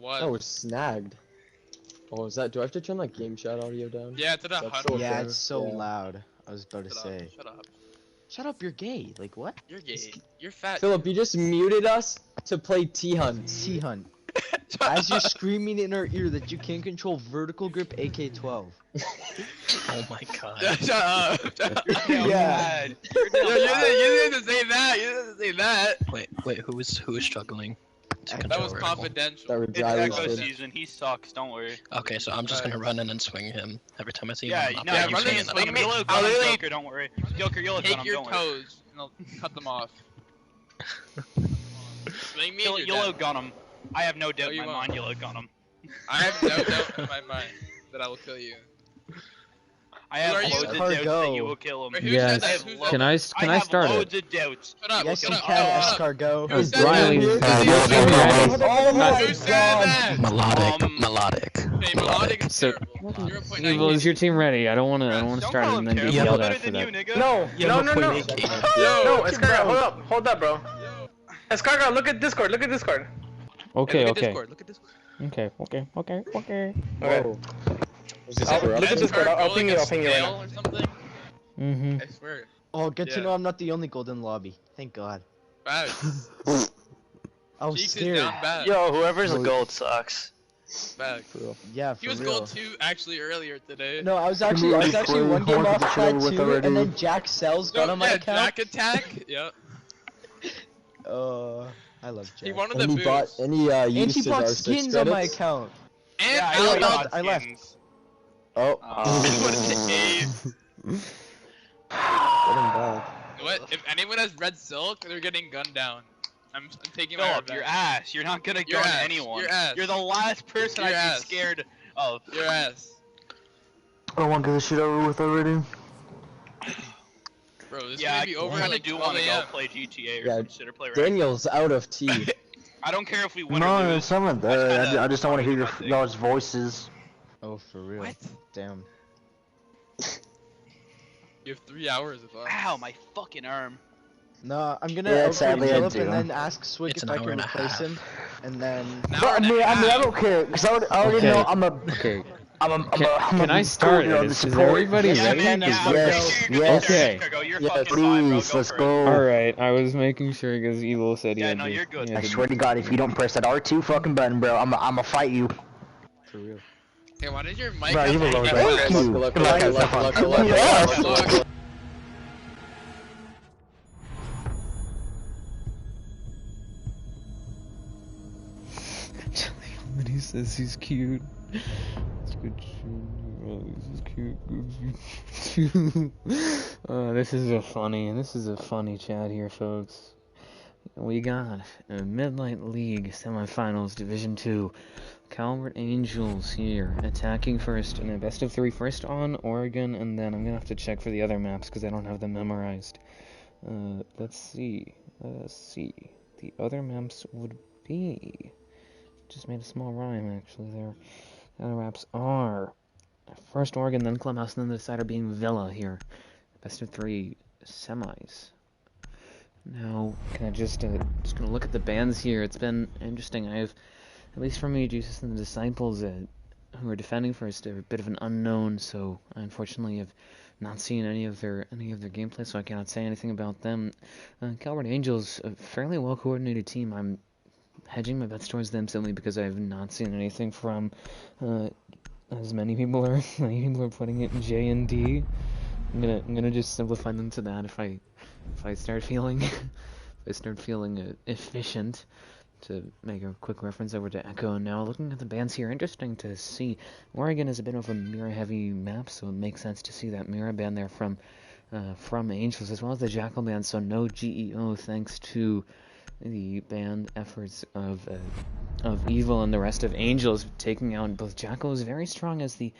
was. Oh, it's snagged. Oh, is that? Do I have to turn like game chat audio down? Yeah, it's at 100. still Yeah, there? it's so Yeah. loud. I was about to Shut say. up. Shut up. Shut up, you're gay. Like what? You're gay. You're fat. Philip, you just muted us to play T-Hunt. T-Hunt. As you're screaming in our ear that you can't control vertical grip AK-12. Oh my god. Shut up. Yeah. You didn't say that. You didn't say that. Wait, who is struggling to That control That was vertical? confidential. That It's I Echo was season. He sucks. Don't worry. Okay, so I'm just gonna run in and swing him every time I see Yeah, him. no, yeah, you run in can't and swing swing him. me. You'll I'll gun him, literally Joker. Don't worry. Joker, you'll gun Take him. your Don't worry. toes and I'll cut them off. Swing me. You'll and you're dead. gun him. I have no doubt in you my won't. mind you'll gun him. I have no doubt in my mind that I will kill you. I have Who are you? loads of doubts that Escargot. you will kill him. Wait, who Yes. said that? Who said Can that? I start have it? loads of doubts. Shut up. Yes, shut you up. can, Shut up. Escargot. Who said Riley's that? ready. Who said that? Melodic. Okay, melodic is So- terrible. 0.9 Evil, is your team ready? I don't want to Don't start call it him and then get terrible. yelled Better at for than that. you, nigga. No, no, no, no. Yo, No, Escargot, hold up, bro. Escargot, look at Discord, look at Discord. Okay, look at okay. Discord. Look at Discord. Okay. Okay. Whoa. Was this Look corrupt? at Discord, I'll ping you right Scale now. or something? Mm-hmm. I swear. Oh, good to Yeah. know I'm not the only golden lobby. Thank God. Facts. I was Cheeks is scared. down bad. Yo, whoever's a gold sucks. Facts. Yeah, He for was real. gold 2 actually earlier today. No, I was actually one game off pad 2, and then Jack Sells got on my yeah, account. Jack attack. Yep. I love Jack. He wanted the And he bought, boost. and he And used he his bought R6 skins on my credits. account. And Yeah, I I left. left. I left. Oh. What is it? Get him back. What? If anyone has red silk, they're getting gunned down. I'm taking my Philip, your revenge. ass. You're not gonna Your gun ass. anyone. Your ass. You're the last person Your I'd ass. be scared of. Your ass. I don't want to get this shit over with already. Bro, this is Yeah, gonna I be over kinda at like do 12 want to go a.m. play GTA or Yeah, consider play right. Daniel's out of tea. I don't care if we win No, or no, lose. some of that. I just don't want to hear y'all's voices. Oh, for real. What? Damn. You have 3 hours of us. Ow, my fucking arm. No, I'm gonna Yeah, outplay sadly I Philip do. and then ask Swig It's if an I hour can and a replace half. him, and then. An But hour and a I half. don't care, because I already Okay. know I'm a Okay. I'm I start it? Is everybody Yes, ready? can, Yeah, Escargot. Yes, you're good. yes. Okay. Escargot, you're Yes, fucking fine, bro. Please, Go let's for it. go. Alright, I was making sure because Evil said he Yeah, had no, to- you're good. he had I to- swear to God, if you don't press that R2 fucking button, bro, I'ma fight you. For real. Hey, why did your mic Bro, have you to look hang like out? that. Thank you. Look, Look, look, look, look, look, look, look, Yes. Look. But he says he's cute. It's good shit. Oh, this is cute. This is a funny chat here, folks. We got a Midnight League semifinals, Division 2. Calibrate Angels here, attacking first in a best of 3 first on Oregon, and then I'm gonna have to check for the other maps because I don't have them memorized. Let's see. The other maps would be... Just made a small rhyme, actually, there. The other maps are... First Oregon, then Clubhouse, and then the decider being Villa here. Best of 3 semis. Now, can I just gonna look at the bands here. It's been interesting. I've, at least for me, Jesus and the Disciples, who are defending first, are a bit of an unknown, so I unfortunately have not seen any of their gameplay, so I cannot say anything about them. Calibrate Angels, a fairly well-coordinated team. I'm hedging my bets towards them simply because I have not seen anything from, as many people are putting it, J and D. I'm gonna just simplify them to that if I start feeling efficient, to make a quick reference over to Echo. Now, looking at the bands here, interesting to see. Oregon is a bit of a mirror-heavy map, so it makes sense to see that mirror band there from Angels, as well as the Jackal band, so no GEO thanks to the band efforts of Evil and the rest of Angels, taking out both. Jackal is very strong as the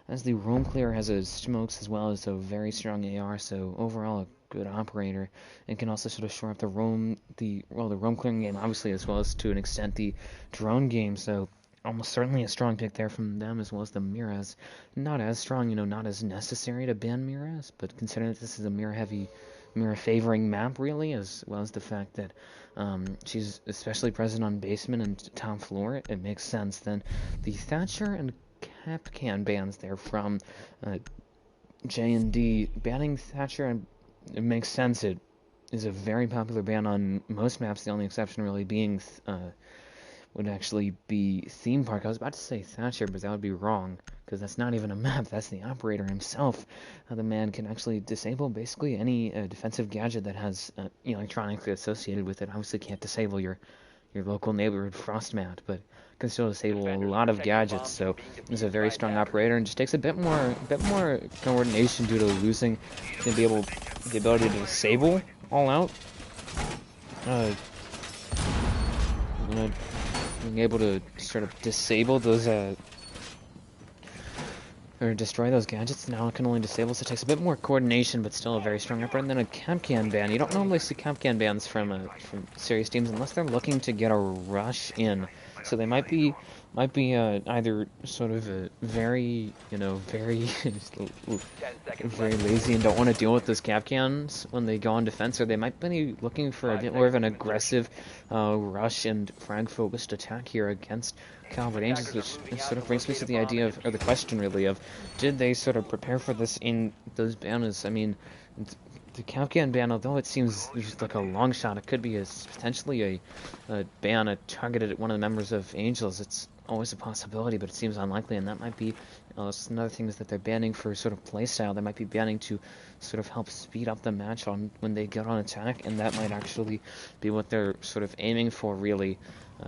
roam clear, has a smokes as well as a very strong AR, so overall a good operator, and can also sort of shore up the roam clearing game, obviously, as well as to an extent the drone game, so almost certainly a strong pick there from them, as well as the Miraz. Not as strong, not as necessary to ban Miraz, but considering that this is a mirror heavy mirror favoring map really, as well as the fact that she's especially present on basement and top floor. It makes sense. Then the Thatcher and Capcan bans there from J&D banning Thatcher, and it makes sense. It is a very popular ban on most maps. The only exception really being would actually be Theme Park. I was about to say Thatcher, but that would be wrong, because that's not even a map. That's the operator himself. The man can actually disable basically any defensive gadget that has electronics associated with it. Obviously can't disable your local neighborhood frost mat, but can still disable a lot of gadgets. So he's a very strong operator, and just takes a bit more coordination due to losing the ability to disable all out. Being able to sort of disable those or destroy those gadgets. Now it can only disable, so it takes a bit more coordination, but still a very strong operator. And then a Capcan ban. You don't normally see Capcan bans from serious teams unless they're looking to get a rush in. So they might be either sort of very very lazy and don't want to deal with those Capcans when they go on defense, or they might be looking for a bit more of an aggressive rush and frag-focused attack here against Calibrate Angels, which sort of brings me to the idea of, or the question really, of did they sort of prepare for this in those banners? I mean, the Capcan ban, although it seems just like a long shot, it could be potentially a ban targeted at one of the members of Angels. It's always a possibility, but it seems unlikely, and that might be another thing is that they're banning for sort of playstyle. They might be banning to sort of help speed up the match when they get on attack, and that might actually be what they're sort of aiming for really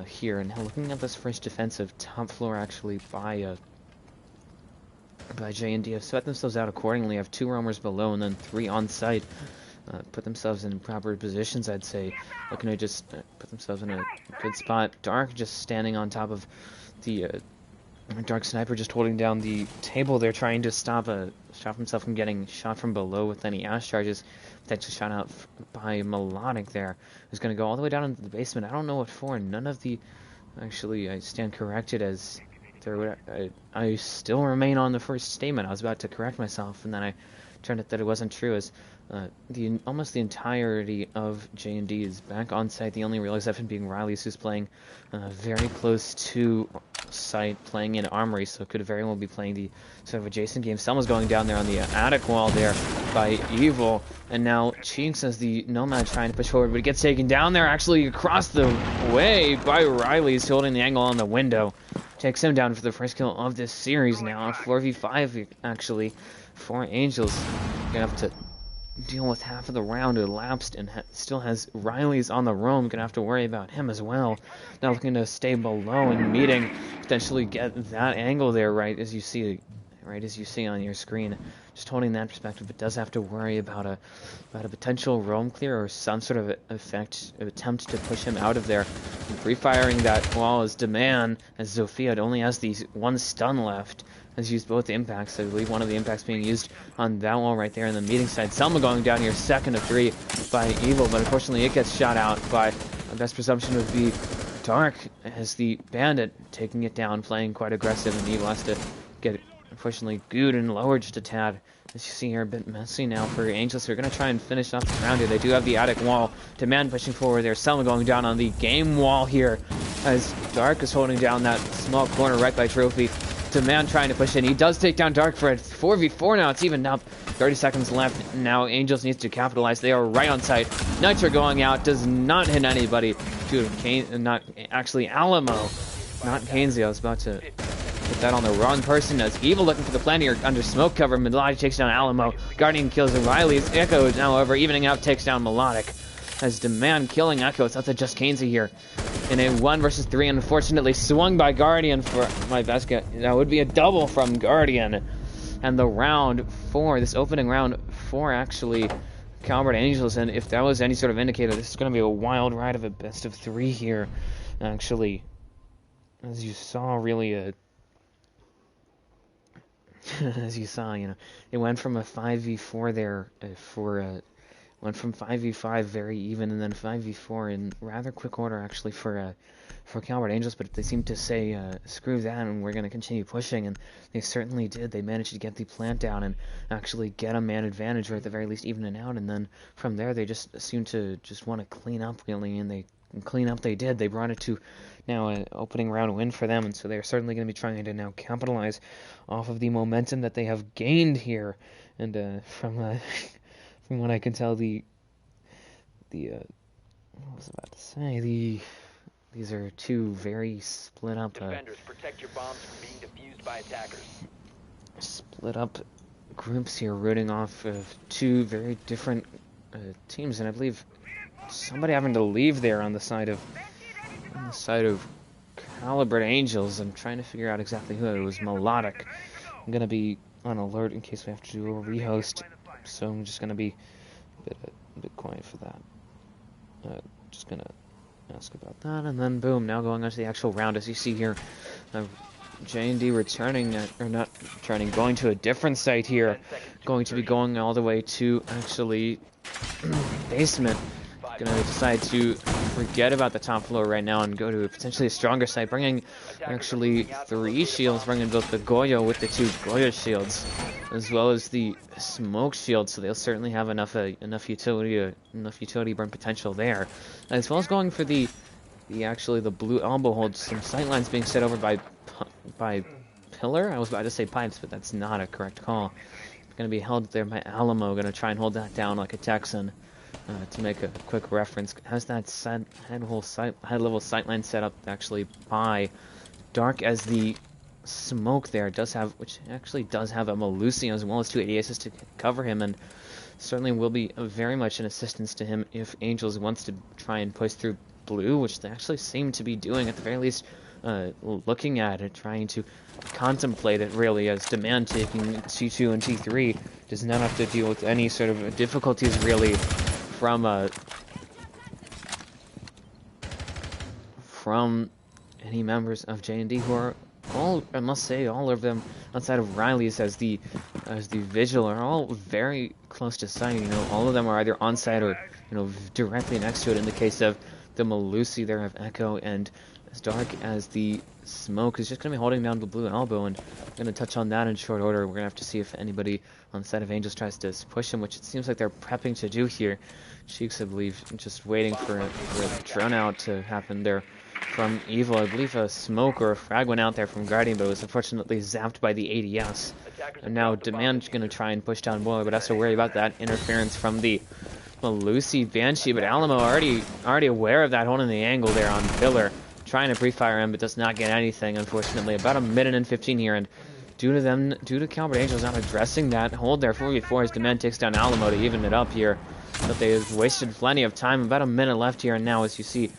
here. And now looking at this first defensive top floor actually by J&D have set themselves out accordingly. Have 2 roamers below and then 3 on site. Put themselves in proper positions, I'd say. Looking to just put themselves in a good spot. Dark just standing on top of the Dark Sniper, just holding down the table. They're trying to stop himself from getting shot from below with any ash charges. That's just shot out by Melodic there, who's going to go all the way down into the basement. I don't know what for. None of the... Actually, I stand corrected as... I still remain on the first statement. I was about to correct myself, and then I turned out that it wasn't true, as almost the entirety of J&D is back on site. The only real exception being Riley's, who's playing very close to site, playing in Armory, so could very well be playing the sort of adjacent game. Someone's going down there on the attic wall there by Evil, and now Cheeks as the Nomad trying to push forward, but he gets taken down there actually across the way by Riley's, holding the angle on the window. Takes him down for the first kill of this series now. 4v5 actually for Angels. Gonna have to deal with half of the round elapsed, and still has Riley's on the roam. Gonna have to worry about him as well. Now looking to stay below and meeting, potentially get that angle there right as you see on your screen. Just holding that perspective, but does have to worry about a potential roam clear or some sort of attempt to push him out of there. And pre-firing that wall is Demand, as Zofia only has the 1 stun left. Has used both impacts. I believe one of the impacts being used on that wall right there in the meeting side. Selma going down here, 2nd of 3 by Evil, but unfortunately it gets shot out by, the best presumption would be Dark, as the Bandit taking it down, playing quite aggressive, and Evil has to get unfortunately gooed and lowered just a tad. As you see here, a bit messy now for Angels. They're going to try and finish off the round here. They do have the attic wall. Demand pushing forward there. Selma going down on the game wall here, as Dark is holding down that small corner right by Trophy. Demand trying to push in. He does take down Dark for a 4v4 now. It's evened up. 30 seconds left. Now Angels needs to capitalize. They are right on site. Nitro going out. Does not hit anybody. Not actually Alamo. Not Kainsey. I was about to put that on the wrong person, as Evil looking for the plan here under smoke cover. Melodic takes down Alamo. Guardian kills Riley's. Echo is now over. Evening out takes down Melodic. As Demand killing Echo. It's not that just Kainsey here. In a 1 versus 3, unfortunately swung by Guardian for my best guess. That would be a double from Guardian. And the round 4, this opening round 4 actually, Calibrate Angels, and if that was any sort of indicator, this is going to be a wild ride of a best of 3 here. Actually, as you saw, really as you saw, it went from a 5v4 there for went from 5v5 very even, and then 5v4 in rather quick order actually for Calibrate Angels, but they seem to say, screw that, and we're going to continue pushing, and they certainly did. They managed to get the plant down and actually get a man advantage, or at the very least even it out, and then from there they just seemed to just want to clean up, really, and clean up they did. They brought it to now an opening round win for them, and so they're certainly going to be trying to now capitalize off of the momentum that they have gained here, and from what I can tell, what was I about to say, these are two very split up Defenders, protect your bombs from being defused by attackers. split up groups here, rooting off of two very different teams, and I believe somebody having to leave there on the side of Calibrate Angels. I'm trying to figure out exactly who it was. Melodic. I'm gonna be on alert in case we have to do a rehost, so I'm just gonna be a bit quiet for that. Just gonna ask about that, and then boom, now going on to the actual round. As you see here, J&D returning, or not returning, going to a different site here, going to be going all the way to actually basement. Gonna decide to forget about the top floor right now and go to potentially a stronger site, bringing actually 3 shields, bringing both the Goyo with the 2 Goyo shields, as well as the smoke shield, so they'll certainly have enough utility burn potential there, as well as going for the blue elbow hold. Some sight lines being set over by pillar. I was about to say pipes, but that's not a correct call. Going to be held there by Alamo. Going to try and hold that down like a Texan. To make a quick reference, has that head level sightline set up actually by Dark, as the smoke there which actually does have a Malusi as well as 2 ADSs to cover him, and certainly will be very much an assistance to him if Angels wants to try and push through blue, which they actually seem to be doing, at the very least looking at it, trying to contemplate it, really, as Demand taking T2 and T3 does not have to deal with any sort of difficulties really from any members of J&D, who are all, I must say, all of them outside of Riley's as the Vigil, are all very close to site. You know, all of them are either on site or, you know, directly next to it. In the case of the Malusi, there have Echo, and as Dark as the smoke is just going to be holding down the blue elbow, and I'm going to touch on that in short order. We're going to have to see if anybody on the side of Angels tries to push him, which it seems like they're prepping to do here. Cheeks, I believe, just waiting for a drone out to happen there from Evil. I believe a smoke or a frag went out there from Guardian, but it was unfortunately zapped by the ADS. And now Demand's going to try and push down Boiler, but has to worry about that interference from the Malusi Banshee. But Alamo already aware of that, holding the angle there on Pillar, trying to pre-fire him, but does not get anything, unfortunately. About a minute and 15 here, and due to Calibrate Angels not addressing that hold there 4v4 as Demand takes down Alamo to even it up here. But they have wasted plenty of time. About a minute left here, and now as you see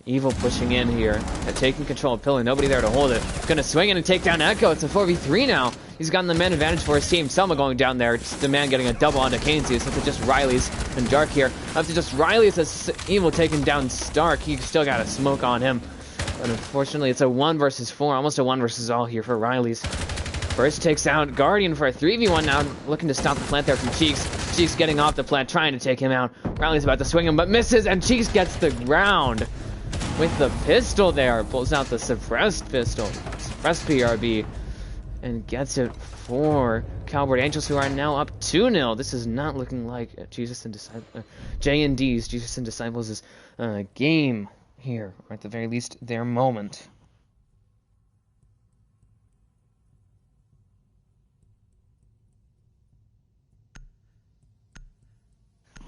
Evil pushing in here, taking control of Pillar, nobody there to hold it. Gonna swing in and take down Echo. It's a 4v3 now. He's gotten the man advantage for his team. Selma going down there. It's the man getting a double onto Kainsey. It's up to just Riley's and Dark here. Up to just Riley's as Evil taking down Stark. He still got a smoke on him. But unfortunately, it's a 1 versus 4. Almost a 1 versus all here for Riley's. First takes out Guardian for a 3v1 now, looking to stop the plant there from Cheeks. Cheeks getting off the plant, trying to take him out. Riley's about to swing him, but misses, and Cheeks gets the ground with the pistol there. Pulls out the suppressed pistol, suppressed PRB, and gets it for Calibrate Angels, who are now up 2-0. This is not looking like Jesus and J&D's, Jesus and Disciples' game here, or at the very least, their moment.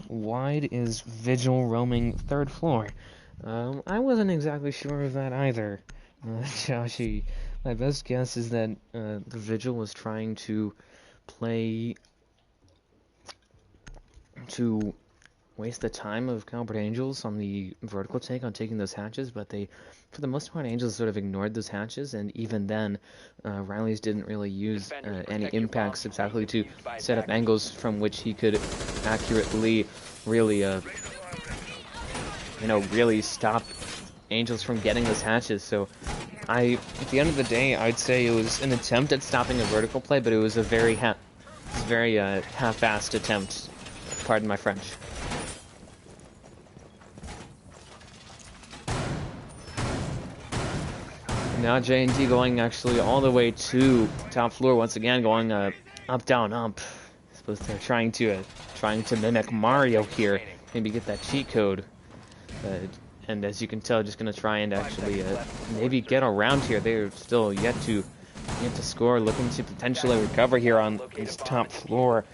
Wide is Vigil roaming 3rd floor? I wasn't exactly sure of that either, Joshy. My best guess is that the Vigil was trying to play to waste the time of Calibrate Angels on the vertical take on taking those hatches, but they, for the most part, Angels sort of ignored those hatches, and even then, Riley's didn't really use any impacts exactly to set up angles from which he could accurately really stop Angels from getting those hatches. So at the end of the day, I'd say it was an attempt at stopping a vertical play, but it was a very half-assed attempt. Pardon my French. Now J&T going actually all the way to top floor once again, going up, down, up. I suppose they're trying to mimic Mario here, maybe get that cheat code. And as you can tell, just gonna try and actually maybe get around here. They're still yet to score, looking to potentially recover here on this top floor.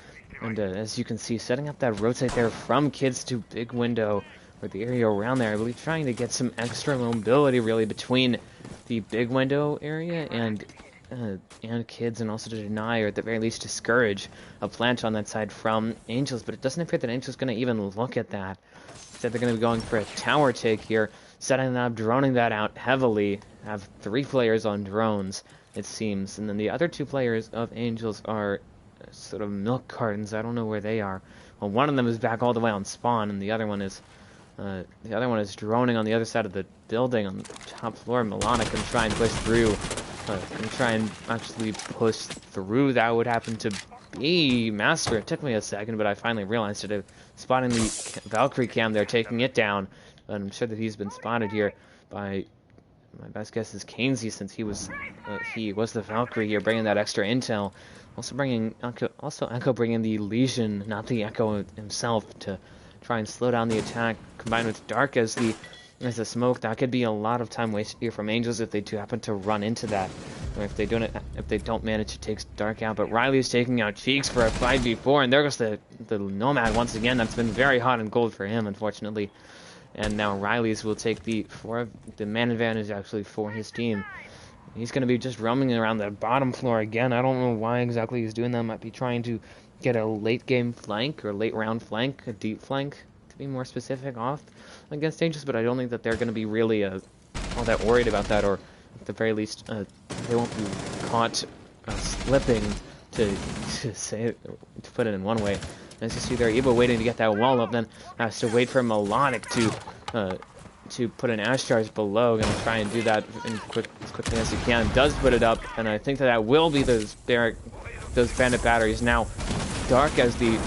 And as you can see, setting up that rotate there from kids to big window, or the area around there, I believe trying to get some extra mobility really between the big window area and kids, and also to deny, or at the very least discourage, a plant on that side from Angels. But it doesn't appear that Angels going to even look at that. Instead, they're going to be going for a tower take here, setting that up, droning that out heavily. Have 3 players on drones, it seems, and then the other 2 players of Angels are sort of milk cartons. I don't know where they are. Well, one of them is back all the way on spawn, and the other one is droning on the other side of the building on the top floor. Melodic and try and push through, That would happen to be Master. It took me a second, but I finally realized it. Spotting the Valkyrie cam there, taking it down. And I'm sure that he's been spotted here by, my best guess is Kainsey, since he was the Valkyrie here, bringing that extra intel. Also Echo bringing the Legion, not the Echo himself, to try and slow down the attack, combined with Dark as the smoke. That could be a lot of time wasted here from Angels if they do happen to run into that, or if they don't manage to take Dark out. But Riley's taking out Cheeks for a 5v4, and there goes the Nomad once again. That's been very hot and cold for him, unfortunately. And now Riley's will take the man advantage actually for his team. He's going to be just roaming around the bottom floor again. I don't know why exactly he's doing that. Might be trying to get a late game flank, or late round flank, a deep flank, to be more specific, off against Angels. But I don't think that they're going to be really all that worried about that, or at the very least, they won't be caught slipping, to put it in one way. As you see there, Evo waiting to get that wall up, then has to wait for Melodic to put an Ash Charge below. Gonna try and do that as quickly as he can. Does put it up, and I think that will be those bandit batteries. Now, Dark as the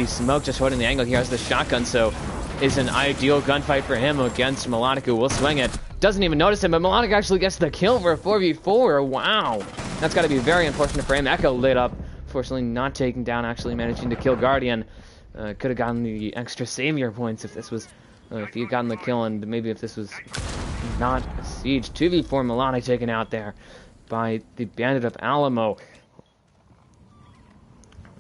smoke just holding the angle. He has the shotgun, so is an ideal gunfight for him against Melodic, who will swing it. Doesn't even notice him, but Melodic actually gets the kill for a 4v4. Wow, that's got to be very unfortunate for him. Echo lit up, fortunately not taking down, actually managing to kill Guardian. Could have gotten the extra savior points if this was, if he had gotten the kill, and maybe if this was not a siege. 2v4 Melodic taken out there by the Bandit of Alamo.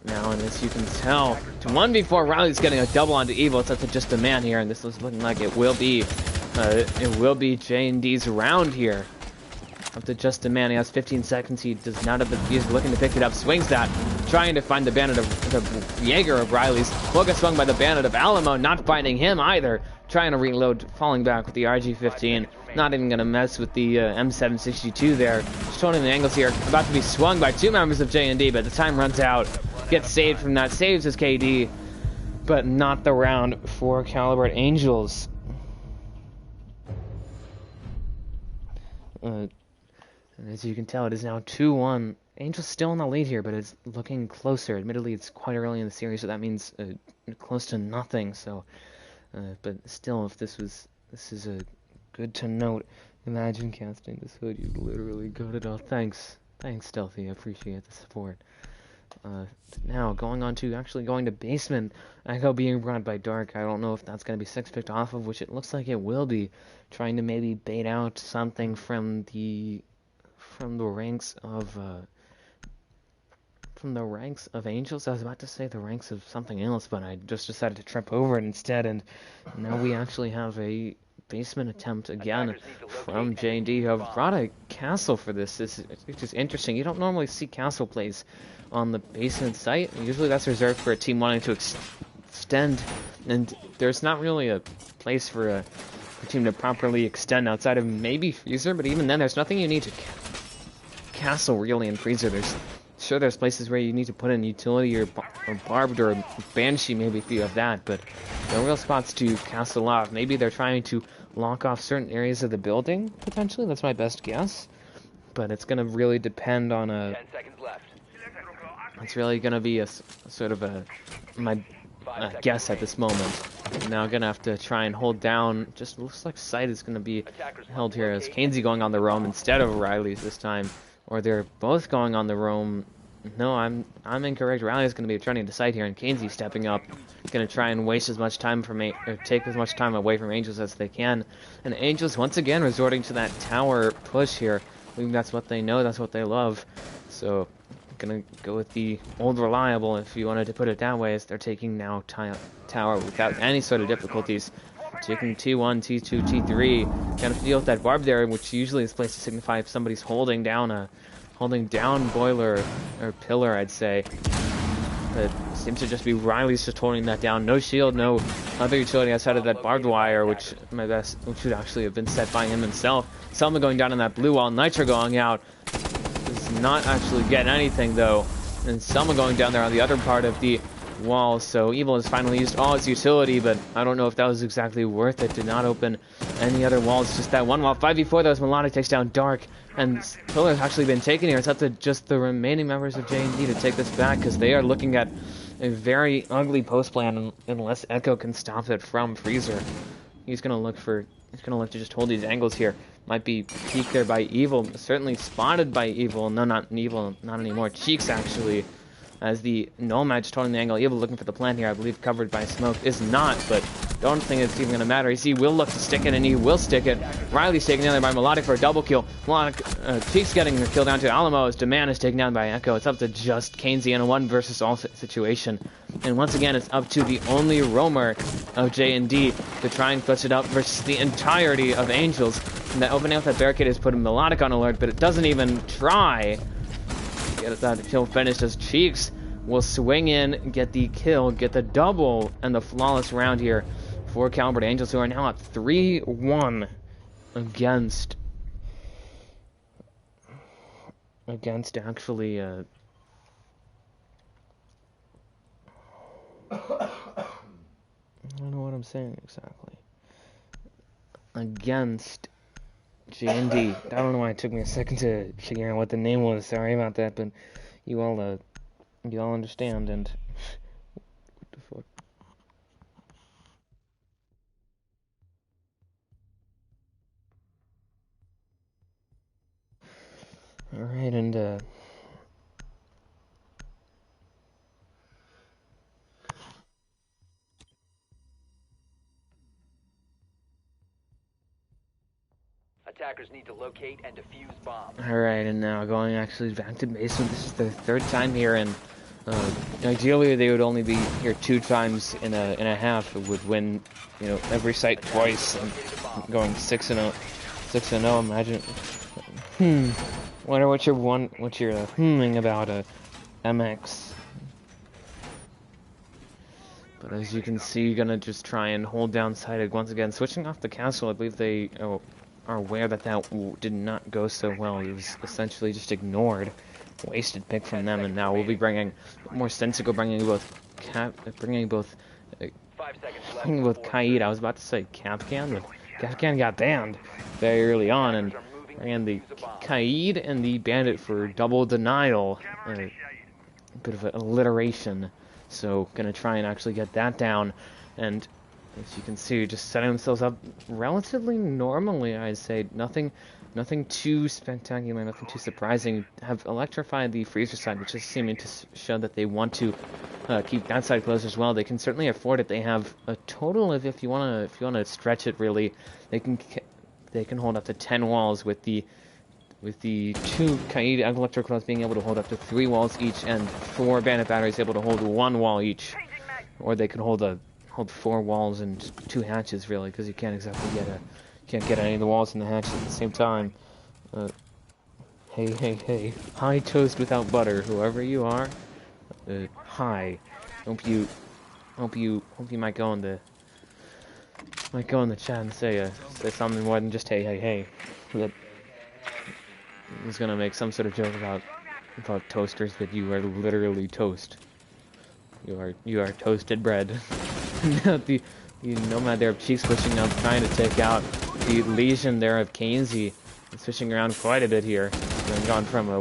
Now, and as you can tell, to 1v4, Riley's getting a double onto Evil. It's up to just a man here, and this is looking like it will be J&D's round here. Up to just a man. He has 15 seconds. He does not have the fuse. Looking to pick it up. Swings that. Trying to find the Bandit of the Jaeger of Riley's. Will get swung by the Bandit of Alamo. Not finding him either. Trying to reload. Falling back with the RG-15. Not even going to mess with the M762 there. Just holding the angles here. About to be swung by 2 members of J&D, but the time runs out. Gets saved from that. Saves his KD. But not the round for Calibrate Angels. And as you can tell, it is now 2-1. Angels still in the lead here, but it's looking closer. Admittedly, it's quite early in the series, so that means close to nothing. So, but still, if this is a good to note. Imagine casting this hood. You literally got it all. Thanks, Stealthy. I appreciate the support. Now going to basement. Echo being brought by Dark. I don't know if that's going to be 6-picked off of, which it looks like it will be. Trying to maybe bait out something from the ranks of Angels. I was about to say the ranks of something else, but I just decided to trip over it instead, and now we actually have a basement attempt again from J&D, who have brought a castle for this. It's just interesting. You don't normally see castle plays on the basement site. Usually that's reserved for a team wanting to extend, and there's not really a place for a team to properly extend outside of maybe Freezer, but even then there's nothing you need to castle really in Freezer. There's places where you need to put in utility or barbed or banshee maybe if you have that, but no real spots to castle off. Maybe they're trying to lock off certain areas of the building, potentially. That's my best guess, but it's going to really depend on 10 seconds left. It's really going to be my guess at this moment. Now gonna have to try and hold down. Just looks like sight is gonna be held here as Kainsey going on the roam instead of Riley's this time, or they're both going on the roam. No, I'm incorrect. Riley's gonna be turning to sight here, and Kainsey stepping up, gonna try and waste as much time from or take as much time away from Angels as they can. And Angels once again resorting to that tower push here. I think that's what they know. That's what they love. So. Gonna go with the old reliable, if you wanted to put it that way, as they're taking now tower without any sort of difficulties. Taking T1, T2, T3. Gonna deal with that barb there, which usually is placed to signify if somebody's holding down boiler or pillar, I'd say. But it seems to just be Riley's just holding that down. No shield, no other utility outside of that barbed wire, which would actually have been set by him himself. Selma going down on that blue wall, Nitro going out. Not actually get anything though, and Selma going down there on the other part of the wall. So Evil has finally used all its utility, but I don't know if that was exactly worth it. Did not open any other walls, just that one wall. 5v4 though, as Melodic takes down Dark, and Pillar's actually been taken here. It's up to just the remaining members of J&D to take this back, because they are looking at a very ugly post plan unless Echo can stop it from Freezer. He's gonna look to just hold these angles here. Might be peeked there by Evil, certainly spotted by Evil. No, not Evil, not anymore. Cheeks actually, as the Nomad just holding the angle. Evil looking for the plant here, I believe covered by smoke. Is not, but don't think it's even going to matter. He will look to stick it, and he will stick it. Riley's taken down there by Melodic for a double kill. Melodic, Cheeks getting the kill down to Alamo as Demand is taken down by Echo. It's up to just Kainsey in a 1 versus all situation. And once again, it's up to the only roamer of J&D to try and clutch it up versus the entirety of Angels. And that opening up that barricade has put Melodic on alert, but it doesn't even try to get that kill finished as Cheeks will swing in, get the kill, get the double, and the flawless round here for Calibrate Angels, who are now at 3-1 against actually I don't know what I'm saying exactly. Against J&D. I don't know why it took me a second to figure out what the name was. Sorry about that, but you all understand. And what the fuck? All right, and Attackers need to locate and defuse bombs. Alright, and now going actually back to basement. This is their 3rd time here, and ideally they would only be here 2 times in a half. It would win, every site twice, and going 6-0. 6-0, imagine. Wonder what you're hmming about MX. But as you can see, gonna just try and hold down sighted once again. Switching off the castle, I believe they are aware that did not go so well. It was essentially just ignored. Wasted pick from them, and now we'll be bringing more Sensical, bringing both Kaid. I was about to say Capcan, but Capcan got banned very early on, and the Kaid and the Bandit for double denial. A bit of an alliteration. So gonna try and actually get that down, and as you can see, just setting themselves up relatively normally, I'd say. Nothing too spectacular, nothing too surprising. Have electrified the freezer side, which is seeming to show that they want to keep that side closed as well. They can certainly afford it. They have a total of, if you wanna stretch it really, they can hold up to 10 walls with the 2 Kaid electric clones being able to hold up to 3 walls each, and 4 Bandit batteries able to hold 1 wall each, or they could hold 4 walls and 2 hatches really, because you can't exactly get any of the walls and the hatches at the same time. Hey, hi toast without butter, whoever you are. Hi. Hope you might go in the chat and say something more than just hey. That I was gonna make some sort of joke about toasters, but you are literally toast. You are toasted bread. the Nomad there of Cheeks pushing up, trying to take out the Legion there of Kainsey. Switching around quite a bit here. Gone from a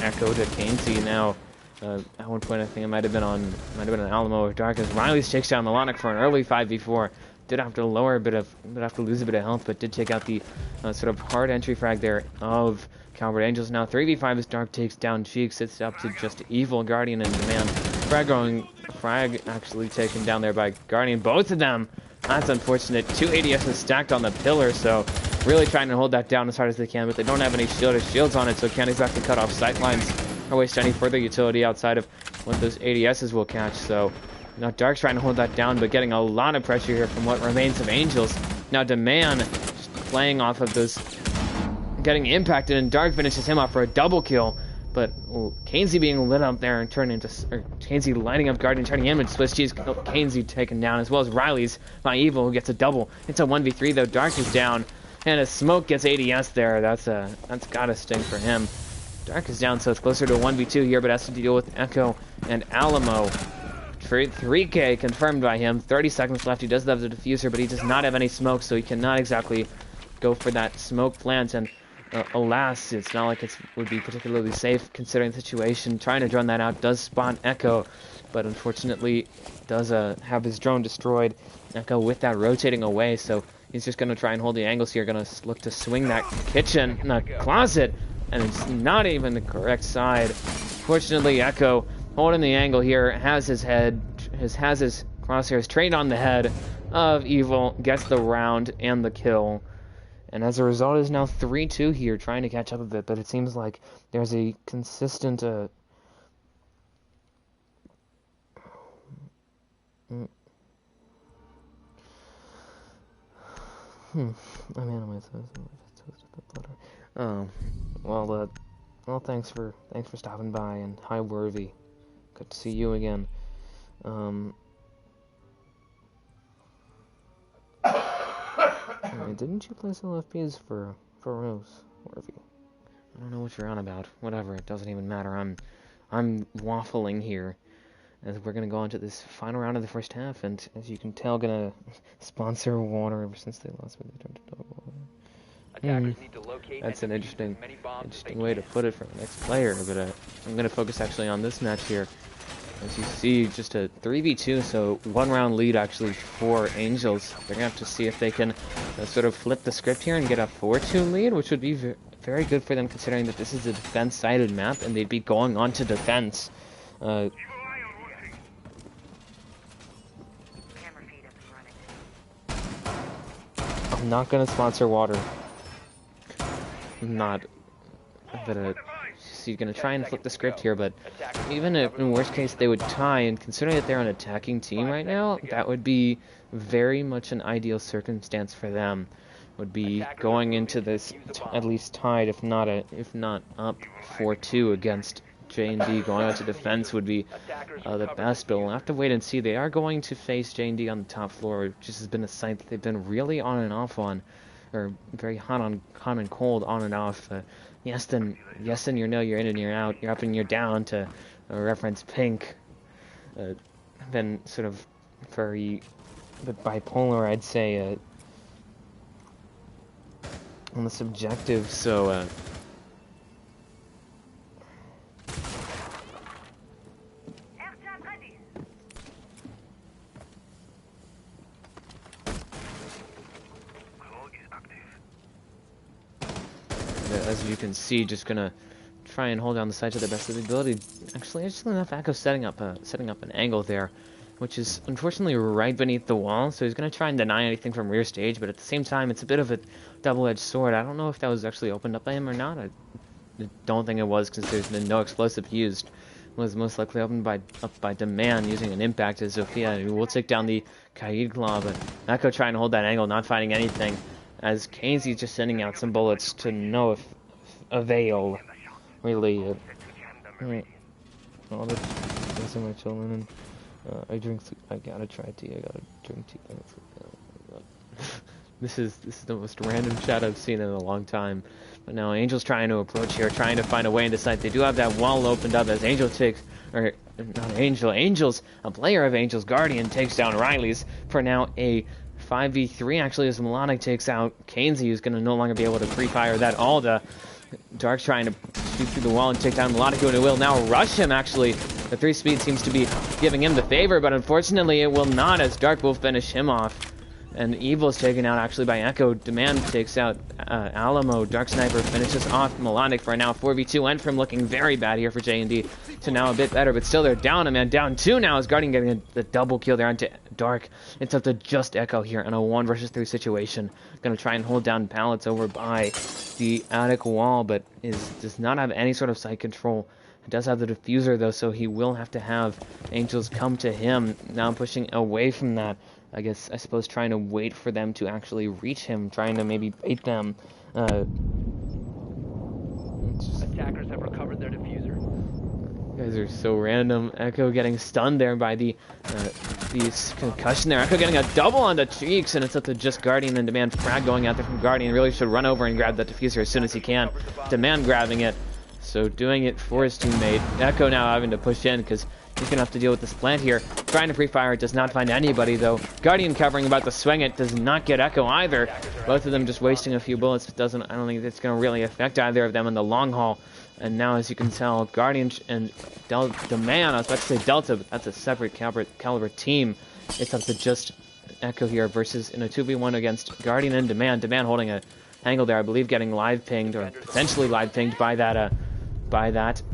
Echo to Kainsey now. At one point, I think it might have been an Alamo or Dark as Riley's takes down Melodic for an early 5v4. Did have to lose a bit of health, but did take out the sort of hard entry frag there of Calibrate Angels. Now 3v5 as Dark takes down Cheeks. It's up to just Evil, Guardian, and Demand. Frag actually taken down there by Guardian. Both of them. That's unfortunate. 2 ADSs stacked on the pillar, so really trying to hold that down as hard as they can, but they don't have any shields on it, so can't exactly cut off sight lines or waste any further utility outside of what those ADSs will catch. So now Dark's trying to hold that down, but getting a lot of pressure here from what remains of Angels. Now Demand just playing off of those, getting impacted, and Dark finishes him off for a double kill. But Kainsey being lit up there and turning into, Kainsey lighting up Guardian, turning him into Swiss cheese. Kainsey taken down, as well as Riley's by Evil, who gets a double. It's a 1v3 though. Dark is down, and a smoke gets ADS there. That's gotta sting for him. Dark is down, so it's closer to a 1v2 here, but has to deal with Echo and Alamo. 3K confirmed by him. 30 seconds left. He does have the diffuser, but he does not have any smoke, so he cannot exactly go for that smoke plant. And alas, it's not like it would be particularly safe considering the situation. Trying to drone that out, does spawn Echo, but unfortunately does have his drone destroyed. Echo with that rotating away, so he's just going to try and hold the angles here. Going to look to swing that closet, and it's not even the correct side. Fortunately, Echo holding the angle here, has his crosshairs trained on the head of Evil, gets the round and the kill. And as a result, it is now 3-2 here, trying to catch up a bit, but it seems like there's a consistent I well, thanks for stopping by, and hi Worthy, good to see you again. Didn't you place LFPs for Rose, Worthy? I don't know what you're on about. Whatever, it doesn't even matter. I'm waffling here, as we're gonna go on to this final round of the first half, and as you can tell, gonna sponsor water ever since they lost, but they turned to dog water. That's an interesting way to put it for the next player, but I'm going to focus actually on this match here. As you see, just a 3v2, so 1 round lead actually for Angels. They're going to have to see if they can sort of flip the script here and get a 4-2 lead, which would be very good for them considering that this is a defense-sided map and they'd be going on to defense. I'm not going to sponsor water. Not gonna. He's gonna try and flip the script here, but even if, in worst case, they would tie, and considering that they're an attacking team right now, that would be very much an ideal circumstance for them. Would be going into this at least tied, if not up 4-2 against J&D. Going out to defense would be the best, but we'll have to wait and see. They are going to face J&D on the top floor, which has been a site that they've been really on and off on. Or very hot and cold, on and off. Yes, then you're no, you're in and you're out, you're up and you're down, to reference Pink. Then sort of very bipolar, I'd say, on the subjective. So as you can see, just gonna try and hold down the side to the best of the ability. Actually, just enough Echo setting up an angle there, which is unfortunately right beneath the wall. So he's gonna try and deny anything from rear stage, but at the same time, it's a bit of a double-edged sword. I don't know if that was actually opened up by him or not. I don't think it was, because there's been no explosive used. It was most likely opened up by Demand using an impact as Zofia, who will take down the Kaid Claw, but Echo trying to hold that angle, not finding anything, as Kainsey's just sending out some bullets to no avail, really. All those are my children, and I gotta try tea, I gotta drink tea. This is the most random chat I've seen in a long time. But now Angel's trying to approach here, trying to find a way into sight. They do have that wall opened up as Angel takes, or not Angel, Angel's, a player of Angel's Guardian takes down Riley's for now a 5v3 actually, as Melodic takes out Kainsey, who's going to no longer be able to pre-fire that Alda. Dark trying to shoot through the wall and take down Melodic, and it will now rush him, actually. The 3 speed seems to be giving him the favor, but unfortunately it will not, as Dark will finish him off. And Evil's taken out actually by Echo. Demand takes out Alamo. Dark Sniper finishes off Melodic for now. 4v2 went from looking very bad here for J&D to now a bit better, but still they're down a man. Down 2 now as Guardian getting the double kill there onto Dark. It's up to just Echo here in a 1 versus 3 situation. Gonna try and hold down pallets over by the attic wall, but does not have any sort of site control. He does have the diffuser though, so he will have to have Angels come to him. Now pushing away from that. I suppose trying to wait for them to actually reach him, trying to maybe bait them. Attackers have recovered their diffuser. You guys are so random. Echo getting stunned there by the concussion there. Echo getting a double on the cheeks, and it's up to just Guardian and Demand. Frag going out there from Guardian. Really should run over and grab that diffuser as soon as he can. Demand grabbing it. So doing it for his teammate. Echo now having to push in because he's going to have to deal with this plant here. Trying to pre-fire it, does not find anybody though. Guardian covering, about to swing it, does not get Echo either. Both of them just wasting a few bullets. I don't think it's going to really affect either of them in the long haul. And now, as you can tell, Guardian and Demand, I was about to say Delta, but that's a separate Calibrate team. It's up to just Echo here versus in a 2v1 against Guardian and Demand. Demand holding a angle there, I believe, getting live pinged or potentially live pinged by that.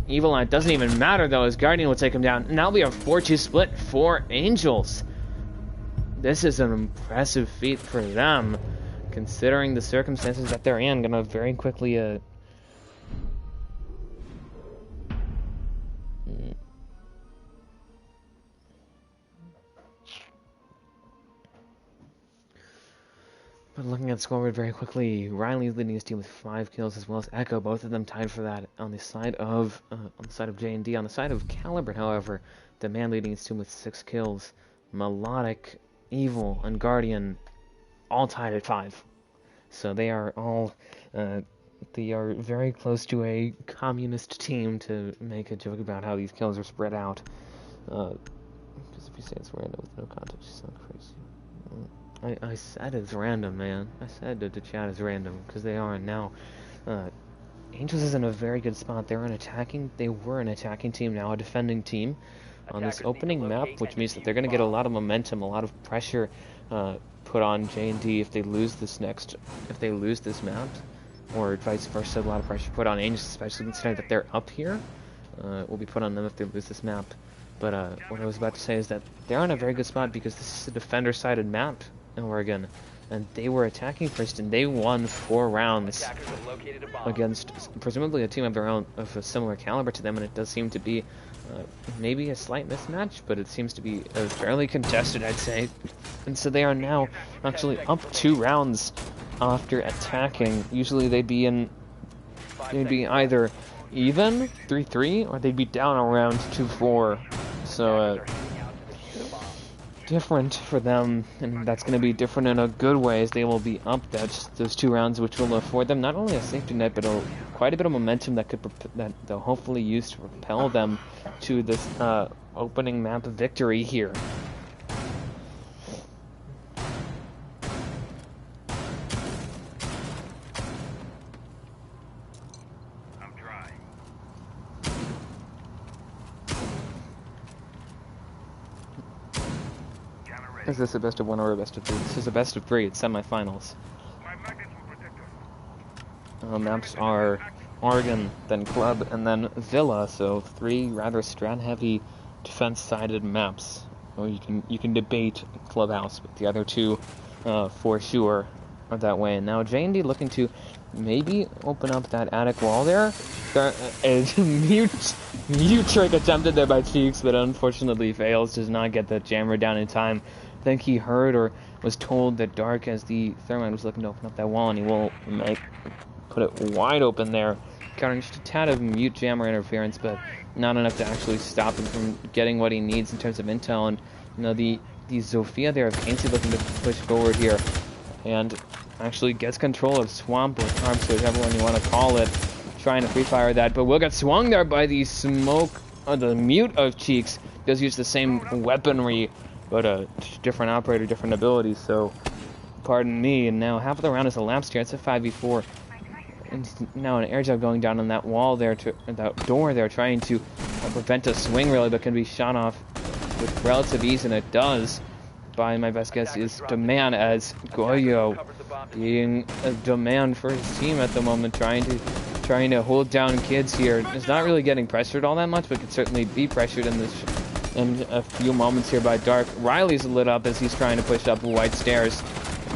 Evil Eye doesn't even matter though, as Guardian will take him down. And that'll be a 4-2 split for Angels. This is an impressive feat for them, considering the circumstances that they're in. Gonna very quickly But looking at the scoreboard very quickly, Riley's leading his team with 5 kills, as well as Echo, both of them tied for that on the side of J&D. On the side of Calibrate, however, Demand leading his team with 6 kills. Melodic, Evil, and Guardian all tied at 5. So they are all they are very close to a communist team, to make a joke about how these kills are spread out. Because if you say it's random with no context, you sound crazy. I said it's random, man. I said that the chat is random, because they are. And now, Angels is in a very good spot. They were an attacking team, now a defending team on this opening map, which means that they're going to get a lot of momentum, a lot of pressure put on J&D if they lose this map, or vice versa. A lot of pressure put on Angels, especially considering that they're up here. Will be put on them if they lose this map. But what I was about to say is that they're in a very good spot because this is a defender-sided map in Oregon, and they were attacking first, and they won 4 rounds against presumably a team of their own, of a similar caliber to them, and it does seem to be maybe a slight mismatch, but it seems to be fairly contested, I'd say. And so they are now actually up 2 rounds after attacking. Usually they'd be either even 3-3, or they'd be down around 2-4. So different for them, and that's going to be different in a good way, as they will be up those 2 rounds, which will afford them not only a safety net, but quite a bit of momentum that they'll hopefully use to propel them to this opening map victory here. Is this a best of 1 or a best of 3? This is a best of 3. It's semifinals. Maps are Oregon, then Club, and then Villa. So 3 rather strat-heavy, defense-sided maps. Or you can debate Clubhouse, but the other 2, for sure, are that way. And now J&D looking to maybe open up that attic wall there. A mute trick attempted there by Cheeks, but unfortunately fails. Does not get the jammer down in time. I think he heard or was told that Dark, as the Thermite, was looking to open up that wall, and he will put it wide open there. Countering just a tad of mute jammer interference, but not enough to actually stop him from getting what he needs in terms of intel. And the Zofia there of Kainsey looking to push forward here, and actually gets control of Swamp, or Arms, whichever one you want to call it, trying to free fire that, but will get swung there by the smoke, the mute of Cheeks. Does use the same weaponry, but a different operator, different abilities, so pardon me. And now half of the round is elapsed here. It's a 5v4. And now an air jab going down on that wall there, that door there, trying to prevent a swing really, but can be shot off with relative ease, and it does. By my best guess is Demand, as Goyo being a demand for his team at the moment, trying to hold down kids here. Is not really getting pressured all that much, but could certainly be pressured in a few moments here by Dark. Riley's lit up as he's trying to push up the white stairs.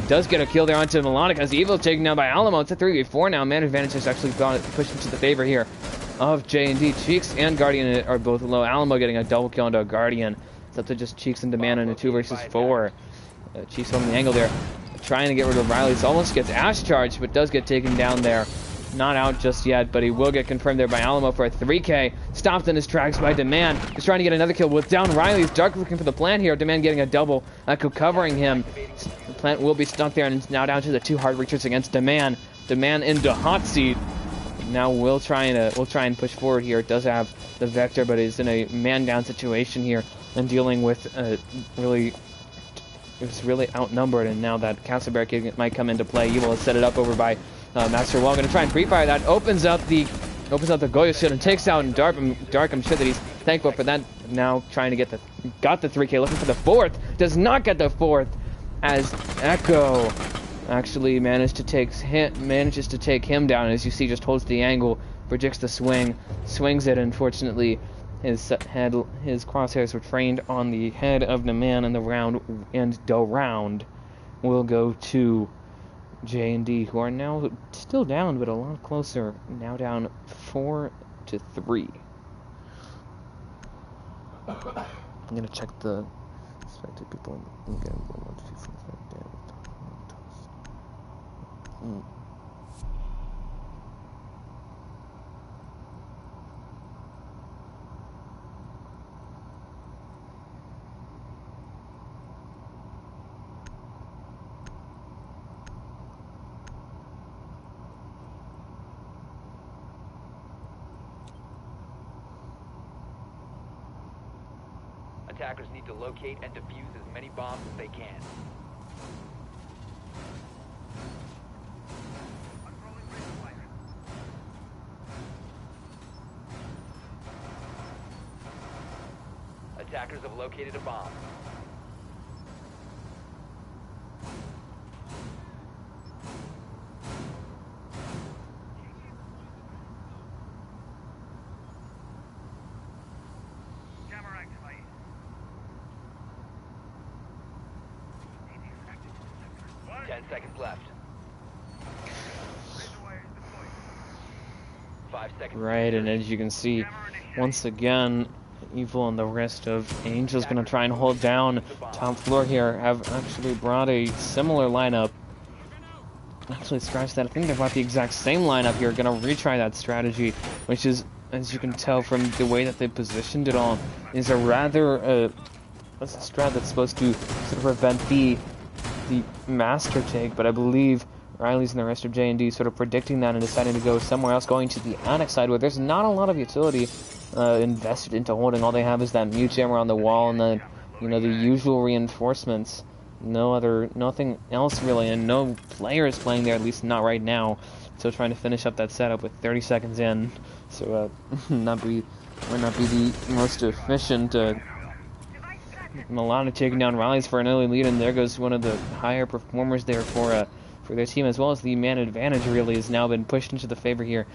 Does get a kill there onto Melodic as Evil taken down by Alamo. It's a 3v4 now. Man advantage has actually pushed into the favor here of J&D. Cheeks and Guardian are both low. Alamo getting a double kill onto a Guardian. It's up to just Cheeks and Demand in a 2 versus 4. Cheeks holding the angle there, trying to get rid of Riley's. Almost gets Ash charged, but does get taken down there. Not out just yet, but he will get confirmed there by Alamo for a 3K. Stopped in his tracks by Demand. He's trying to get another kill with down Riley's. Dark looking for the plant here. Demand getting a double. Echo covering him. The plant will be stuck there, and it's now down to the 2 hard reachers against Demand. Demand into hot seat. Now we'll try and push forward here. It does have the Vector, but is in a man-down situation here and dealing with really outnumbered. And now that castle barricade might come into play. Evil has set it up over by Master Wall. Going to try and pre-fire that. Opens up the Goyo shield and takes out Dark. I'm sure that he's thankful for that. Now trying to get got the 3K, looking for the 4th. Does not get the 4th as Echo actually manages to take him down. As you see, just holds the angle, predicts the swing, swings it. Unfortunately, his crosshairs were trained on the head of the man, and the round will go to J&D, who are now still down, but a lot closer. Now down 4-3. I'm gonna check the expected people again. Attackers need to locate and defuse as many bombs as they can. Attackers have located a bomb. Camera activated. 10 seconds left. 5 seconds. Right, and as you can see, once again, Evil and the rest of Angel's gonna try and hold down top floor here. Have actually brought a similar lineup. Actually, scratch that. I think they brought the exact same lineup here. Gonna retry that strategy, which is, as you can tell from the way that they positioned it all, is a rather a strat that's supposed to sort of prevent the master take. But I believe Riley's and the rest of J&D sort of predicting that and deciding to go somewhere else, going to the Annex side where there's not a lot of utility invested into holding. All they have is that mute jammer on the wall and then, you know, the usual reinforcements. Nothing else really, and no players playing there, at least not right now. So trying to finish up that setup with 30 seconds in, so might not be the most efficient. Milana taking down Riley's for an early lead, and there goes one of the higher performers there for their team, as well as the man advantage really has now been pushed into the favor here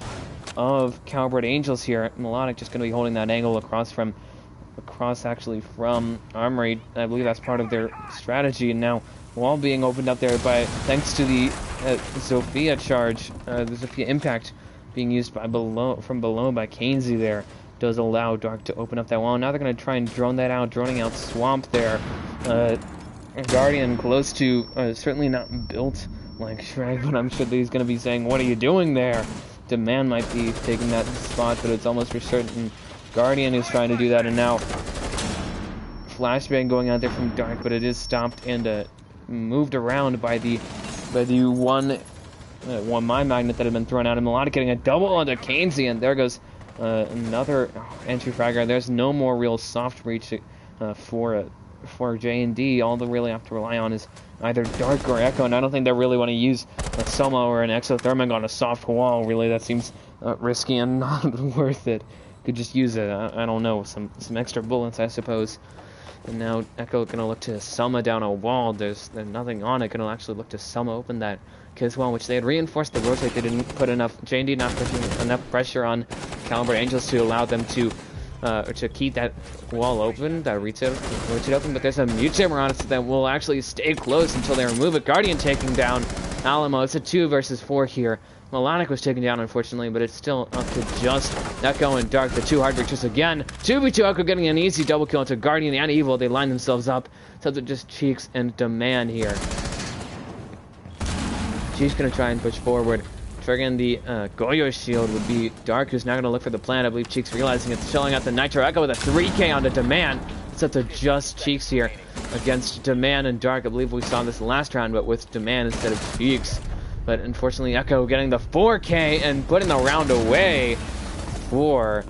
of Calibrate Angels here. Melodic just going to be holding that angle across from Armory. I believe that's part of their strategy, and now wall being opened up there by thanks to the Zofia charge, the Zofia impact being used from below by Kainsey there, does allow Dark to open up that wall. Now they're going to try and droning out Swamp there. Guardian close to, certainly not built like Shrek, but I'm sure that he's going to be saying, "What are you doing there?" Demand might be taking that spot, but it's almost for certain Guardian is trying to do that, and now flashbang going out there from Dark, but it is stopped and moved around by the one mine magnet that had been thrown out, and Melodic getting a double onto Kainsey, and there goes another entry fragger. There's no more real soft breach for for J&D. All they really have to rely on is either Dark or Echo, and I don't think they really want to use a Soma or an Exothermic on a soft wall. Really, that seems risky and not worth it. Could just use I don't know, some extra bullets, I suppose. And now Echo gonna look to Soma down a wall. There's nothing on it. Gonna actually look to Soma open that kiss wall, which they had reinforced the rotate. They didn't put enough J&D not putting enough pressure on Calibrate Angels to allow them to keep that wall open, that rotate open. But there's a mute jammer on it, so that will actually stay close until they remove it. Guardian taking down Alamo. It's a 2 versus 4 here. Melodic was taken down, unfortunately, but it's still up to just Echo and Dark, the 2 hard breachers again. 2v2 Echo getting an easy double kill into Guardian and Evil. They line themselves up. So it's just Cheeks and Demand here. Cheeks gonna try and push forward. Triggering the Goyo shield would be Dark, who's now gonna look for the plant. I believe Cheeks realizing it's shelling out the Nitro Echo with a 3k onto Demand. It's up to just Cheeks here against Demand and Dark. I believe we saw this last round, but with Demand instead of Cheeks. But unfortunately, Echo getting the 4k and putting the round away for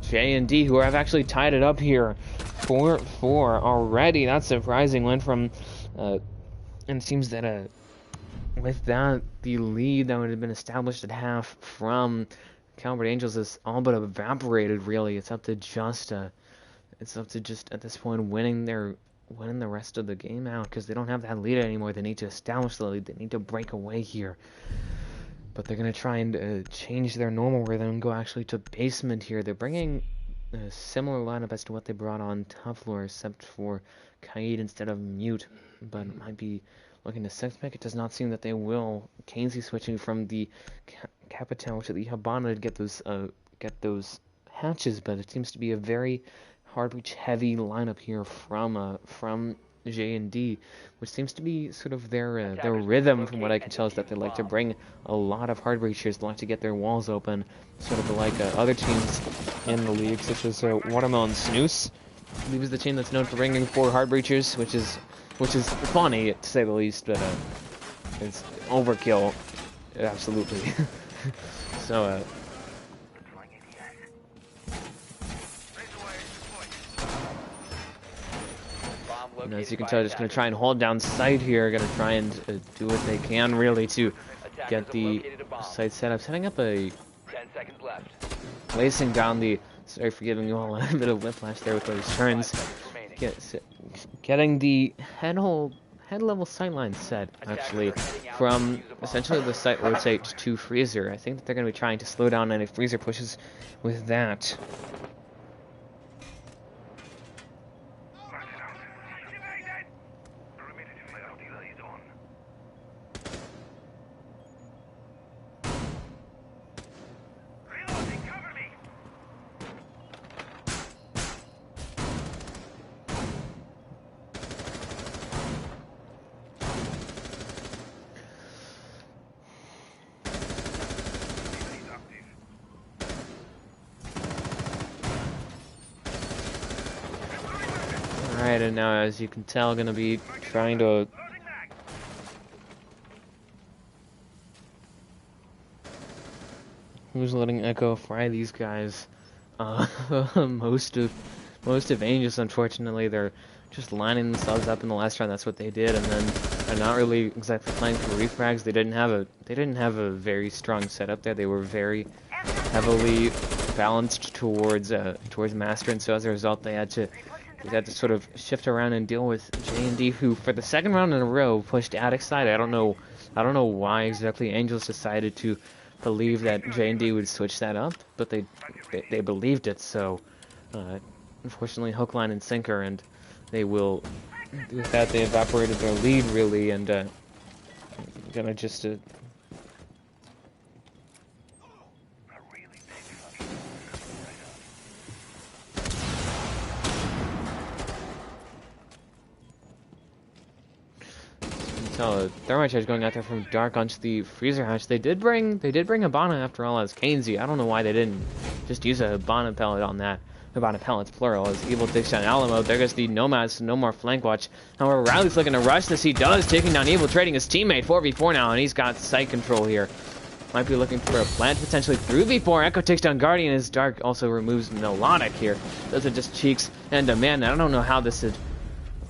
J&D, who have actually tied it up here. 4-4 already. That's surprising. Went from, and it seems that with that, the lead that would have been established at half from Calibrate Angels is all but evaporated. Really, it's up to just at this point winning the rest of the game out, because they don't have that lead anymore. They need to establish the lead. They need to break away here. But they're going to try and change their normal rhythm and go actually to basement here. They're bringing a similar lineup as to what they brought on Tough Floor, except for Kaid instead of Mute. But it might be looking to Sex Pick. It does not seem that they will. Kainsey switching from the Capital to the Habana to get those hatches, but it seems to be a very hard reach heavy lineup here from J&D, which seems to be sort of their rhythm, from what I can tell, is that they like to bring a lot of hard breachers. They like to get their walls open, sort of like other teams in the league, such as Watermelon Snooze. I believe is the team that's known for bringing 4 hard breachers, which is funny to say the least, but it's overkill, absolutely. So and as you can tell, just going to try and hold down site here. Going to try and do what they can, really, to get the site set up. Setting up a... 10 seconds left. Placing down the... Sorry for giving you all a bit of whiplash there with those turns. Getting the head level sightline set, actually, from essentially the site rotate to freezer. I think that they're going to be trying to slow down any freezer pushes with that. Alright, and now, as you can tell, gonna be trying to... Who's letting Echo fry these guys? Most of Angels, unfortunately, they're just lining themselves up in the last round. That's what they did, and then they're not really exactly playing for refrags. They didn't have a very strong setup there. They were very heavily balanced towards Master, and so as a result, they had to sort of shift around and deal with J&D, who for the second round in a row pushed Attic side. I don't know why exactly Angels decided to believe that J&D would switch that up, but they believed it. So unfortunately, hook, line, and sinker, and they will. With that, they evaporated their lead, really, and gonna just. So thermite charge going out there from Dark onto the freezer hatch. They did bring Habana after all as Kainsey. I don't know why they didn't just use a Habana pellet on that. Habana pellets plural as Evil takes down Alamo. There goes the Nomads, no more flank watch. However, Riley's looking to rush this. He does, taking down Evil, trading his teammate 4v4 now, and he's got site control here. Might be looking for a plant potentially through v4. Echo takes down Guardian as Dark also removes Melodic here. Those are just Cheeks and Demand. I don't know how this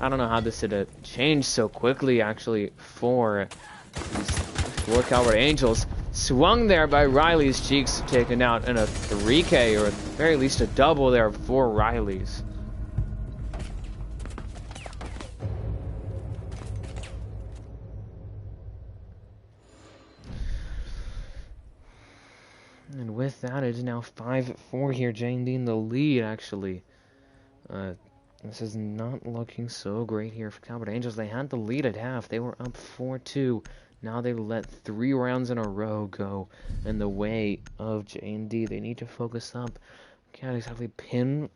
I don't know how this had changed so quickly, actually, for Calibrate Angels. Swung there by Riley's. Cheeks taken out in a 3K, or at the very least a double there for Riley's. And with that, it is now 5-4 here. J&D in the lead, actually. This is not looking so great here for Calibrate Angels. They had the lead at half. They were up 4-2. Now they let 3 rounds in a row go in the way of J&D. They need to focus up. Can't exactly pin.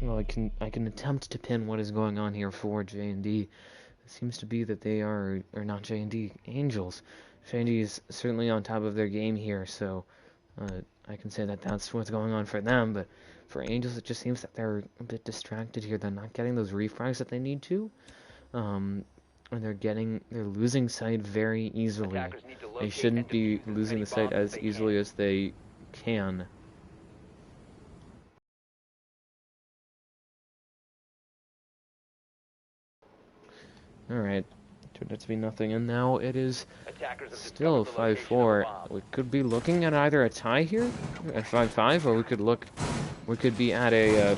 Well, I can attempt to pin what is going on here for J&D. It seems to be that they are not J&D Angels. J&D is certainly on top of their game here, so I can say that that's what's going on for them. But for Angels, it just seems that they're a bit distracted here. They're not getting those refrags that they need to. And they're losing sight very easily. They shouldn't be losing the sight as easily as they can. Alright, turned out to be nothing, and now it is still 5-4. We could be looking at either a tie here at 5-5, or we could be at a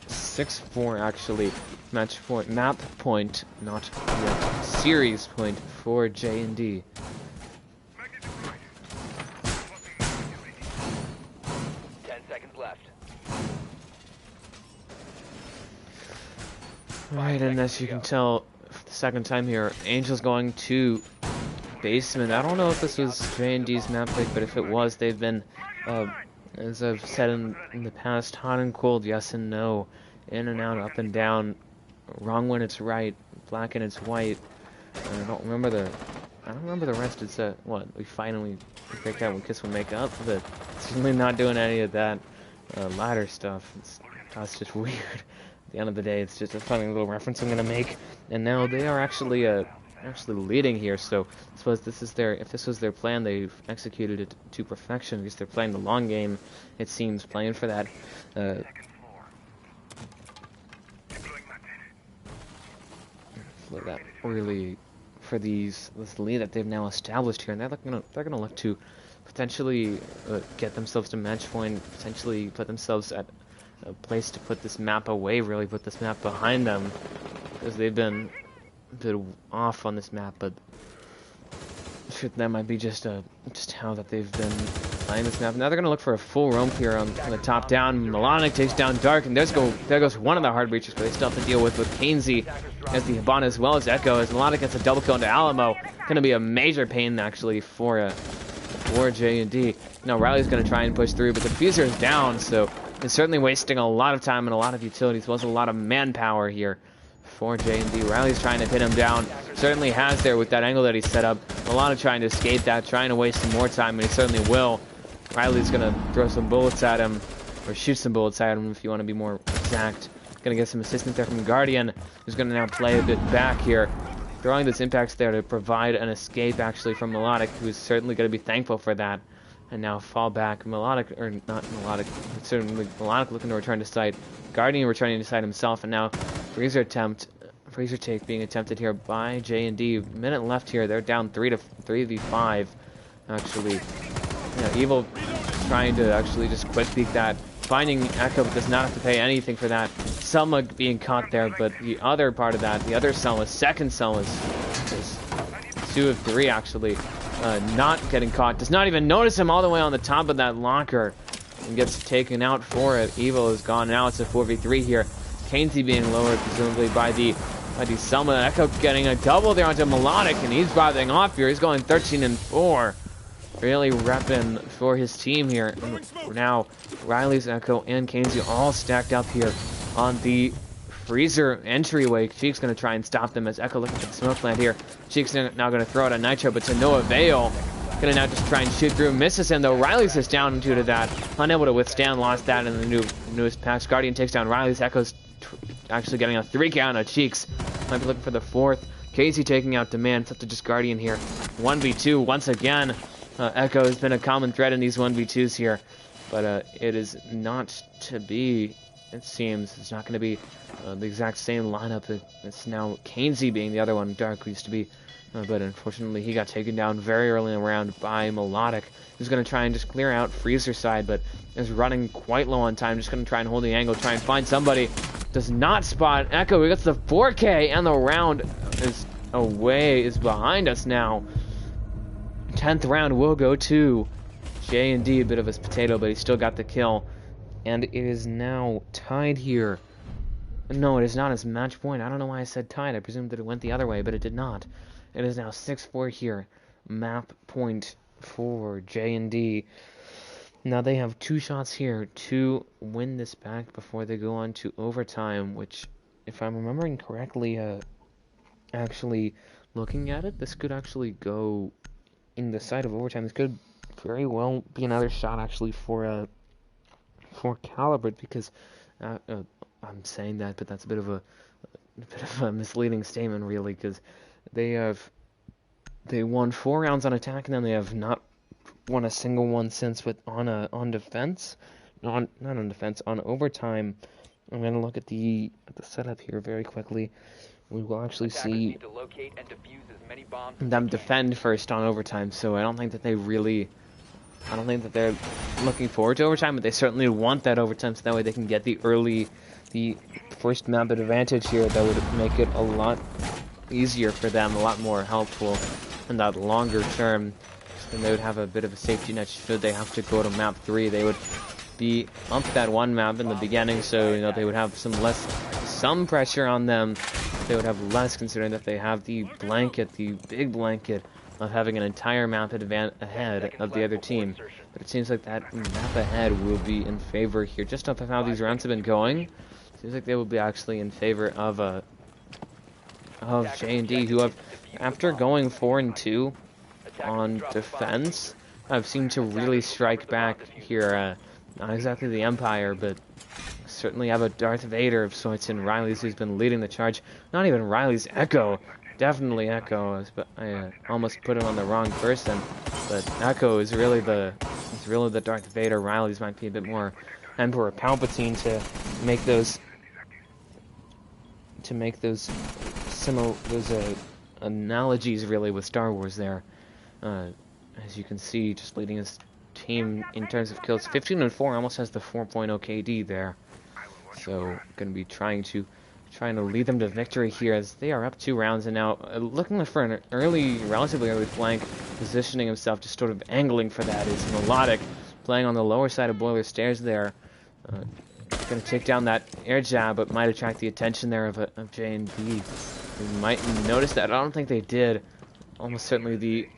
6-4 actually map point, not yet series point for J&D. Alright, and as you can tell, for the second time here, Angel's going to basement. I don't know if this was J&D's map pick, but if it was, they've been, as I've said in the past, hot and cold, yes and no, in and out, up and down, wrong when it's right, black when it's white. And I don't remember the rest. It's what we finally break out when kiss will make up, but it's really not doing any of that latter stuff. That's just weird. At the end of the day, it's just a funny little reference I'm gonna make. And now they are actually leading here. So I suppose if this was their plan, they've executed it to perfection. Because they're playing the long game, it seems, playing for that. For that really, for this lead that they've now established here, and they're gonna look to potentially get themselves to match point, potentially put themselves at a place to put this map away, really put this map behind them, because they've been a bit off on this map. But that might be just how that they've been playing this map. Now they're gonna look for a full roam here on the top down. Melodic takes down Dark, and there goes one of the hard breaches, but they still have to deal with Kainsey as the Hibana as well as Echo. As Melodic gets a double kill into Alamo, gonna be a major pain actually for J&D. Now Riley's gonna try and push through, but the diffuser is down, so it's certainly wasting a lot of time and a lot of utilities. Was a lot of manpower here for J&D. Riley's trying to pin him down. Certainly has there with that angle that he set up. Melodic trying to escape that, trying to waste some more time, and he certainly will. Riley's gonna throw some bullets at him, or shoot some bullets at him if you want to be more exact. Gonna get some assistance there from Guardian, who's gonna now play a bit back here, throwing those impacts there to provide an escape actually from Melodic, who's certainly gonna be thankful for that. And now fall back. Melodic, or not Melodic, but certainly Melodic looking to return to site. Guardian returning to site himself, and now freezer take being attempted here by J&D. Minute left here. They're down 3v5. Actually, Evil trying to actually just quick peek that. Finding Echo, but does not have to pay anything for that. Selma being caught there, but the other part of that, the other Selma, second Selma is 2 of 3 actually. Not getting caught. Does not even notice him all the way on the top of that locker. And gets taken out for it. Evil is gone now. It's a 4v3 here. Kainsey being lowered presumably by the Selma. Echo getting a double there onto Melodic, and he's bobbing off here. He's going 13-4. Really repping for his team here. And now Riley's, Echo, and Kainsey all stacked up here on the freezer entryway. Cheek's going to try and stop them as Echo looking for the smoke plant here. Cheek's now going to throw it on Nitro, but to no avail. Going to now just try and shoot through. Misses him, though. Riley's just down due to that. Unable to withstand. Lost that in the newest patch. Guardian takes down Riley's. Echo's actually getting a 3 count on Cheeks. Might be looking for the 4th. Casey taking out Demand. It's up to just Guardian here. 1v2 once again. Echo has been a common thread in these 1v2s here. But it is not to be it seems. It's not going to be the exact same lineup. It's now Kainsey being the other one. Dark who used to be, but unfortunately he got taken down very early in the round by Melodic, who's going to try and just clear out Freezer side, but is running quite low on time. Just going to try and hold the angle, try and find somebody. Does not spot Echo. He gets the 4K, and the round is behind us now. 10th round will go to J&D, a bit of his potato, but he still got the kill. And it is now tied here. No, it is not. It's match point. I don't know why I said tied. I presumed that it went the other way, but it did not. It is now 6-4 here. Map point for J&D. Now they have 2 shots here to win this back before they go on to overtime, which, if I'm remembering correctly, actually looking at it, this could actually go in the side of overtime. This could very well be another shot actually for Calibrate, because I'm saying that, but that's a bit of a misleading statement really, because they won 4 rounds on attack, and then they have not won a single one since on defense, not on defense, on overtime. I'm gonna look at the setup here very quickly. We will actually see them defend first on overtime, so I don't think that they're looking forward to overtime, but they certainly want that overtime so that way they can get the first map advantage here. That would make it a lot easier for them, a lot more helpful in that longer term. Then they would have a bit of a safety net should they have to go to map 3. They would be up that one map in the beginning, so they would have some pressure on them. They would have less, considering that they have the big blanket of having an entire map ahead of the other team. But it seems like that map ahead will be in favor here. Just off of how these rounds have been going, it seems like they will be actually in favor of J&D, who have, after going 4-2 on defense, have seemed to really strike back here. Not exactly the Empire, but certainly have a Darth Vader of sorts in Riley's, who's been leading the charge. Not even Riley's, Echo. Definitely Echo. I almost put him on the wrong person, but Echo is really the Darth Vader. Riley's might be a bit more Emperor Palpatine to make those analogies really with Star Wars there. As you can see, just leading his team in terms of kills, 15-4, almost has the 4.0 KD there. So going to be trying to lead them to victory here, as they are up 2 rounds, and now looking for an relatively early flank, positioning himself, just sort of angling for that, is Melodic, playing on the lower side of Boiler Stairs there. Going to take down that air jab, but might attract the attention there of J&D. You might notice that. I don't think they did. Almost certainly the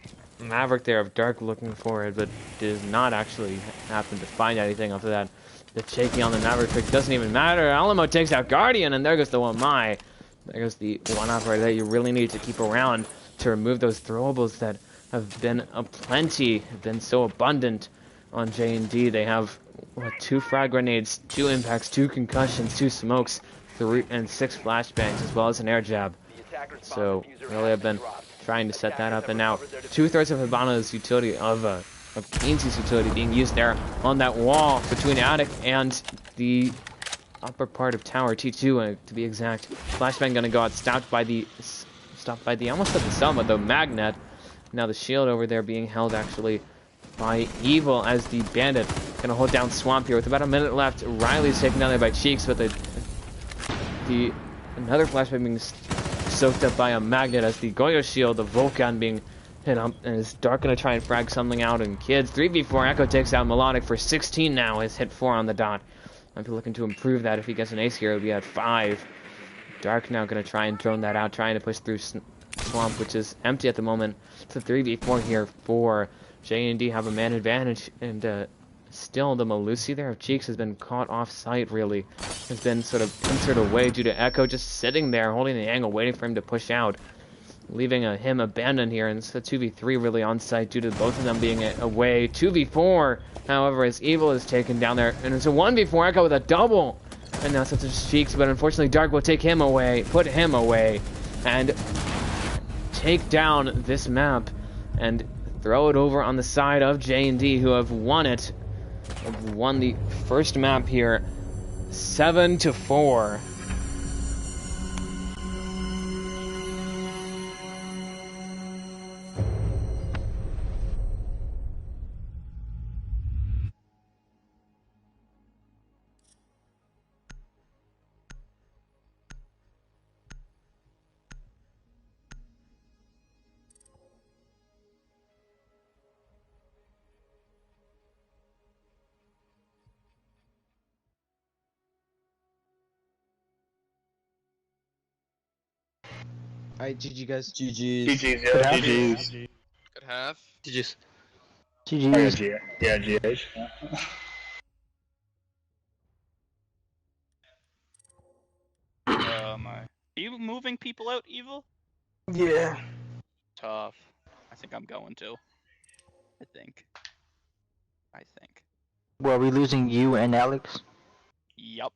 Maverick there of Dark looking for it, but did not actually happen to find anything after that. The shaking on the Maverick trick doesn't even matter. Alamo takes out Guardian, and there goes the 1-my. There goes the one-off right there. You really need to keep around to remove those throwables that have been aplenty, have been so abundant on J&D. They have 2 frag grenades, 2 impacts, 2 concussions, 2 smokes, 3 and 6 flashbangs, as well as an air jab. So really have been trying to set that up, and now 2/3 of Hibana's utility of Kainsey's utility being used there on that wall between Attic and the upper part of Tower T2, to be exact. Flashbang gonna go out, stopped by the almost at the summit, the magnet. Now the shield over there being held actually by Evil, as the Bandit gonna hold down Swamp here with about a minute left. Riley's taken down there by Cheeks, but another flashbang being soaked up by a magnet, as the Goyo shield, the Vulcan, being hit up, and is Dark gonna try and frag something out. And kids, 3v4, Echo takes out Melodic for 16 now, has hit 4 on the dot. Might be looking to improve that. If he gets an ace here, it'll be at 5. Dark now gonna try and drone that out, trying to push through Swamp, which is empty at the moment. It's a 3v4 here for J&D, have a man advantage, and still the Malusi there of Cheeks has been caught off site, really. Has been sort of pincered away due to Echo just sitting there, holding the angle, waiting for him to push out. Leaving him abandoned here, and it's a 2v3 really on site due to both of them being away. 2v4, however, as Evil is taken down there, and it's a 1v4 Echo with a double. And now such as Cheeks, but unfortunately Dark will take him away, put him away, and take down this map, and throw it over on the side of J&D, who have won it. Have won the first map here 7-4. Alright, GG guys. GG's. GG's, yeah. GG's. Good half. GG's. GG's. Yeah, GH. My. Are you moving people out, Evil? Yeah. Tough. I think I'm going to. I think. Well, are we losing you and Alex? Yup.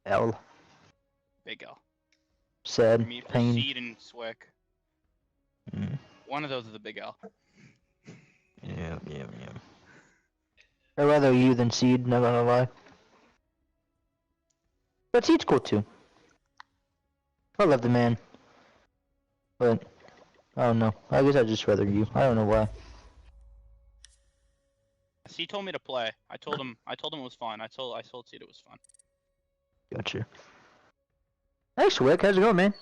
L. Big L. Sad. Me for Pain. Seed and Swick. Mm. One of those is the Big L. Yeah. I'd rather you than Seed, not gonna lie. But Seed's cool too. I love the man. But, I don't know. I guess I'd just rather you. I don't know why. He told me to play. I told him it was fun. I told Seed it was fun. Gotcha. Thanks, Wick. How's it going, man?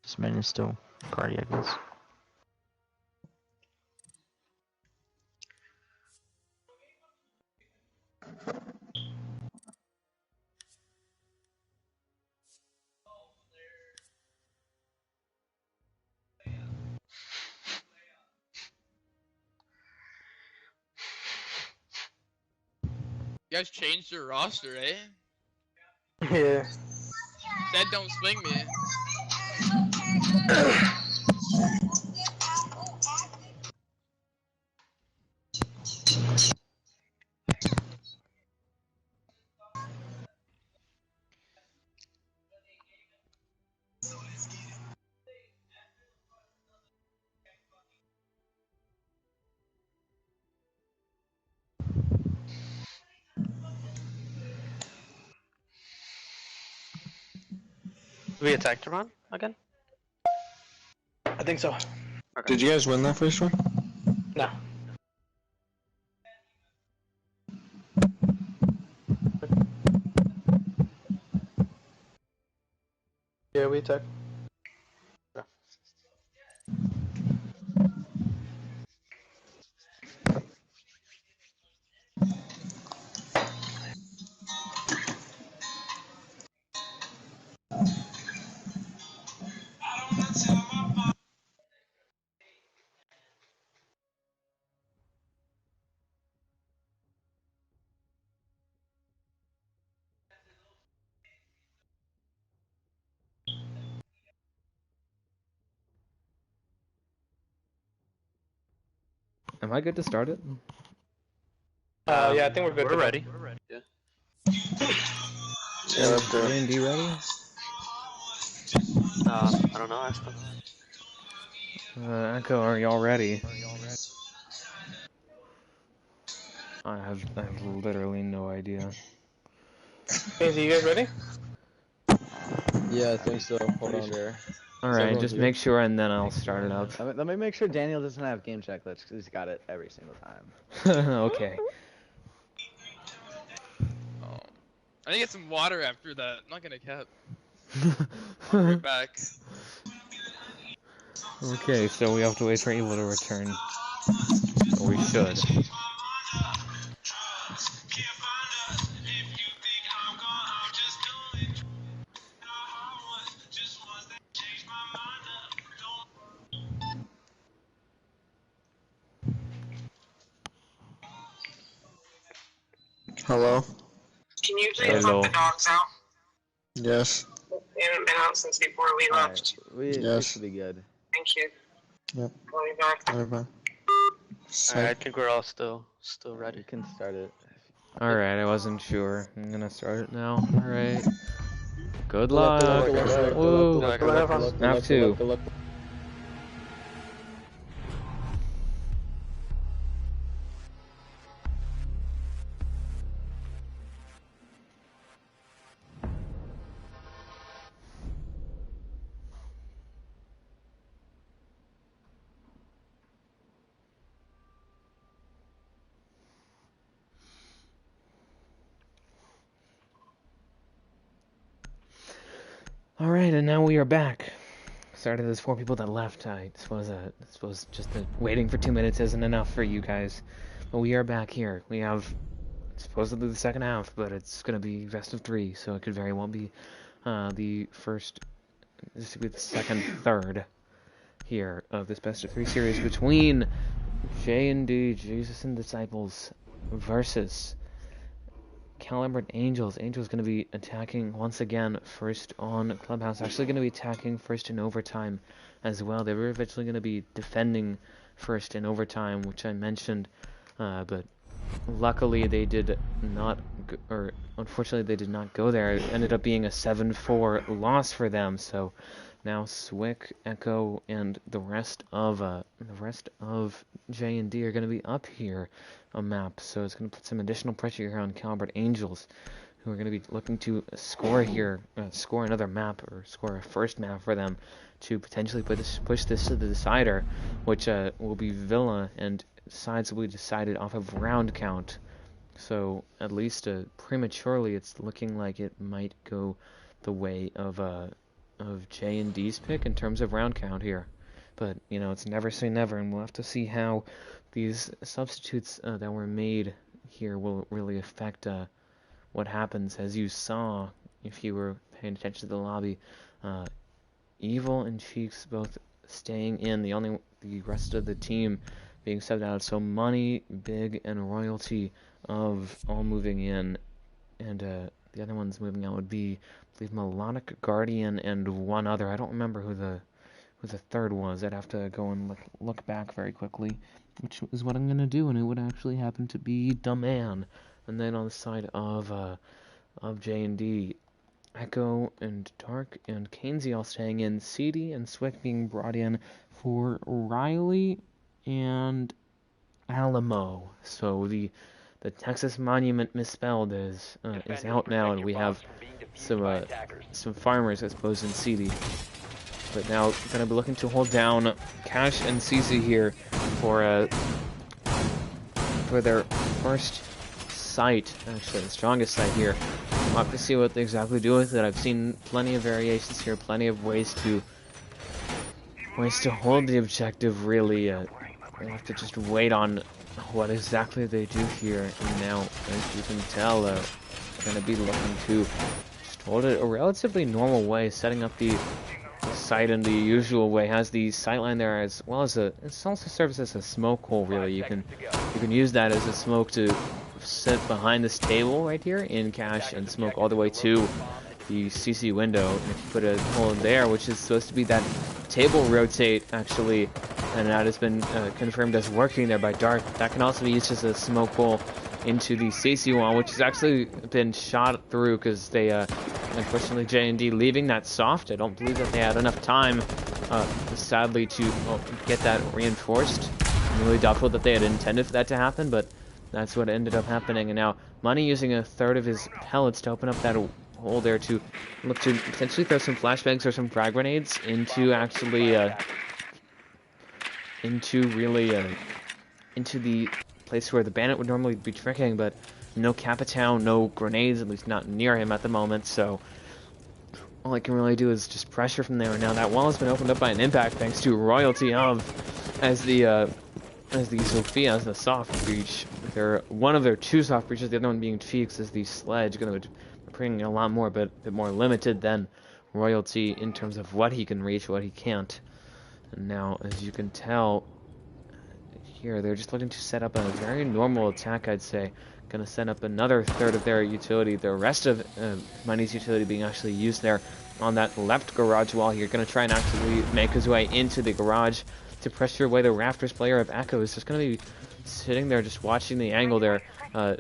This man is still party, I guess. You guys changed your roster, eh? Yeah. Said don't swing me. We attacked Iran again? I think so. Okay. Did you guys win that first one? No. Yeah, we attacked. Am I good to start it? Yeah, I think we're good. We're to go. ready. We're ready. Yeah. Yeah, let's do it. D ready? I don't know. Ask them. Echo, are y'all ready? I have literally no idea. Hey, you guys ready? Yeah, I think so. Hold on. Sure. Alright, everyone just good? make sure and then I'll start it up. Let me make sure Daniel doesn't have game checklists because he's got it every single time. Okay. Oh. I need to get some water after that. I'm not gonna cap. I'll be right back. Okay, so we have to wait for Evil to return. Or we should. Hello? Can you please Hello. let the dogs out? Yes. They haven't been out since before we left. We Yes. should be good. Thank you. Yep. I'll be back. Bye-bye. Alright, I think we're all still ready. You can start it. Alright, I wasn't sure. I'm gonna start it now. Alright. Good Good luck, luck. good luck, good luck, Woo. good luck, Good luck, good luck, good luck, good Map luck, two. good luck. Alright, and now we are back. Sorry to those 4 people that left. I suppose just waiting for 2 minutes isn't enough for you guys. But we are back here. We have supposedly the second half, but it's going to be best of 3, so it could very well be the first, this could be the second, third here of this best of 3 series between J&D, Jesus and Disciples, versus Calibrate Angels. Angels going to be attacking once again first on Clubhouse. Actually going to be attacking first in overtime as well. They were eventually going to be defending first in overtime, which I mentioned, but luckily they did not, or unfortunately they did not go there. It ended up being a 7-4 loss for them. So now Swick, Echo, and the rest of J&D are going to be up here a map, so it's going to put some additional pressure here on Calibrate Angels, who are going to be looking to score here, score another map, or score a first map for them to potentially push this to the decider, which will be Villa, and sides will be decided off of round count. So at least prematurely, it's looking like it might go the way of J&D's pick in terms of round count here. But, you know, it's never say never, and we'll have to see how these substitutes that were made here will really affect what happens. As you saw, if you were paying attention to the lobby, Evil and Cheeks both staying in, the rest of the team being subbed out. So Money, Big, and Royalty of all moving in, and the other ones moving out would be, I believe, Melodic Guardian and one other. I don't remember who the third was. I'd have to go and look back very quickly, which is what I'm going to do, and it would actually happen to be Daman. And then on the side of J&D, Echo and Dark and Kainsey all staying in, CD and Swick being brought in for Riley and Alamo. So the Texas Monument misspelled is out now, and we have some farmers, I suppose, in CD. But now going to be looking to hold down Cash and CC here for their first site, actually the strongest site here. We'll have to see what they exactly do with it. I've seen plenty of variations here, plenty of ways to hold the objective. Really, we'll have to just wait on what exactly they do here. And now, as you can tell, they're going to be looking to just hold it a relatively normal way, setting up the site in the usual way. Has the sightline there, as well as it also serves as a smoke hole. Really, you can use that as a smoke to sit behind this table right here in Cash and smoke all the way to the CC window. And if you put a hole in there, which is supposed to be that table rotate actually, and that has been confirmed as working there by Dark, that can also be used as a smoke hole into the CC wall, which has actually been shot through because they unfortunately J&D leaving that soft. I don't believe that they had enough time sadly to get that reinforced. I'm really doubtful that they had intended for that to happen, but that's what ended up happening. And now Money using a third of his pellets to open up that hole there to look to potentially throw some flashbangs or some frag grenades into actually into the place where the bandit would normally be tricking, but no Capitown, no grenades, at least not near him at the moment. So all I can really do is just pressure from there. Now that wall has been opened up by an impact thanks to Royalty as the Sophia, as the soft breach. They're one of their 2 soft breaches, the other one being Cheeks as the sledge, going to be bringing a lot more, but a bit more limited than Royalty in terms of what he can reach, what he can't. And now, as you can tell here, they're just looking to set up a very normal attack, I'd say. Going to set up another third of their utility, the rest of Money's utility being actually used there on that left garage wall here. Going to try and actually make his way into the garage to pressure away the Rafters player of Echo. Is just going to be sitting there just watching the angle there.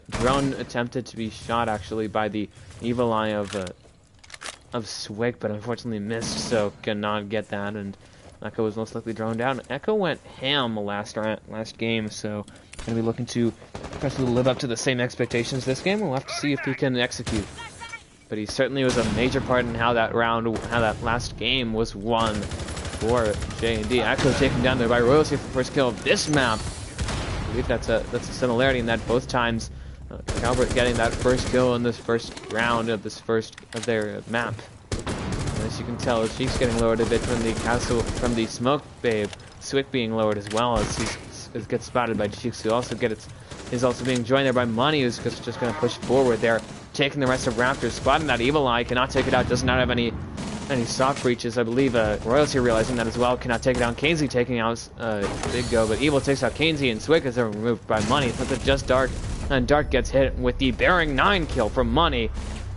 Drone attempted to be shot actually by the evil eye of Swick, but unfortunately missed, so cannot get that, and Echo was most likely drawn down. Echo went ham last game, so going to be looking to possibly live up to the same expectations this game. We'll have to see if he can execute. But he certainly was a major part in how that last game was won for J&D. Echo taken down there by Royalty for the first kill of this map. I believe that's a similarity in that both times Calibrate getting that first kill in this first round of their map. As you can tell, Cheek's getting lowered a bit from the castle, from the smoke babe. Swick being lowered as well as he gets spotted by Cheeks, who also is also being joined there by Money, who's just going to push forward there, taking the rest of Raptors, spotting that Evil Eye, cannot take it out, does not have any soft breaches. I believe Royalty realizing that as well, cannot take it down. Kainsey taking out Big Go, but Evil takes out Kainsey, and Swick is removed by Money. So it's just Dark, and Dark gets hit with the Bearing 9 kill from Money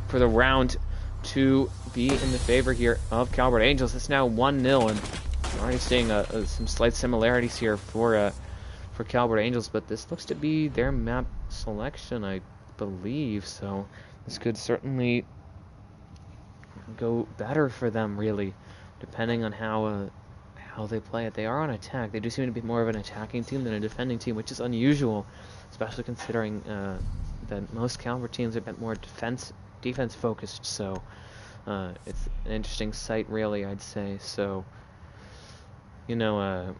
for the round to be in the favor here of Calibrate Angels. It's now 1-0, and we're already seeing some slight similarities here for Calibrate Angels, but this looks to be their map selection, I believe, so this could certainly go better for them, really, depending on how they play it. They are on attack. They do seem to be more of an attacking team than a defending team, which is unusual, especially considering that most Calibrate teams are a bit more defense focused, so it's an interesting sight, really, I'd say. So, you know,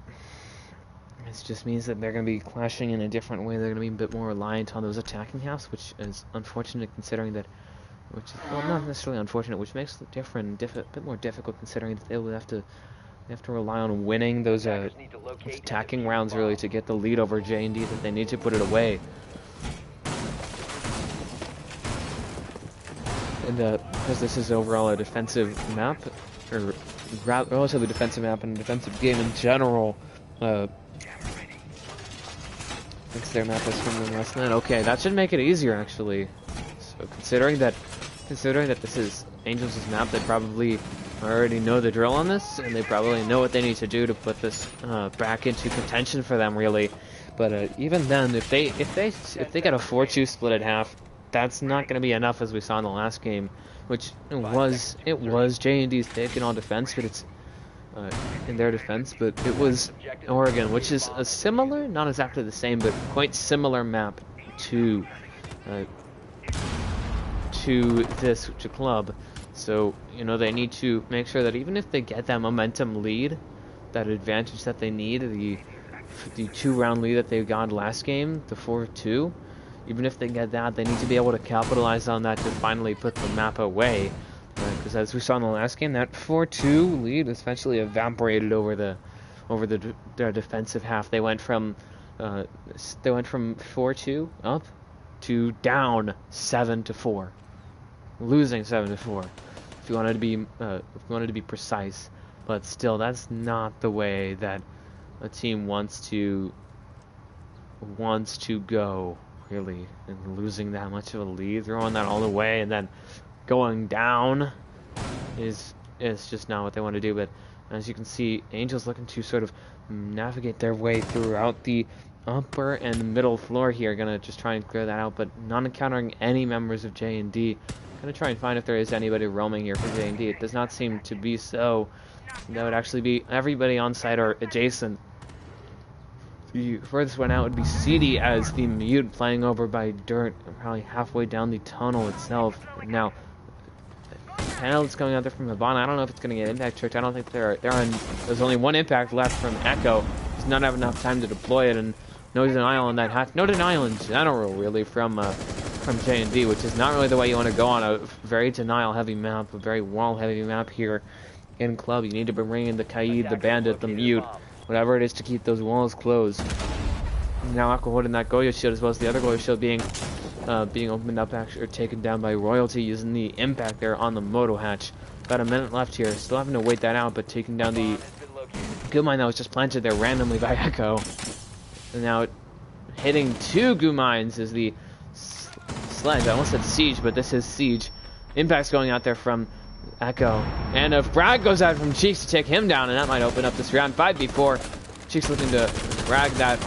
it just means that they're going to be clashing in a different way. They're going to be a bit more reliant on those attacking halves, which is unfortunate considering that, well, not necessarily unfortunate, which makes it a bit more difficult considering that they will have to rely on winning those attacking rounds, really, to get the lead over J&D, that they need to put it away. And because this is overall a defensive map, or relatively defensive map and a defensive game in general, thinks their map is from the last night. Okay, that should make it easier, actually. So considering that this is Angels' map, they probably already know the drill on this, and they probably know what they need to do to put this back into contention for them, really. But even then, if they get a 4-2 split at half, that's not going to be enough, as we saw in the last game, which it was J&D's take in all defense, but it's in their defense, but it was Oregon, which is a similar, not exactly the same, but quite similar map to this club. So, you know, they need to make sure that even if they get that momentum lead, that advantage that they need, the 2-round lead that they got last game, the 4-2, even if they get that, they need to be able to capitalize on that to finally put the map away. Because as we saw in the last game, that 4-2 lead essentially evaporated over their defensive half. They went from 4-2 up to down 7-4, losing 7-4. If you wanted to be precise, but still, that's not the way that a team wants to go, really. And losing that much of a lead, throwing that all away, and then going down is just not what they want to do. But as you can see, Angels looking to sort of navigate their way throughout the upper and middle floor here. Gonna just try and clear that out, but not encountering any members of J&D. Gonna try and find if there is anybody roaming here for J&D. It does not seem to be so. That would actually be everybody on site or adjacent. The furthest one out would be CD as the mute playing over by dirt, probably halfway down the tunnel itself. Now, panel's coming out there from the bottom. I don't know if it's going to get impact tricked. I don't think there's only one impact left from Echo. Does not have enough time to deploy it, and no denial on that hatch. No denial in general, really, from J&D, which is not really the way you want to go on a very denial-heavy map, a very wall-heavy map here in Club. You need to bring in the Kaid, the Bandit, the Mute, whatever it is to keep those walls closed. Now Aqua holding that Goyo shield, as well as the other Goyo shield being opened up, actually, or taken down by Royalty, using the impact there on the Moto hatch. About a minute left here, still having to wait that out, but taking down the goo mine that was just planted there randomly by Echo. And now hitting 2 goo mines is the sledge. I almost said siege, but this is siege. Impact's going out there from Echo, and a frag goes out from Cheeks to take him down, and that might open up this round. 5v4. Cheeks looking to frag that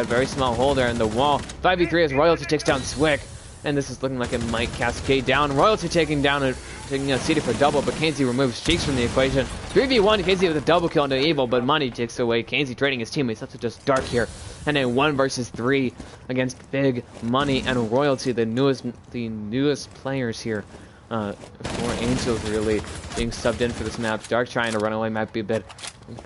very small hole there in the wall. 5v3 as Royalty takes down Swick, and this is looking like it might cascade down. Royalty taking CD for a double, but Kainsey removes Cheeks from the equation. 3v1, Kainsey with a double kill into Evil, but Money takes away Kainsey, trading his teammates. That's just Dark here, and a 1 versus 3 against Big Money and Royalty, the newest players here. For Angels, really being subbed in for this map. Dark trying to run away, might be a bit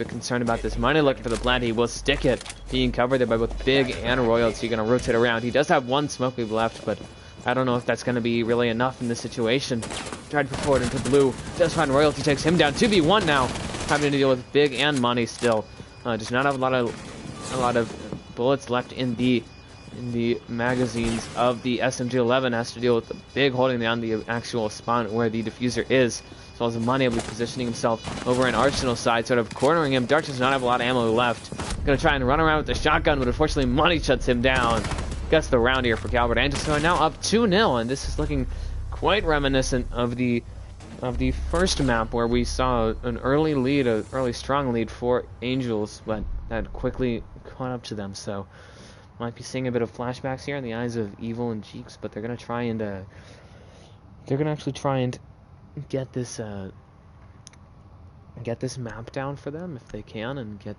concerned about this. Money looking for the plant. He will stick it, being covered there by both Big and Royalty. Gonna rotate around. He does have 1 smoke weave left, but I don't know if that's going to be really enough in this situation. Tried to put forward into blue. Does find Royalty, takes him down. 2v1 now. Having to deal with Big and Money still. Does not have a lot of bullets left in the magazines of the SMG-11. Has to deal with the Big holding down the actual spot where the diffuser is. As well as Money will be positioning himself over an Arsenal side, sort of cornering him. Dark does not have a lot of ammo left. Gonna try and run around with the shotgun, but unfortunately Money shuts him down. Gets the round here for Calibrate. Angels are now up 2-0, and this is looking quite reminiscent of the first map where we saw an early lead, an early strong lead for Angels, but that quickly caught up to them. So might be seeing a bit of flashbacks here in the eyes of Evil and Cheeks, but they're gonna try and actually try and get this map down for them if they can, and get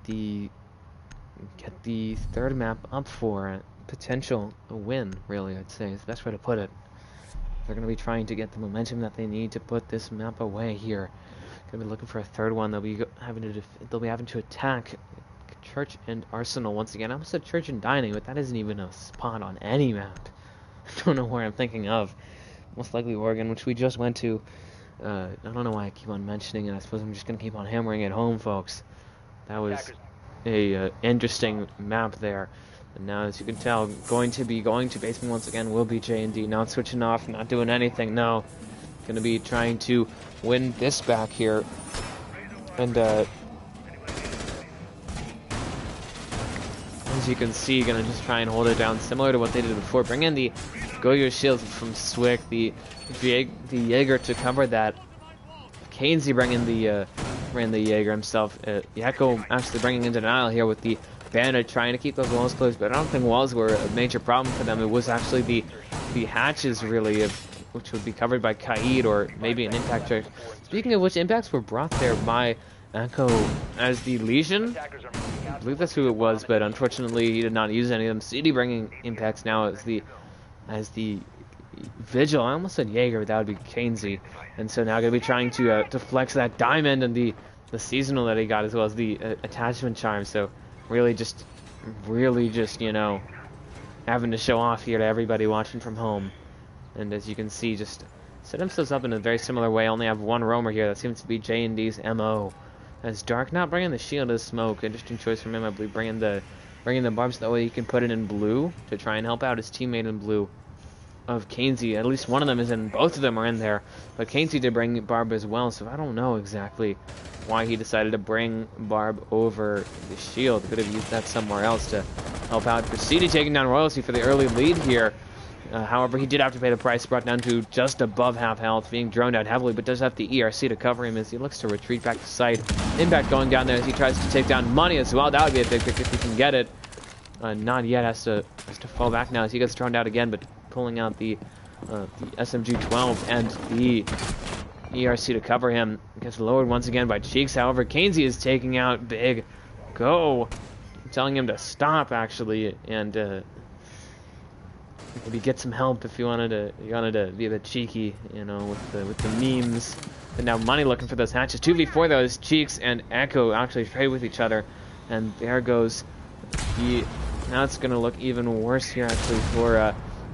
the third map up for a potential win. Really, I'd say is the best way to put it. They're going to be trying to get the momentum that they need to put this map away here. Going to be looking for a third one. They'll be having to attack Church and Arsenal once again. I almost said Church and Dining, but that isn't even a spot on any map. I don't know where I'm thinking of. Most likely Oregon, which we just went to. I don't know why I keep on mentioning it. I suppose I'm just going to keep on hammering it home, folks. That was a interesting map there. And now, as you can tell, going to basement once again will be J&D. Not switching off, not doing anything, no. Going to be trying to win this back here. And, as you can see, going to just try and hold it down, similar to what they did before. Bring in the Goyo shields from Swick, the Jaeger to cover that. Kainsey bringing the Jaeger himself. Yakko actually bringing in denial here with the Bandit, trying to keep those walls closed, but I don't think walls were a major problem for them. It was actually the hatches, really, which would be covered by Kaid or maybe an impact check. Speaking of which, impacts were brought there by Echo as the Legion. I believe that's who it was, but unfortunately he did not use any of them. CD bringing impacts now as the Vigil. I almost said Jaeger, but that would be Kainsey. And so now going to be trying to flex that diamond and the seasonal that he got, as well as the attachment charm. So really just, you know, having to show off here to everybody watching from home. And as you can see, just set themselves up in a very similar way. Only have one roamer here. That seems to be J&D's MO. As Dark not bringing the shield as smoke. Interesting choice from him, I believe, bringing the barbs, that way he can put it in blue to try and help out his teammate in blue of Kainsey. At least one of them is in, both of them are in there. But Kainsey did bring Barb as well, so I don't know exactly why he decided to bring Barb over the shield. Could have used that somewhere else to help out. Proceeded taking down Royalty for the early lead here. However, he did have to pay the price, brought down to just above half health, being droned out heavily, but does have the ERC to cover him as he looks to retreat back to site. Impact going down there as he tries to take down Money as well. That would be a big pick if he can get it. Not yet, has to fall back now as he gets droned out again, but pulling out the SMG-12 and the ERC to cover him. Gets lowered once again by Cheeks. However, Kainsey is taking out Big. Go! Telling him to stop, actually, and maybe get some help if you wanted to be a bit cheeky, you know, with the memes. But now Money looking for those hatches. 2v4 though, as Cheeks and Echo actually trade with each other, and there goes the. Now it's gonna look even worse here actually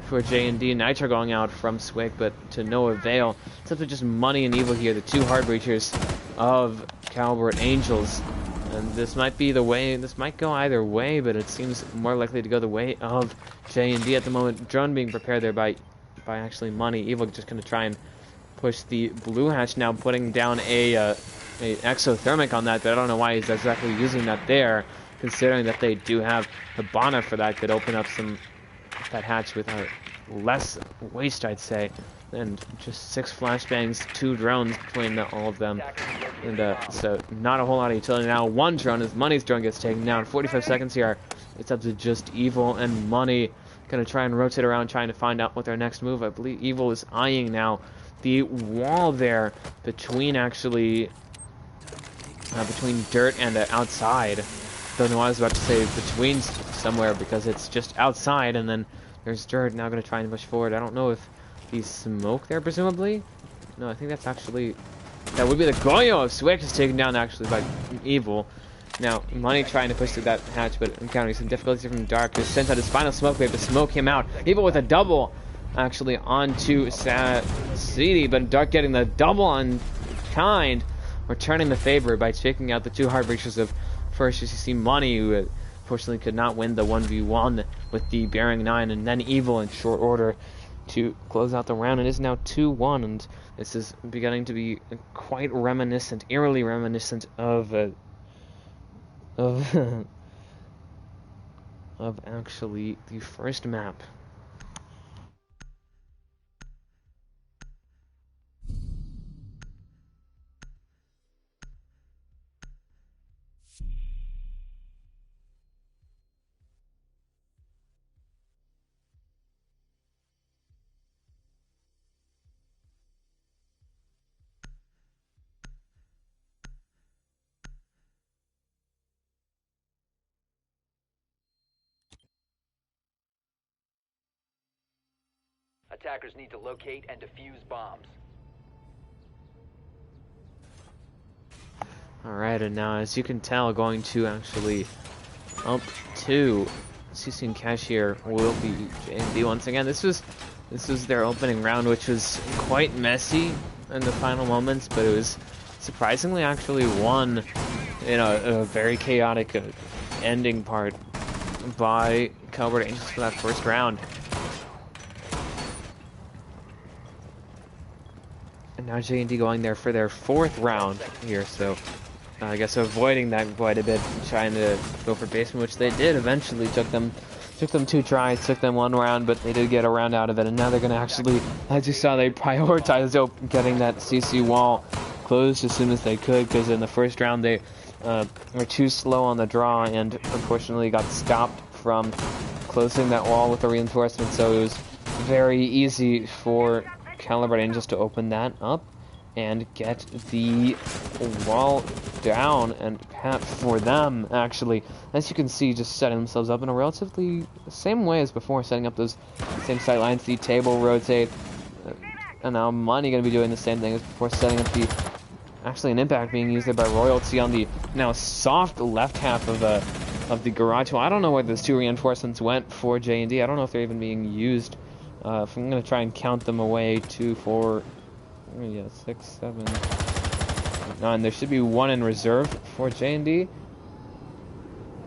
for J&D. Nitro going out from Swick, but to no avail. It's up to just Money and Evil here, the two hard breachers of Calibrate Angels. And this might be the way, this might go either way, but it seems more likely to go the way of J&D at the moment. Drone being prepared there by actually Money. Evil just going to try and push the blue hatch now, putting down a exothermic on that, but I don't know why he's exactly using that there, considering that they do have the Bonnet for that. Could open up that hatch with less waste, I'd say. And just 6 flashbangs, 2 drones between all of them. And so not a whole lot of utility now. 1 drone as Money's drone gets taken down. 45 seconds here. It's up to just Evil and Money. Gonna try and rotate around, trying to find out what their next move. I believe Evil is eyeing now the wall there between actually between dirt and outside. Don't know why I was about to say between somewhere, because it's just outside and then there's dirt. Now gonna try and push forward. I don't know if the smoke there, presumably? No, I think that's actually... That would be the Goyo of Swick is taken down, actually, by Evil. Now, Money trying to push through that hatch, but encountering some difficulties from Dark, who sent out his final smoke wave to smoke him out. Evil with a double actually onto CD, but Dark getting the double on Kind, returning the favor by taking out the two Heartbreakers of first UCC Money, who unfortunately could not win the 1v1 with the Bearing 9, and then Evil in short order to close out the round. It is now 2-1, and this is beginning to be quite reminiscent, eerily reminiscent of of actually the first map. Attackers need to locate and defuse bombs. Alright, and now as you can tell, going to actually up to CC and Cashier will be J&D once again. This was their opening round, which was quite messy in the final moments, but it was surprisingly actually won in a very chaotic ending part by Calibrate Angels for that first round. And now J&D going there for their fourth round here, so I guess avoiding that quite a bit, trying to go for basement, which they did eventually. Took them 2 tries, took them 1 round, but they did get a round out of it. And now they're going to actually, as you saw, they prioritized getting that CC wall closed as soon as they could, because in the first round they were too slow on the draw and unfortunately got stopped from closing that wall with the reinforcement. So it was very easy for Calibrate Angels to open that up and get the wall down, and Pat for them actually, as you can see, just setting themselves up in a relatively same way as before, setting up those same sight lines, the table rotate, and now Money going to be doing the same thing as before, setting up the actually an impact being used there by Royalty on the now soft left half of the garage. Well, I don't know where those 2 reinforcements went for J&D. I don't know if they're even being used. If I'm going to try and count them away, 2, 4, yeah, 6, 7, 8, 9. There should be 1 in reserve for J&D,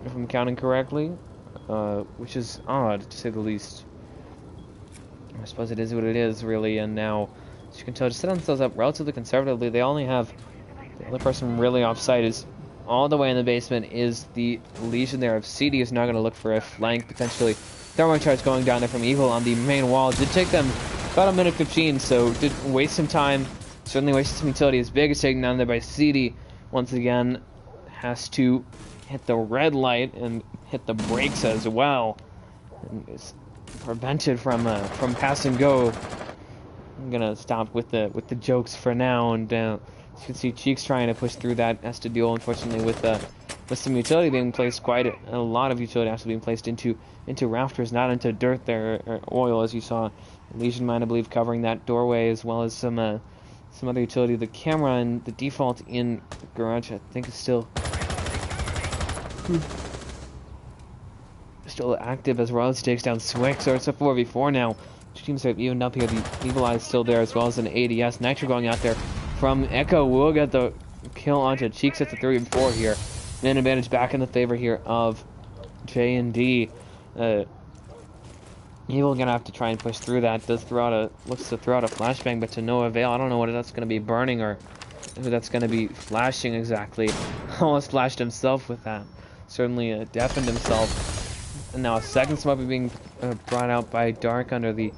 if I'm counting correctly, which is odd to say the least. I suppose it is what it is, really. And now, as you can tell, just set themselves up relatively conservatively. They only have the only person really off site is all the way in the basement is the Legion there of CD. Is now going to look for a flank potentially. Thermal charge going down there from Evil on the main wall. It did take them about a minute 15, so did waste some time. Certainly wasted some utility. As big as taken down there by CD. Once again, has to hit the red light and hit the brakes as well. And is prevented from pass and go. I'm gonna stop with the jokes for now, and as you can see, Cheeks trying to push through that. Has to deal, unfortunately, with some utility being placed, quite a lot of utility actually being placed into rafters, not into dirt there, or oil, as you saw. Legion Mine, I believe, covering that doorway, as well as some other utility. The camera and the default in garage, I think, is still active as Royals takes down Swick, so it's a 4v4 now. Two teams have evened up here. The Evil Eye is still there, as well as an ADS. Nitro going out there from Echo will get the kill onto Cheeks at the 3-4 here. Man advantage back in the favor here of J&D. Evil gonna have to try and push through that. Looks to throw out a flashbang, but to no avail. I don't know what that's gonna be burning or who that's gonna be flashing exactly. Almost flashed himself with that. Certainly deafened himself. And now a second smoke being brought out by Dark under the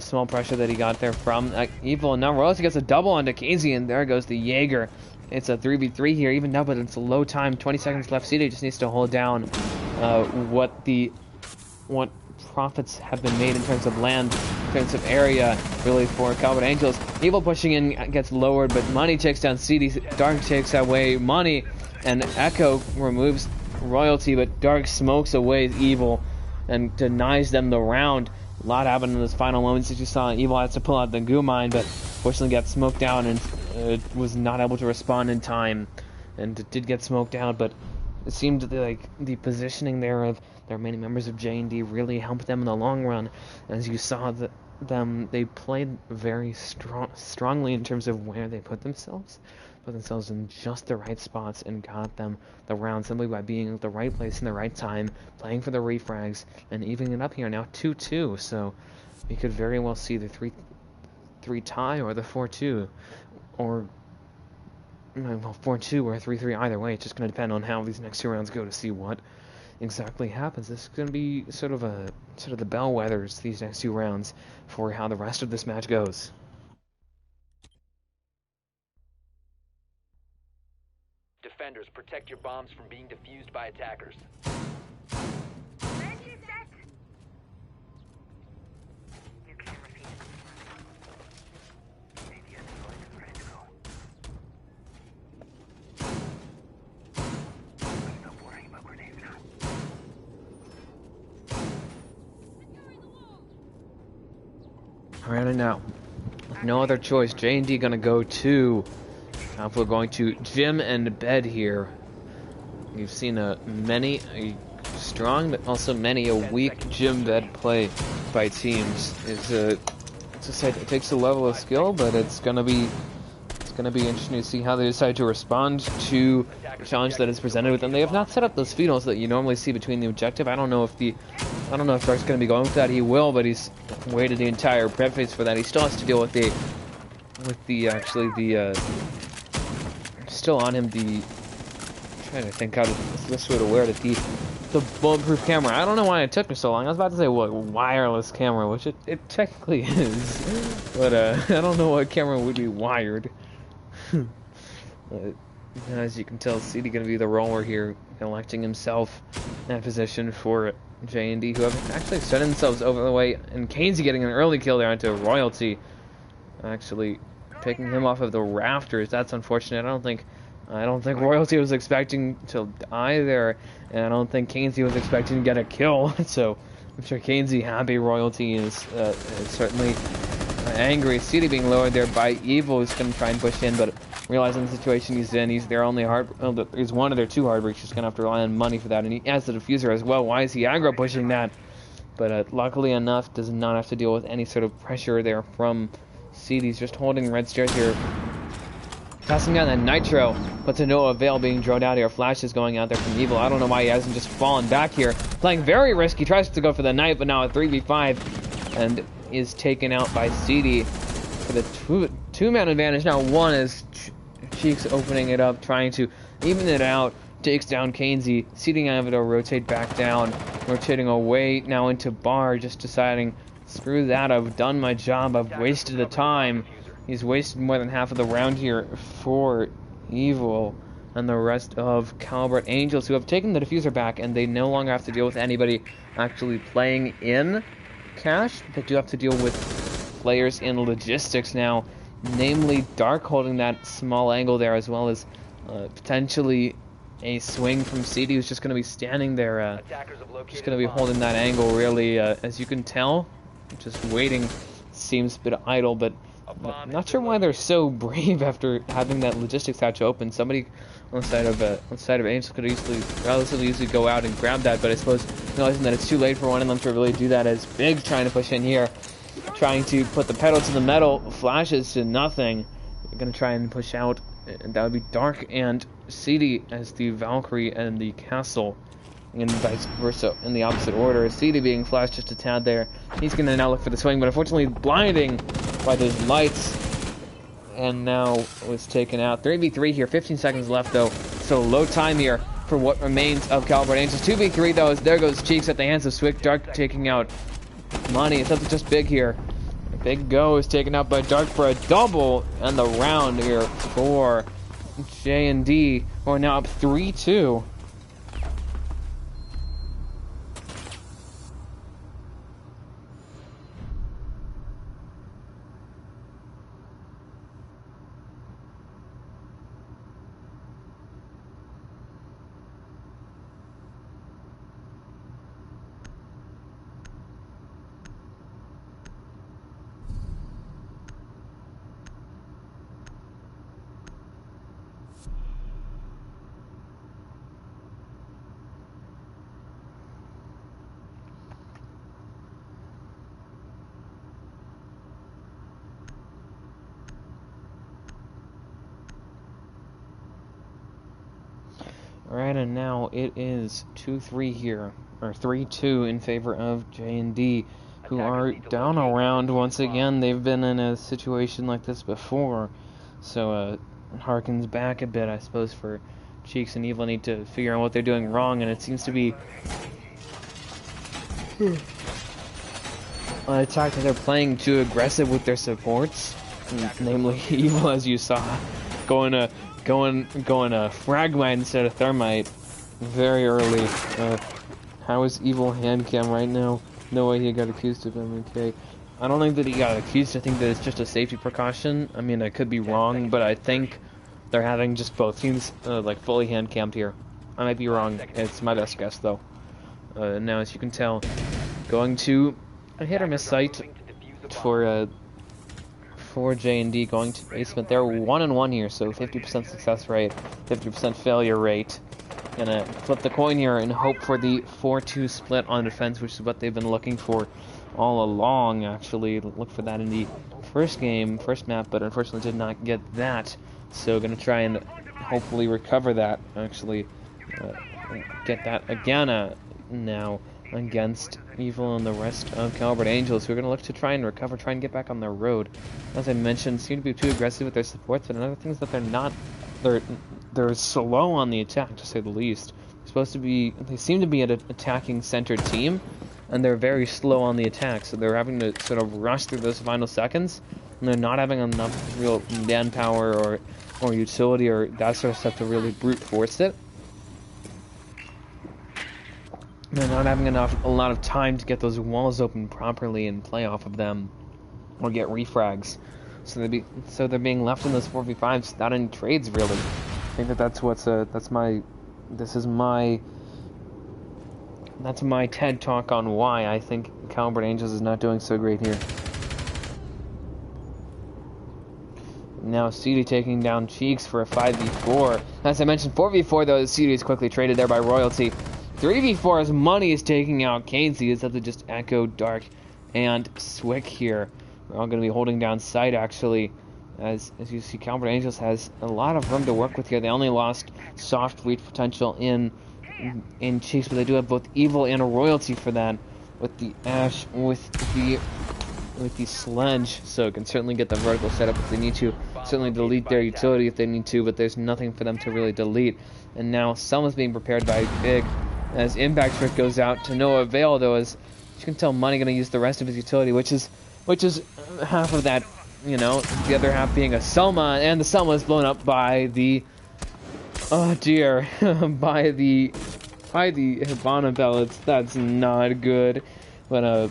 small pressure that he got there from Evil. And now Royalty gets a double onto Casey, and there goes the Jaeger. It's a 3v3 here, even now, but it's a low time. 20 seconds left. CD just needs to hold down what profits have been made in terms of land, in terms of area, really, for Calibrate Angels. Evil pushing in gets lowered, but Money takes down CD. Dark takes away Money, and Echo removes Royalty, but Dark smokes away Evil and denies them the round. A lot happened in those final moments, as you saw. Evil has to pull out the goo mine, but fortunately got smoked down and was not able to respond in time, and it did get smoked out. But it seemed like the positioning there of the remaining members of J&D really helped them in the long run. As you saw they played very strongly in terms of where they put themselves in just the right spots and got them the round simply by being at the right place in the right time, playing for the refrags, and evening it up here now 2-2. So we could very well see the 3 tie or the 4-2, or well, 4-2 or 3-3. Either way, it's just going to depend on how these next 2 rounds go to see what exactly happens. This is going to be sort of the bellwethers, these next 2 rounds, for how the rest of this match goes. Defenders, protect your bombs from being defused by attackers. Alright, and now, with no other choice, J&D gonna go to... we're going to gym and bed here. We've seen many a strong, but also many a weak gym bed play by teams. It takes a level of skill, but it's gonna be interesting to see how they decide to respond to the challenge that is presented with them. They have not set up those phenols that you normally see between the objective. I don't know if Dark's gonna be going with that. He will, but he's waited the entire prep phase for that. He still has to deal with still on him I'm trying to think how this way to wear it. The bulletproof camera. I don't know why it took me so long. I was about to say wireless camera, which it technically is, but I don't know what camera would be wired. But, as you can tell, CD going to be the roller here, electing himself in that position for J&D, who have actually extended themselves over the way, and Kainsey getting an early kill there onto Royalty, actually picking him off of the rafters. That's unfortunate. I don't think Royalty was expecting to die there, and I don't think Kainsey was expecting to get a kill. So I'm sure Kainsey happy. Royalty is certainly angry. CD being lowered there by Evil, who's going to try and push in, but realizing the situation he's in, he's their only he's one of their 2 hard breaks. He's going to have to rely on money for that, and he has the diffuser as well. Why is he aggro pushing that? But luckily enough, does not have to deal with any sort of pressure there from CD's just holding red stairs here. Tossing down that Nitro, but to no avail, being drawn out here. Flash is going out there from Evil. I don't know why he hasn't just fallen back here. Playing very risky, tries to go for the knife, but now a 3v5, and is taken out by CD for the two-man advantage. Now one is Cheeks opening it up, trying to even it out. Takes down Kainsey. CD able to rotate back down, rotating away now into Bar, just deciding, screw that, I've done my job, I've wasted the time. He's wasted more than half of the round here for Evil and the rest of Calibrate Angels, who have taken the diffuser back, and they no longer have to deal with anybody actually playing in cash. They do have to deal with players in logistics now, namely Dark holding that small angle there, as well as potentially a swing from CD, who's just going to be standing there, just going to be holding that angle, really, as you can tell, just waiting. Seems a bit idle, but I'm not sure why they're so brave after having that logistics hatch open. Somebody on the side of Angels could relatively easily go out and grab that, but I suppose realizing that it's too late for one of them to really do that, as Big's trying to push in here, trying to put the pedal to the metal, flashes to nothing. They're going to try and push out, and that would be Dark and CD as the Valkyrie and the Castle, and vice versa in the opposite order. CD being flashed just a tad there. He's going to now look for the swing, but unfortunately blinding by those lights, and now was taken out. 3v3 here, 15 seconds left though, so low time here for what remains of Calibrate Angels. 2v3 though, as there goes Cheeks at the hands of Swick. Dark taking out money. It's up to just Big here. Big Go is taken out by Dark for a double, and the round here for J&D, who are now up 3-2. Alright, and now it is 2-3 here, or 3-2 in favor of J&D, who are down a round once again. They've been in a situation like this before, so harkens back a bit, I suppose, for Cheeks and Evil need to figure out what they're doing wrong, and it seems to be an attack that they're playing too aggressive with their supports, namely Evil, as you saw, going a Fragmite instead of Thermite very early. How is Evil hand cam right now? No way he got accused of MK. I don't think that he got accused. I think that it's just a safety precaution. I mean, I could be wrong, but I think they're having just both teams like fully hand camped here. I might be wrong. It's my best guess though. Now, as you can tell, going to a hit or miss site for J&D, going to basement. They're 1-1 here, so 50% success rate, 50% failure rate. Gonna flip the coin here and hope for the 4-2 split on defense, which is what they've been looking for all along. Actually, look for that in the first map, but unfortunately did not get that. So gonna try and hopefully recover that. Actually, get that again now against Evil and the rest of Calibrate Angels, who are going to look to try and recover, try and get back on their road. As I mentioned, seem to be too aggressive with their supports, but another thing is that they're slow on the attack, to say the least. They seem to be an attacking centered team, and they're very slow on the attack, so they're having to sort of rush through those final seconds, and they're not having enough real manpower or utility or that sort of stuff to really brute force it. They're not having a lot of time to get those walls open properly and play off of them, or get refrags. So they're being left in those 4v5s without any trades really. I think that's my TED talk on why I think Calibrate Angels is not doing so great here. Now CD taking down Cheeks for a 5v4. As I mentioned, 4v4 though, CD is quickly traded there by Royalty. 3v4 as Money is taking out Casey. It's up to just Echo, Dark, and Swick here. We're all going to be holding down site actually. As you see, Calibrate Angels has a lot of room to work with here. They only lost soft reach potential in Cheeks, but they do have both Evil and a Royalty for that. With the Ash, with the Sledge, so it can certainly get the vertical setup if they need to. Certainly delete their utility if they need to, but there's nothing for them to really delete. And now someone's being prepared by Big, as Impact Trick goes out to no avail though, as you can tell Money gonna use the rest of his utility, which is half of that, you know, the other half being a Selma, and the Selma is blown up by the by the Hibana pellets. That's not good. But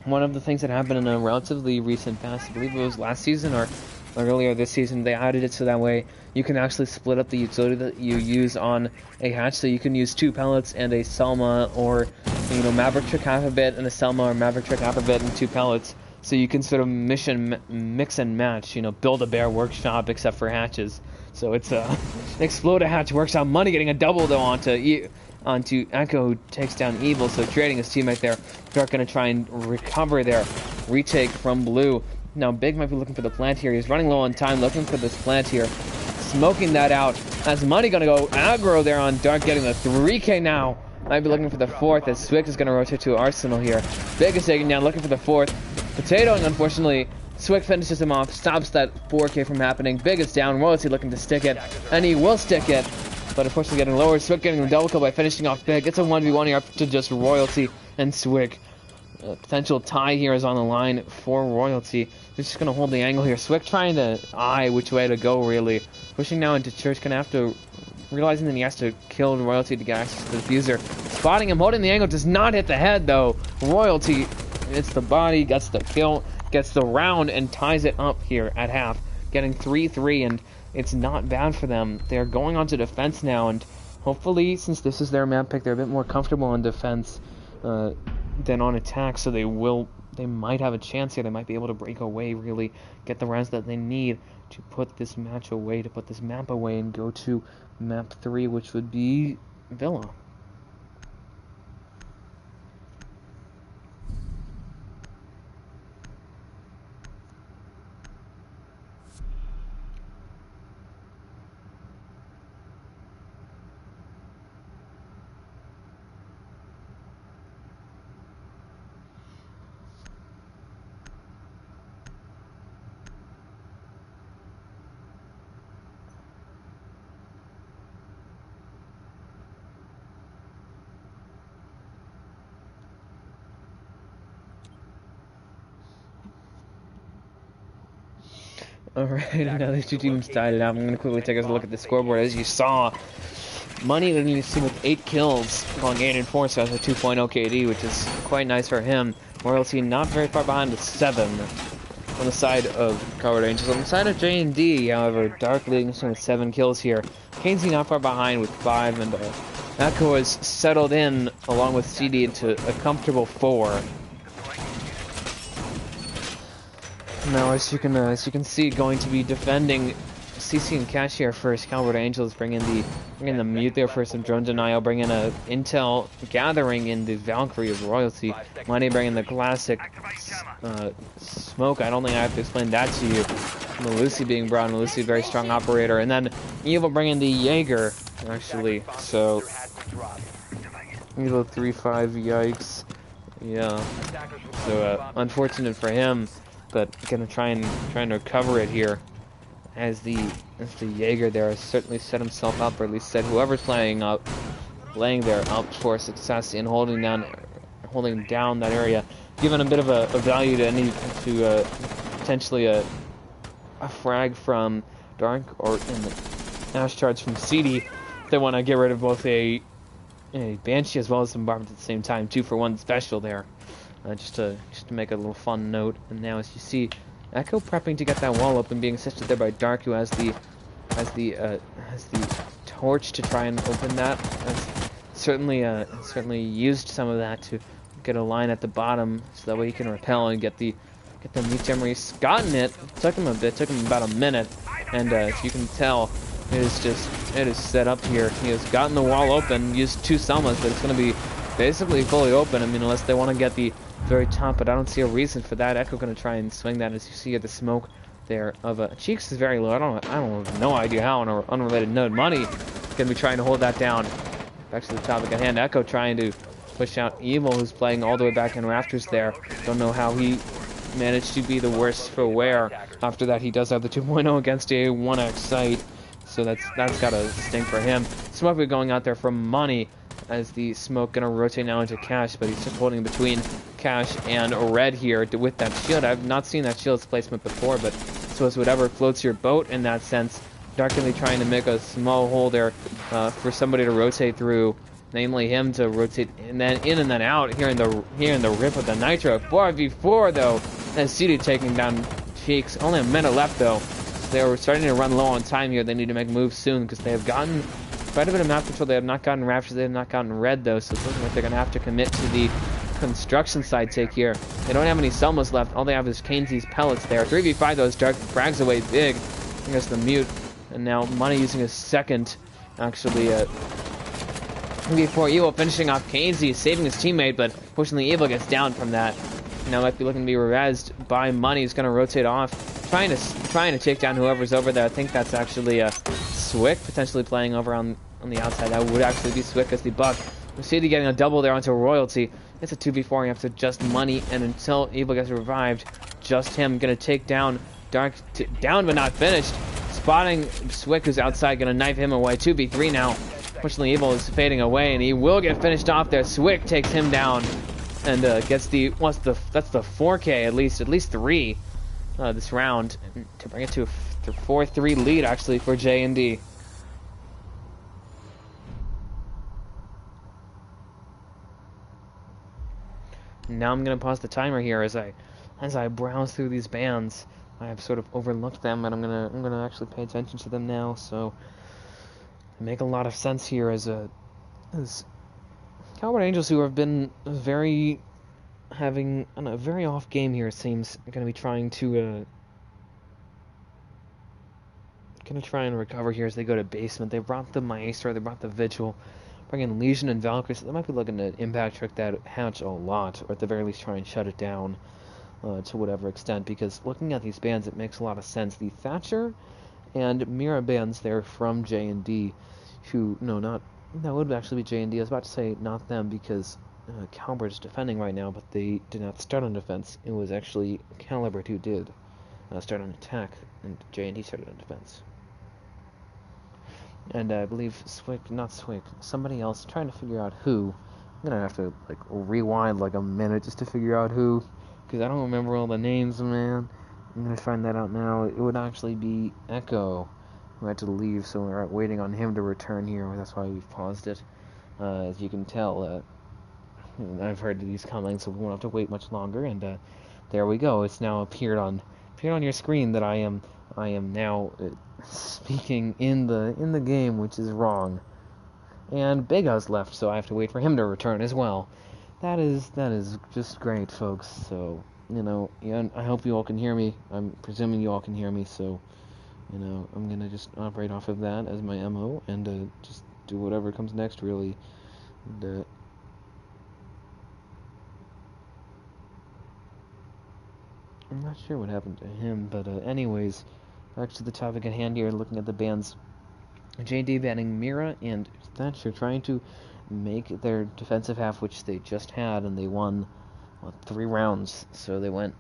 one of the things that happened in a relatively recent past, I believe it was last season or earlier this season, they added it so that way you can actually split up the utility that you use on a hatch, so you can use 2 pellets and a Selma, or, you know, Maverick Trick half a bit and a Selma, or Maverick Trick half a bit and 2 pellets, so you can sort of mix and match, you know, build a bear workshop except for hatches. So it's explode a hatch workshop. Money getting a double though onto Echo, who takes down Evil, so trading his teammate there. Dark gonna try and recover their retake from Blue. Now Big might be looking for the plant here. He's running low on time, looking for this plant here. Smoking that out. As Money gonna go aggro there on Dark, getting the 3k now. Might be looking for the 4th, as Swick is gonna rotate to Arsenal here. Big is taking down, looking for the 4th. Potatoing, unfortunately. Swick finishes him off, stops that 4k from happening. Big is down, Royalty looking to stick it, and he will stick it. But unfortunately getting lowered. Swick getting a double kill by finishing off Big. It's a 1v1 here up to just Royalty and Swick. Potential tie here is on the line for Royalty. They're just going to hold the angle here. Swick trying to eye which way to go, really. Pushing now into Church. Going to have to... Realizing that he has to kill Royalty to get access to the diffuser. Spotting him, holding the angle. Does not hit the head, though. Royalty hits the body, gets the kill, gets the round, and ties it up here at half. Getting 3-3, and it's not bad for them. They're going on to defense now, and hopefully, since this is their map pick, they're a bit more comfortable on defense than on attack, so they might have a chance here. They might be able to break away, really get the rounds that they need to put this match away, to put this map away, and go to map 3, which would be Villa. Alright, now these two teams tied it up. I'm gonna quickly take us a look at the scoreboard. As you saw, Money leading the team with 8 kills, going 8 and 4, so that's a 2.0 KD, which is quite nice for him. Royalty not very far behind with 7 on the side of Calibrate Angels. On the side of J&D, however, Dark leading the team with 7 kills here. Kenzie not far behind with 5, and Echo has settled in along with CD into a comfortable 4. Now, as you can see, going to be defending CC and Cash here first. Calibrate Angels bring in the mute there for some drone denial. Bring in a intel gathering in the Valkyrie of Royalty. Money bring in the classic smoke. I don't think I have to explain that to you. Malusi being brought in. Malusi, very strong operator, and then Evil bring in the Jaeger actually. So Evil 3-5. Yikes. Yeah. So unfortunate for him. But gonna try and recover it here, as the Jaeger there has certainly set himself up, or at least set whoever's laying there up for success in holding down that area, giving a bit of a value to potentially a frag from Dark or in the Ash charge from CD. They want to get rid of both a Banshee as well as some Bombers at the same time. 2-for-1 special there. Just to make a little fun note. And now, as you see, Echo prepping to get that wall open, being assisted there by Dark, who has the torch to try and open that. Has certainly used some of that to get a line at the bottom, so that way he can repel and get the meat jammer. He's gotten it. Took him a bit. Took him about a minute. And as you can tell, it is set up here. He has gotten the wall open. Used 2 Selmas, but it's going to be basically fully open. I mean, unless they want to get the very top, but I don't see a reason for that. Echo going to try and swing that, as you see at the smoke there of Cheeks is very low. I don't have no idea how on an unrelated note. Money going to be trying to hold that down. Back to the topic at hand. Echo trying to push out Evil, who's playing all the way back in rafters there. Don't know how he managed to be the worst for wear. After that, he does have the 2.0 against a 1x site, so that's got to stink for him. Smoke going out there from Money, as the smoke gonna rotate now into Cash, but he's just holding between Cash and Red here with that shield. I've not seen that shield's placement before, but so it's whatever floats your boat in that sense. Darkly trying to make a small hole there for somebody to rotate through, namely him to rotate and then in and then out here in the rip of the Nitro. 4v4 though, and CD taking down Cheeks. Only a minute left though. They were starting to run low on time here. They need to make moves soon because they have gotten quite a bit of map control. They have not gotten Raptors, they have not gotten Red though, so it's looking like they're going to have to commit to the construction side take here. They don't have any Selmas left, all they have is Kanesy's pellets there. 3v5 those Dark frags away big. I guess the mute, and now Money using his second, actually, 3v4 Evil finishing off Kanesy, saving his teammate, but fortunately Evil gets down from that. Now might be looking to be rezzed by Money. He's going to rotate off, trying to take down whoever's over there. I think that's actually Swick potentially playing over on the outside. That would actually be Swick as the buck. We see getting a double there onto Royalty. It's a 2v4. You have to just Money, and until Evil gets revived, just him gonna take down Dark, down but not finished. Spotting Swick, who's outside, gonna knife him away. 2v3 now. Fortunately, Evil is fading away, and he will get finished off there. Swick takes him down, and gets the that's the 4K at least 3 this round to bring it to a 4-3 lead actually for J&D. Now I'm gonna pause the timer here as I browse through these bands. I have sort of overlooked them, and I'm gonna actually pay attention to them now. So they make a lot of sense here as Calibrate Angels, who have been having a very off game here, it seems, are gonna be trying to try and recover here as they go to basement. They brought the Maestro, they brought the Vigil, bring in Legion and Valkyrie, so they might be looking to impact trick that hatch a lot, or at the very least try and shut it down to whatever extent, because looking at these bands, it makes a lot of sense. The Thatcher and Mira bands there from J&D, that would actually be J&D. I was about to say not them, because Calibrate is defending right now, but they did not start on defense. It was actually Calibrate who did start on attack, and J&D started on defense. And I believe somebody else, trying to figure out who. I'm gonna have to rewind a minute just to figure out who, because I don't remember all the names, man. I'm gonna find that out now. It would actually be Echo who had to leave, so we're waiting on him to return here. That's why we've paused it. As you can tell, I've heard that he's coming, so we won't have to wait much longer. And there we go. It's now appeared on your screen that I am now speaking in the game, which is wrong. And Big Us left, so I have to wait for him to return as well. That is just great, folks. So, yeah, I hope you all can hear me. I'm presuming you all can hear me, so, I'm gonna just operate off of that as my MO and just do whatever comes next, really. And, I'm not sure what happened to him, but anyways, back to the topic at hand here, looking at the bans. JD banning Mira and Thatcher, trying to make their defensive half, which they just had, and they won, 3 rounds, so they went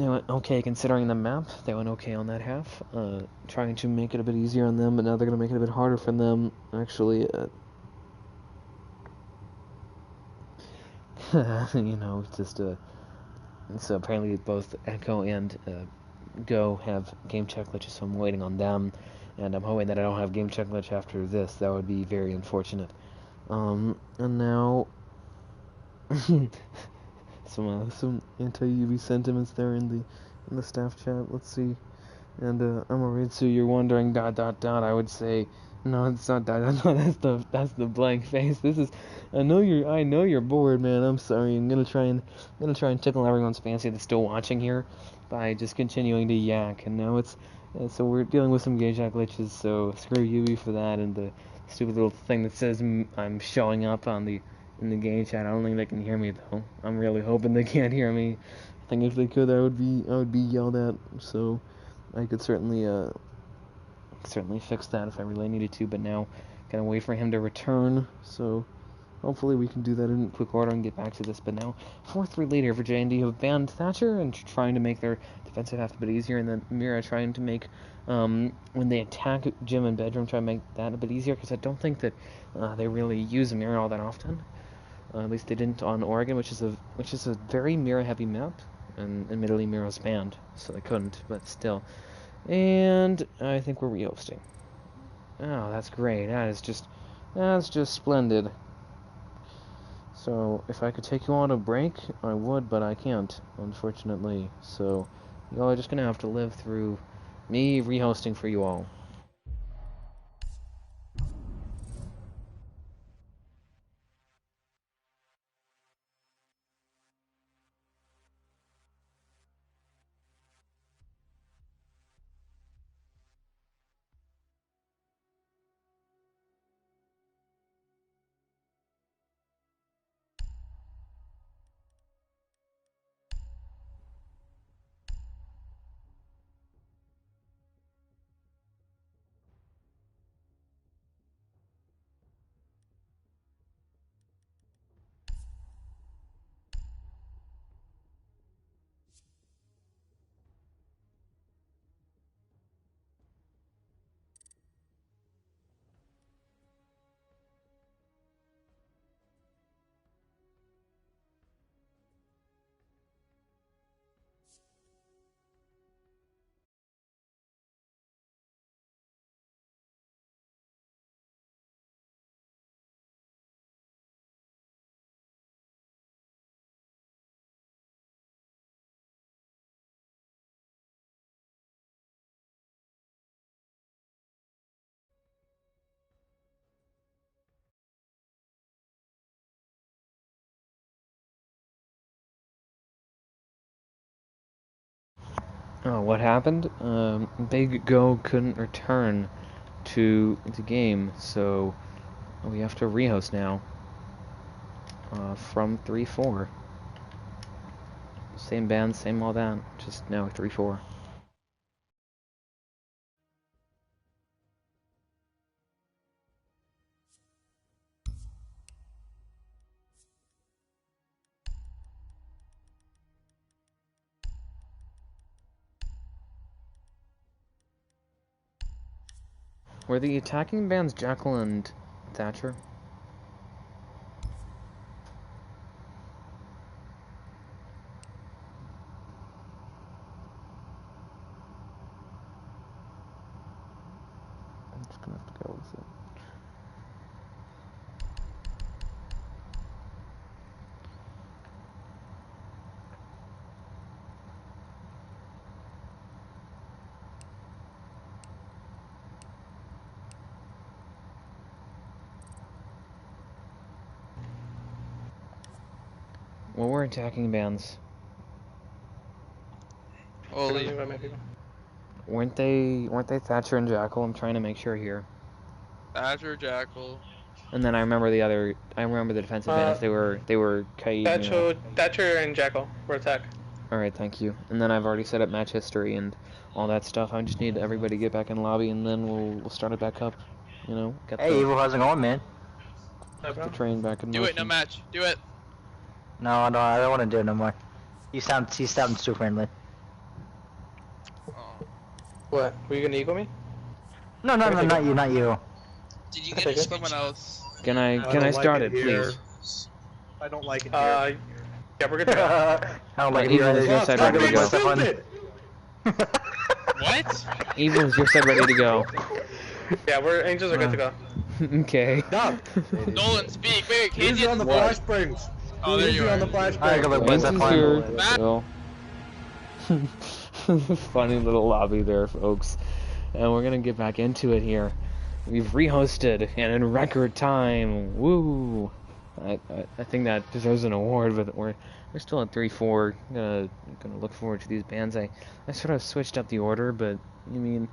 okay considering the map. They went okay on that half, trying to make it a bit easier on them, but now they're going to make it a bit harder for them, actually. Just so apparently both Echo and Go have game check glitches, so I'm waiting on them, and I'm hoping that I don't have game check glitch after this. That would be very unfortunate. And now some anti-UV sentiments there in the staff chat. Let's see. And Amaritsu, you're wondering ... I would say no, it's not ... That's the blank face. This is I know you're bored, man. I'm sorry. I'm gonna try and tickle everyone's fancy that's still watching here by just continuing to yak. And now so we're dealing with some gauge glitches. So screw UV for that and the stupid little thing that says I'm showing up in the game chat. I don't think they can hear me though. I'm really hoping they can't hear me. I think if they could, I would be yelled at. So I could certainly fix that if I really needed to. But now, gotta wait for him to return. So hopefully we can do that in quick order and get back to this. But now 4-3 later for J&D, who have banned Thatcher and trying to make their defensive half a bit easier, and then Mira trying to make when they attack gym and bedroom, try to make that a bit easier, because I don't think that they really use Mira all that often. At least they didn't on Oregon, which is a very Mira heavy map, and admittedly Mira's banned, so they couldn't, but still. And I think we're rehosting. Oh, that's great. That's just splendid. So if I could take you on a break, I would, but I can't, unfortunately. So y'all are just gonna have to live through me rehosting for you all. Oh, what happened? Big Go couldn't return to the game, so we have to rehost now. From 3-4. Same band, same all that, just now 3-4. Were the attacking bands Jekyll and Thatcher? go with it. Well, we're attacking bands. Holy. Weren't they Thatcher and Jackal? I'm trying to make sure here. Thatcher, Jackal. And then I remember the defensive bands. They were Kaid. Thatcher and Jackal were attack. All right, thank you. And then I've already set up match history and all that stuff. I just need everybody to get back in lobby, and then we'll start it back up. You know, get Hey, Evil, how's it going, man? the train back in Do motion. it, no match. Do it. No, I don't want to do it no more. You sound too friendly. What? Were you gonna eagle me? No, not you. Did you get someone else? Can I start it, please? I don't like it here. Yeah, we're good to go. I don't like Evil is your side ready to go. What? Evil is your side ready to go. Yeah, Angels are good to go. Okay. Stop. Nolan, speak. Wait, Who's on the flash springs? Oh, there you are. on the flash I gotta springs? win that Here. final. Funny little lobby there, folks. And we're gonna get back into it here. We've rehosted and in record time. Woo! I think that deserves an award, but we're still at 3-4. Gonna look forward to these bands. I sort of switched up the order, but you mean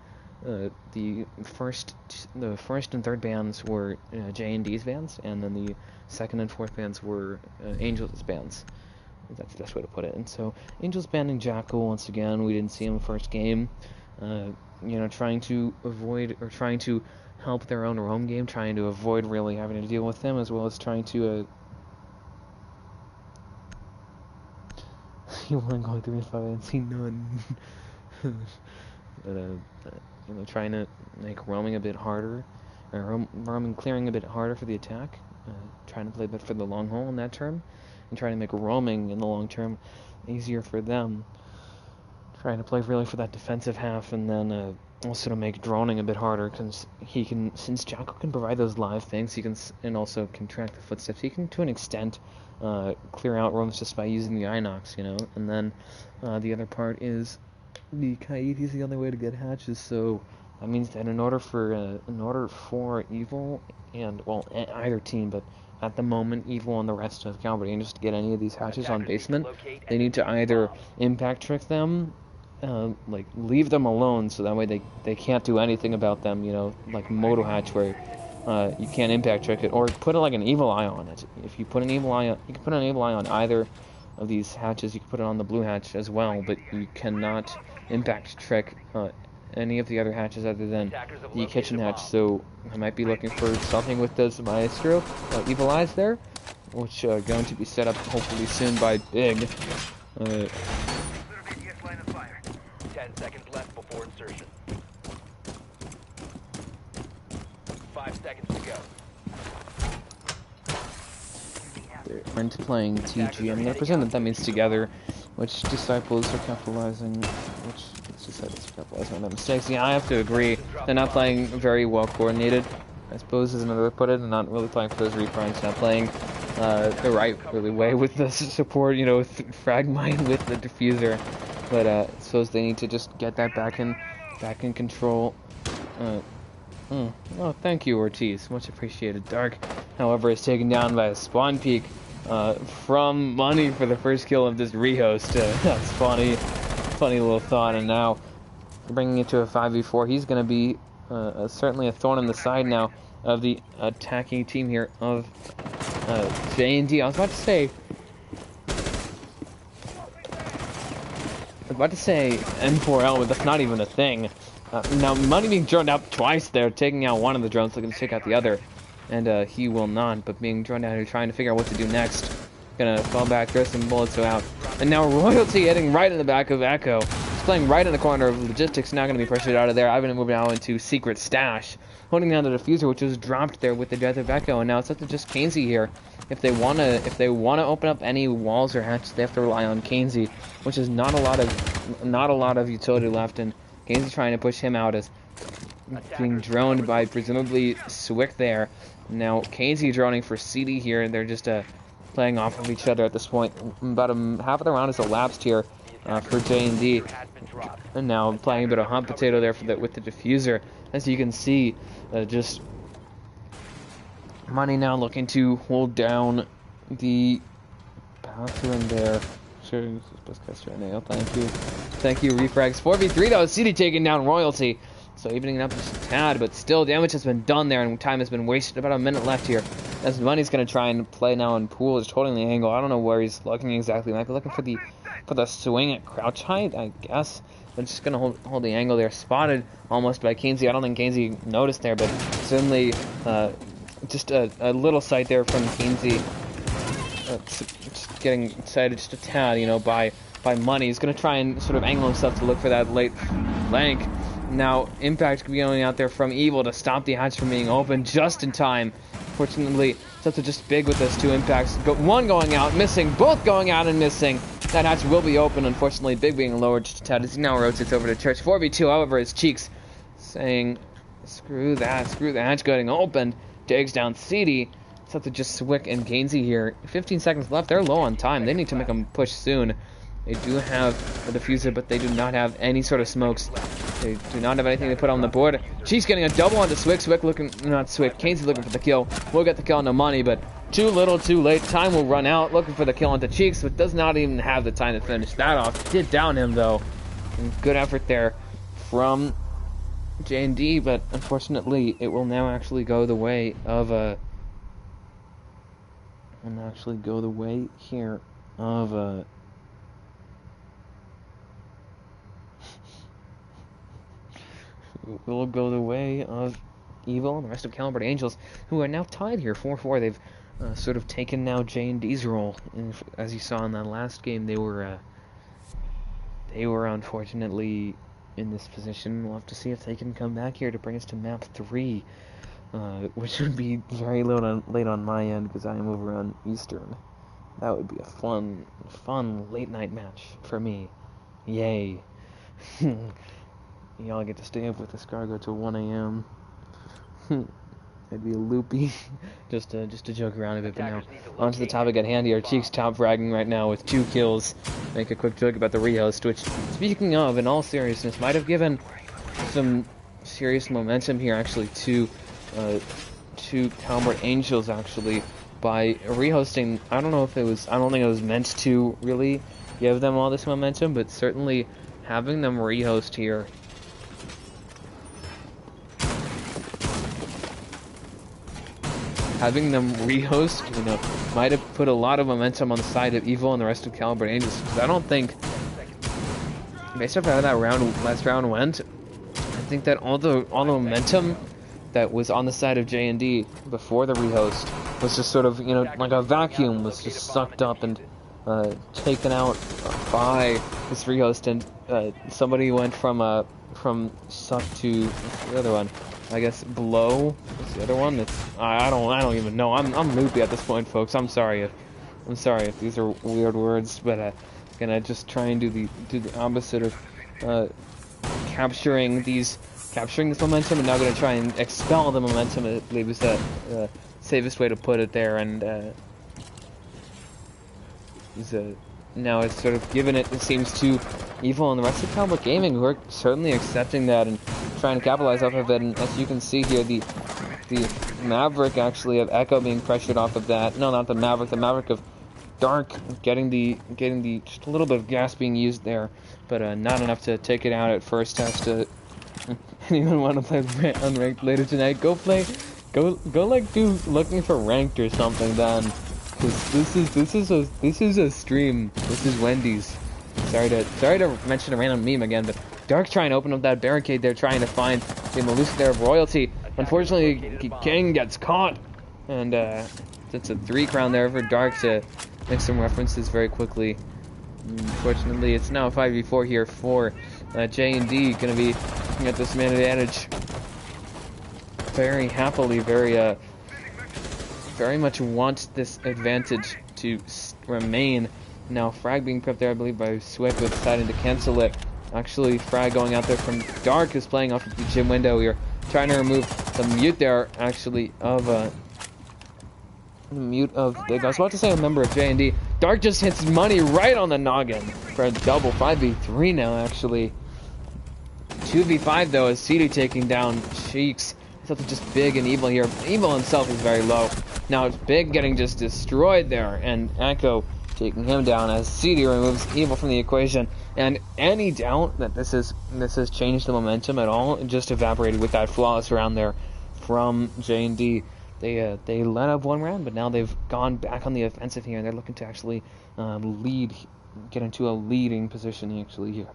the first and third bands were J&D's bands, and then the second and fourth bands were Angels' bands. That's the best way to put it. And so Angels banning Jackal once again. We didn't see him first game. Trying to avoid or trying to help their own roam game, trying to avoid really having to deal with them, as well as trying to you want to go 3-5 and see none. Trying to make roaming a bit harder, or roaming clearing a bit harder for the attack. Trying to play a bit for the long haul in that term, and trying to make roaming in the long term easier for them. Trying to play really for that defensive half, and then also to make droning a bit harder, because since Jackal can provide those live things, and also can track the footsteps, he can to an extent clear out roams just by using the Inox, and then the other part is the Kaid. He's the only way to get hatches, so that means that in order for Evil and either team, but at the moment Evil and the rest of Calibrate just to get any of these hatches on basement, they need to either impact trick them, leave them alone so that way they can't do anything about them, like Moto Hatch where you can't impact trick it, or put an evil eye on it. If you put an evil eye on, you can put an evil eye on either of these hatches. You can put it on the blue hatch as well, but you cannot impact trick any of the other hatches other than the kitchen hatch. So I might be looking for something with those Maestro evil eyes there, which are going to be set up hopefully soon by Big. 10 seconds left before insertion. 5 seconds to go. They aren't playing TG. I'm going to presume that means together, which Disciples are capitalizing, which Disciples are capitalizing on their mistakes. Yeah, I have to agree. They're not playing very well coordinated, I suppose is another way to put it, and not really playing for those reprimes, not playing the right really way with the support, with Fragmine with the diffuser. But I suppose they need to just get that back in control. Oh, thank you, Ortiz. Much appreciated. Dark, however, is taken down by a spawn peek from Money for the first kill of this rehost. That's funny little thought. And now bringing it to a 5v4. He's going to be certainly a thorn in the side now of the attacking team here of J&D. I was about to say M4L, but that's not even a thing. Now, Money being droned out twice there, taking out one of the drones, looking to take out the other. And he will not, but being droned out here, trying to figure out what to do next. Gonna fall back, throw some bullets out. And now Royalty hitting right in the back of Echo. He's playing right in the corner of Logistics, now gonna be pressured out of there. Ivan moving now into Secret Stash. Holding down the diffuser, which was dropped there with the death of Echo, and now it's up to just Kainsey here. If they wanna open up any walls or hatches, they have to rely on Kainsey, which is not a lot of utility left, and Kainsey trying to push him out as being droned by presumably Swick there. Now Casey droning for CD here, and they're just playing off of each other at this point. About half of the round has elapsed here for J&D. And now playing a bit of hot potato there with the diffuser. As you can see, just Money now looking to hold down the bathroom there. Sure, best cast right now. Thank you. Thank you, Refrags. 4v3 though, CD taking down Royalty. So evening it up just a tad, but still damage has been done there and time has been wasted. About a minute left here. As Money's gonna try and play now in pool, just holding the angle. I don't know where he's looking exactly. Might be looking for the swing at crouch height, I guess. But just gonna hold the angle there. Spotted almost by Kainsey. I don't think Kainsey noticed there, but certainly just a little sight there from Kainsey. Just getting excited just a tad, you know, by Money. He's gonna try and sort of angle himself to look for that late flank. Now Impact could be going out there from Evil to stop the hatch from being open just in time. Fortunately, Sets are just big with those two impacts. One going out, missing, both going out and missing. That hatch will be open, unfortunately. Big being lowered just a tad as he now rotates over to Church. 4v2, however, his Cheeks saying, screw that, screw the hatch getting opened. Digs down CD. Sets are just Swick and Gainsey here. 15 seconds left. They're low on time. They need to make them push soon. They do have a diffuser, but they do not have any sort of smokes. They do not have anything to put on the board. Cheeks getting a double onto Swick. Swick looking, not Swick, Kainsey looking for the kill. We'll get the kill on the Money, but too little, too late. Time will run out. Looking for the kill onto Cheeks, but does not even have the time to finish that off. Did down him, though. And good effort there from J&D, but unfortunately, it will now actually go the way of will go the way of Evil and the rest of Calibrate Angels, who are now tied here 4-4. They've sort of taken now J&D's role. And as you saw in that last game, they were unfortunately in this position. We'll have to see if they can come back here to bring us to map 3, which would be very late on my end because I am over on Eastern. That would be a fun late night match for me. Yay. Y'all get to stay up with Escargot till 1 a.m. It'd be a loopy. just to joke around a bit, but now onto the topic at hand here. Cheeks top fragging right now with 2 kills. Make a quick joke about the rehost, which, speaking of, in all seriousness, might have given some serious momentum here actually to Calibrate Angels actually by rehosting. I don't think it was meant to really give them all this momentum, but certainly having them rehost here might have put a lot of momentum on the side of Evil and the rest of Calibrate Angels, because I don't think, based off how that last round went, I think that all the momentum that was on the side of J&D before the rehost was just sort of, you know, like a vacuum was just sucked up and taken out by this rehost, and somebody went from suck to the other one. I guess Blow. What's the other one? I don't even know. I'm loopy at this point, folks. I'm sorry if these are weird words, but gonna just try and do the opposite of capturing this momentum, and now gonna try and expel the momentum. I believe is the safest way to put it there, and now it's sort of given it seems to Evil and the rest of Calibrate Gaming, who are certainly accepting that and trying to capitalize off of it. And as you can see here, the Maverick actually of Echo being pressured off of that. No, not the Maverick of Dark getting the just a little bit of gas being used there, but not enough to take it out at first. Has to anyone want to play unranked later tonight? Go like do looking for ranked or something then. This is a stream. This is Wendy's. Sorry to mention a random meme again, but Dark trying to open up that barricade there, trying to find the elusive there of Royalty. Unfortunately, King gets caught, and it's a 3 crown there for Dark to make some references very quickly. Unfortunately, it's now a 5v4 here for J&D, going to be looking at this man advantage very happily, very much wants this advantage to remain. Now frag being prepped there, I believe, by Swick, but deciding to cancel it. Actually, frag going out there from Dark is playing off of the gym window here. trying to remove the mute there, actually, of mute of Big. I was about to say a member of J&D. Dark just hits money right on the noggin for a double 5v3 now, actually. 2v5 though, is CD taking down Cheeks. Something just Big and Evil here. Evil himself is very low. Now it's Big getting just destroyed there, and Echo taking him down as CD removes Evil from the equation. And any doubt that this has changed the momentum at all, it just evaporated with that flawless round there from J&D. They let up one round, but now they've gone back on the offensive here, and they're looking to actually get into a leading position actually here.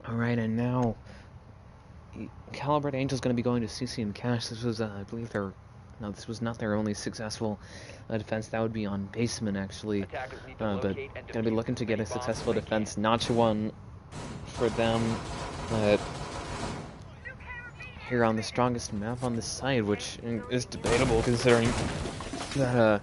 Alright, and now Calibrate Angel's going to be going to CC and Cash. This was, I believe, this was not their only successful defense. That would be on Basement, actually. But going to be looking to get a successful defense. Notch one for them here on the strongest map on the site, which is debatable considering that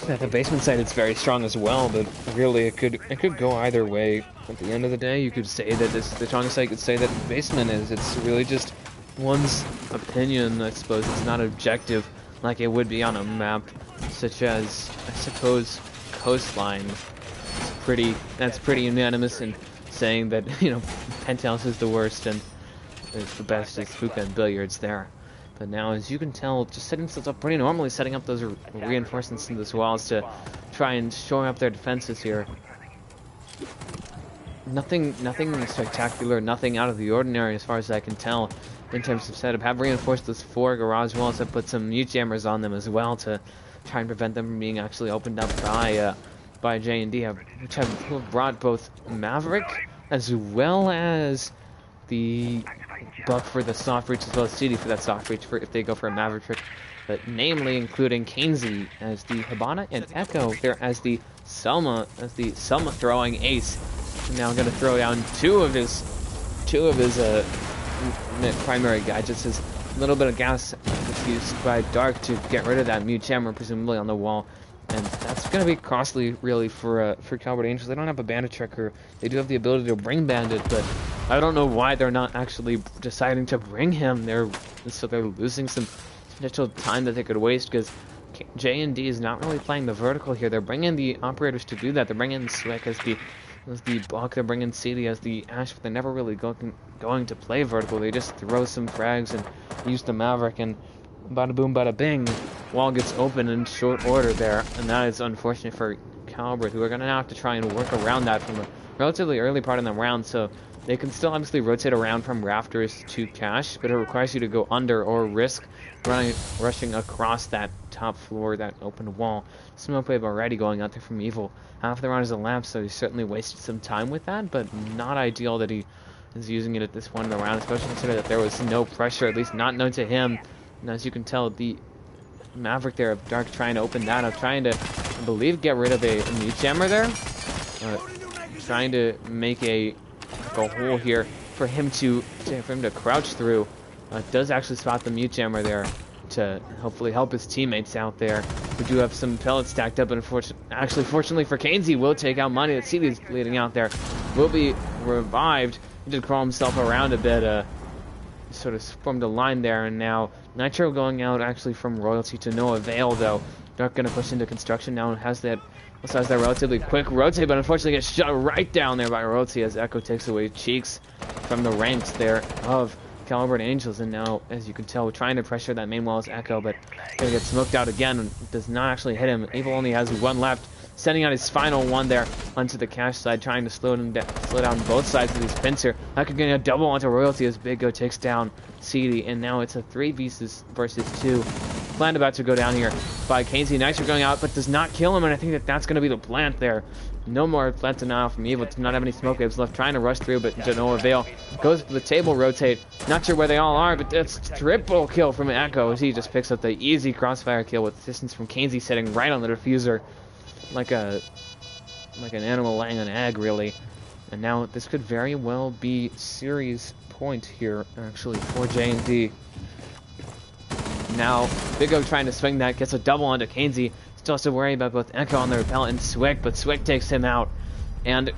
the Basement side is very strong as well, but really it could go either way. At the end of the day, you could say that the strongest side could say that Basement is. It's really just one's opinion, I suppose. It's not objective like it would be on a map such as, I suppose, Coastline. That's pretty unanimous in saying that, you know, Penthouse is the worst and the best is Fuka and Billiards there. But now, as you can tell, just setting themselves up pretty normally, setting up those reinforcements in those walls to try and shore up their defenses here. Nothing spectacular, nothing out of the ordinary as far as I can tell in terms of setup. Have reinforced those 4 garage walls, have put some mute jammers on them as well to try and prevent them from being actually opened up by J&D, which have brought both Maverick as well as the Buck for the soft reach, as well as CD for that soft reach for if they go for a Maverick trick, but namely including Kainsey as the Hibana and Echo there as the Selma throwing ace. And now going to throw down two of his primary gadgets. His little bit of gas that's used by Dark to get rid of that mute jammer presumably on the wall. And that's going to be costly, really, for Calibrate Angels. They don't have a Bandit Tracker. They do have the ability to bring Bandit, but I don't know why they're not actually deciding to bring him. They're losing some potential time that they could waste, because J&D is not really playing the vertical here. They're bringing the operators to do that. They're bringing Swick as the Buck. They're bringing CD as the Ash, but they're never really going to play vertical. They just throw some frags and use the Maverick, and bada boom, bada bing, wall gets open in short order there, and that is unfortunate for Calibrate, who are going to have to try and work around that from a relatively early part in the round. So they can still obviously rotate around from rafters to cash, but it requires you to go under or risk rushing across that top floor, that open wall. Smoke wave already going out there from Evil. Half the round is elapsed, so he certainly wasted some time with that, but not ideal that he is using it at this point in the round, especially considering that there was no pressure, at least not known to him. And as you can tell, the Maverick there of Dark trying to open that up, trying to, I believe, get rid of a mute jammer there. Trying to make a hole here for him to crouch through. Does actually spot the mute jammer there to hopefully help his teammates out there. We do have some pellets stacked up, and fortunately for Kainsey, will take out money. That CD is bleeding out there. Will be revived. He did crawl himself around a bit. Sort of formed a line there, and now Nitro going out actually from Royalty to no avail, though. Dark gonna push into construction now, and has that relatively quick rotate, but unfortunately gets shot right down there by Royalty as Echo takes away Cheeks from the ranks there of Calibrate Angels. And now, as you can tell, we're trying to pressure that main wall as Echo, but gonna get smoked out again, and does not actually hit him. Evil only has one left, sending out his final one there onto the cash side, trying to slow down both sides of these pins here. Echo getting a double onto Royalty as Big Go takes down CD, and now it's a 3 versus 2 plant about to go down here by Casey. Nitro going out, but does not kill him, and I think that that's going to be the plant there. No more plant denial from Evil. Does not have any smoke waves left, trying to rush through, but to no avail. Goes for the table rotate. Not sure where they all are, but that's triple kill from Echo as he just picks up the easy crossfire kill with assistance from Casey sitting right on the diffuser, like an animal laying an egg, really. And now this could very well be series point here, actually, for J&D. Now, Big O trying to swing that, gets a double onto Kainsey. Still has to worry about both Echo on the repel and Swick, but Swick takes him out and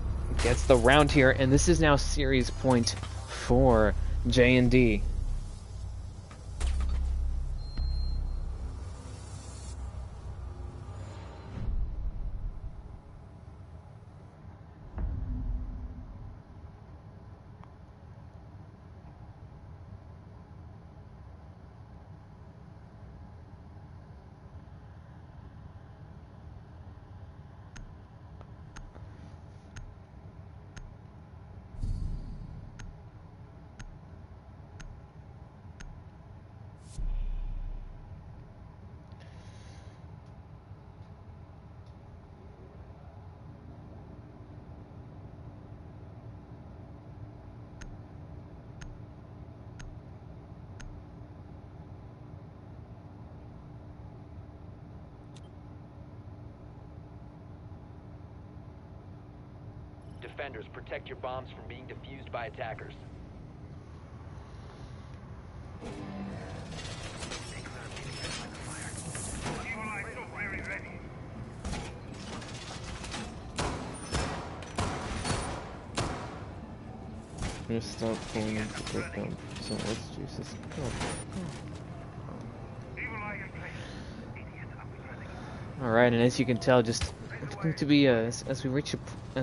gets the round here. And this is now series point for J&D. Defenders, protect your bombs from being defused by attackers. I'm gonna stop pulling into the breakdown. So let's juice this. Alright, and as you can tell, just it's going to be as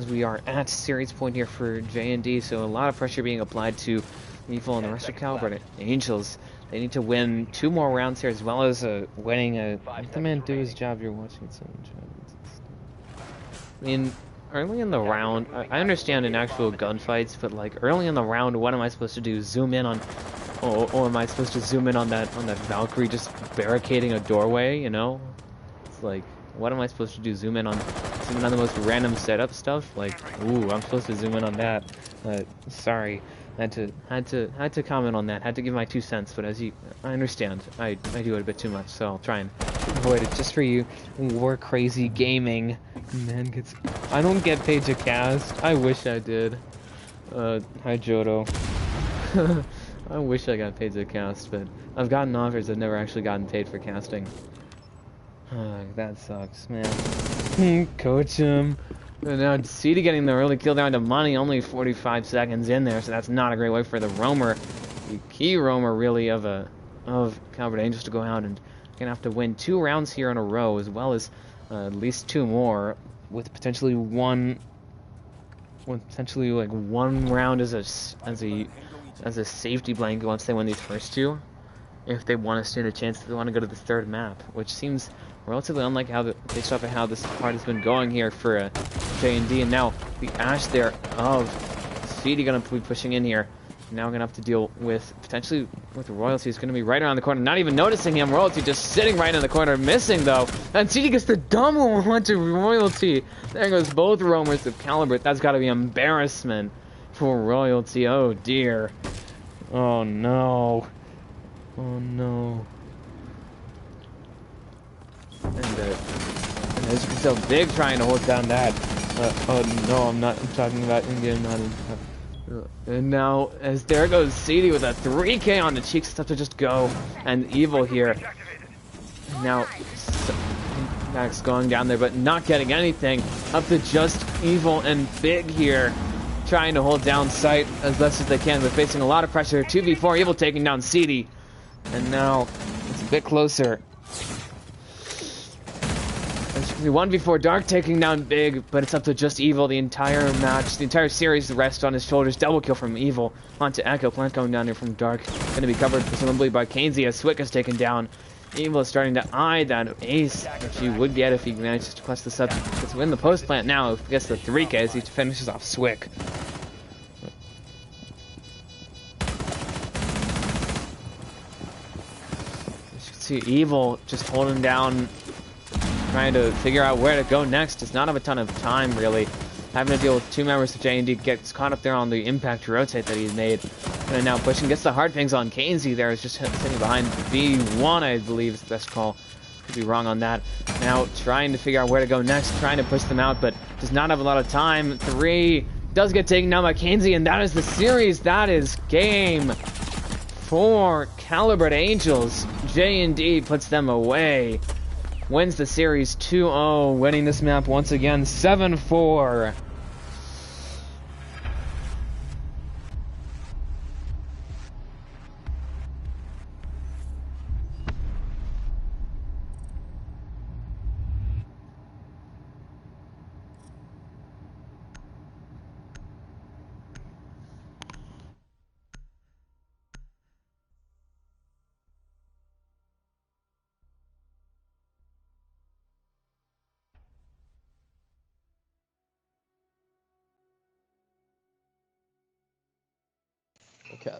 we are at series point here for J&D, so a lot of pressure being applied to Evil and the rest of Calibrate. Angels, they need to win 2 more rounds here, as well as winning a. Let the man do his job. You're watching some. I mean, early in the round, I understand in actual gunfights, but like early in the round, what am I supposed to do? Zoom in on, or am I supposed to zoom in on that Valkyrie just barricading a doorway? You know, it's like, what am I supposed to do? Zoom in on the most random setup stuff? Like, ooh, I'm supposed to zoom in on that. Sorry, had to comment on that. Had to give my 2 cents, but I understand. I do it a bit too much, so I'll try and avoid it just for you. War Crazy Gaming. Man gets. I don't get paid to cast. I wish I did. Hi Jodo. I wish I got paid to cast, but I've gotten offers. I've never actually gotten paid for casting. That sucks, man. Coach him. And now CD getting the early kill down to money, only 45 seconds in there, so that's not a great way for the roamer, the key roamer really of Calibrate Angels to go out and gonna have to win 2 rounds here in a row, as well as at least 2 more, with potentially one round as a safety blanket once they win these first 2, if they want to stand a chance, they want to go to the 3rd map, which seems relatively unlike based off of how this part has been going here for J&D, and now the Ash there of CD gonna be pushing in here. Now we're gonna have to deal with potentially with Royalty. Is gonna be right around the corner, not even noticing him. Royalty just sitting right in the corner, missing though, and CD gets the double one to Royalty. There goes both roamers of Calibrate. That's got to be embarrassment for Royalty. Oh dear. Oh no. Oh no. And as you can tell, Big trying to hold down that. Oh no, I'm talking about Indian, not in. And now, as there goes CD with a 3K on the cheeks, stuff to just go. And Evil here. Now, Max going down there, but not getting anything. Up to just Evil and Big here. Trying to hold down sight as best as they can, but facing a lot of pressure. 2v4, Evil taking down CD. And now, it's a bit closer. 1v4, Dark taking down Big, but it's up to just Evil the entire match, the entire series rests on his shoulders. Double kill from Evil onto Echo. Plant going down here from Dark, going to be covered presumably by Kainsey as Swick is taken down. Evil is starting to eye that ace, which he would get if he manages to clutch this up. Let's win the post plant now. If he gets the 3K as he finishes off Swick. see Evil just holding down, trying to figure out where to go next. Does not have a ton of time, really. Having to deal with 2 members of J&D, gets caught up there on the impact rotate that he's made. And now pushing, gets the hard pings on Kainsey there, is just sitting behind B1, I believe is the best call. Could be wrong on that. Now trying to figure out where to go next, trying to push them out, but does not have a lot of time. 3 does get taken down by Kainsey, and that is the series. That is game for Calibrate Angels. J&D puts them away. Wins the series 2-0, winning this map once again 7-4. Okay.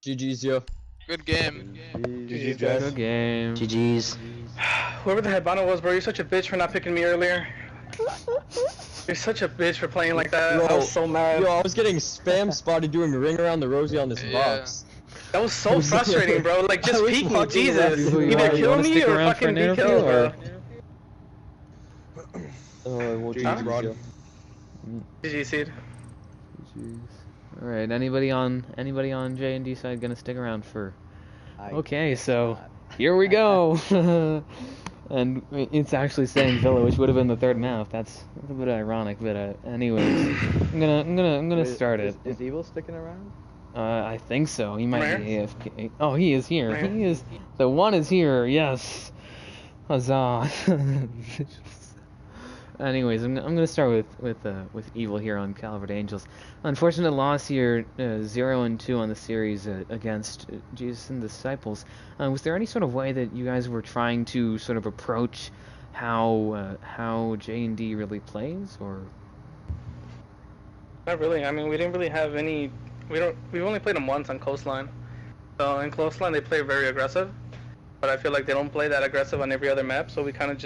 GG's, yo. Good game. GG's, guys. Good game. GG's. Whoever the Hebano was, bro, you're such a bitch for not picking me earlier. You're such a bitch for playing like that. I was so mad. Yo, I was getting spam spotted doing a ring around the rosy on this box. That was so frustrating, bro. Like, just peek me, Jesus. You Either kill wanna me stick or around for fucking an be interview, killed, or- bro. GG, Seed. Alright, anybody on J&D side gonna stick around for... Okay, so here we go. And it's actually saying Villa, which would have been the 3rd map. That's a bit ironic, but anyways, I'm gonna start it. Is Evil sticking around? I think so. He might Where? be AFK. Oh, he is here. Where? He is. The 1 is here. Yes. Huzzah. Anyways, I'm gonna start with Evil here on Calibrate Angels. Unfortunate loss here, 0-2 on the series against Jesus and Disciples. Was there any sort of way that you guys were trying to sort of approach how J&D really plays, or? Not really. I mean, we didn't really have any. We've only played them once on Coastline. So in Coastline they play very aggressive, but I feel like they don't play that aggressive on every other map. So we were kind of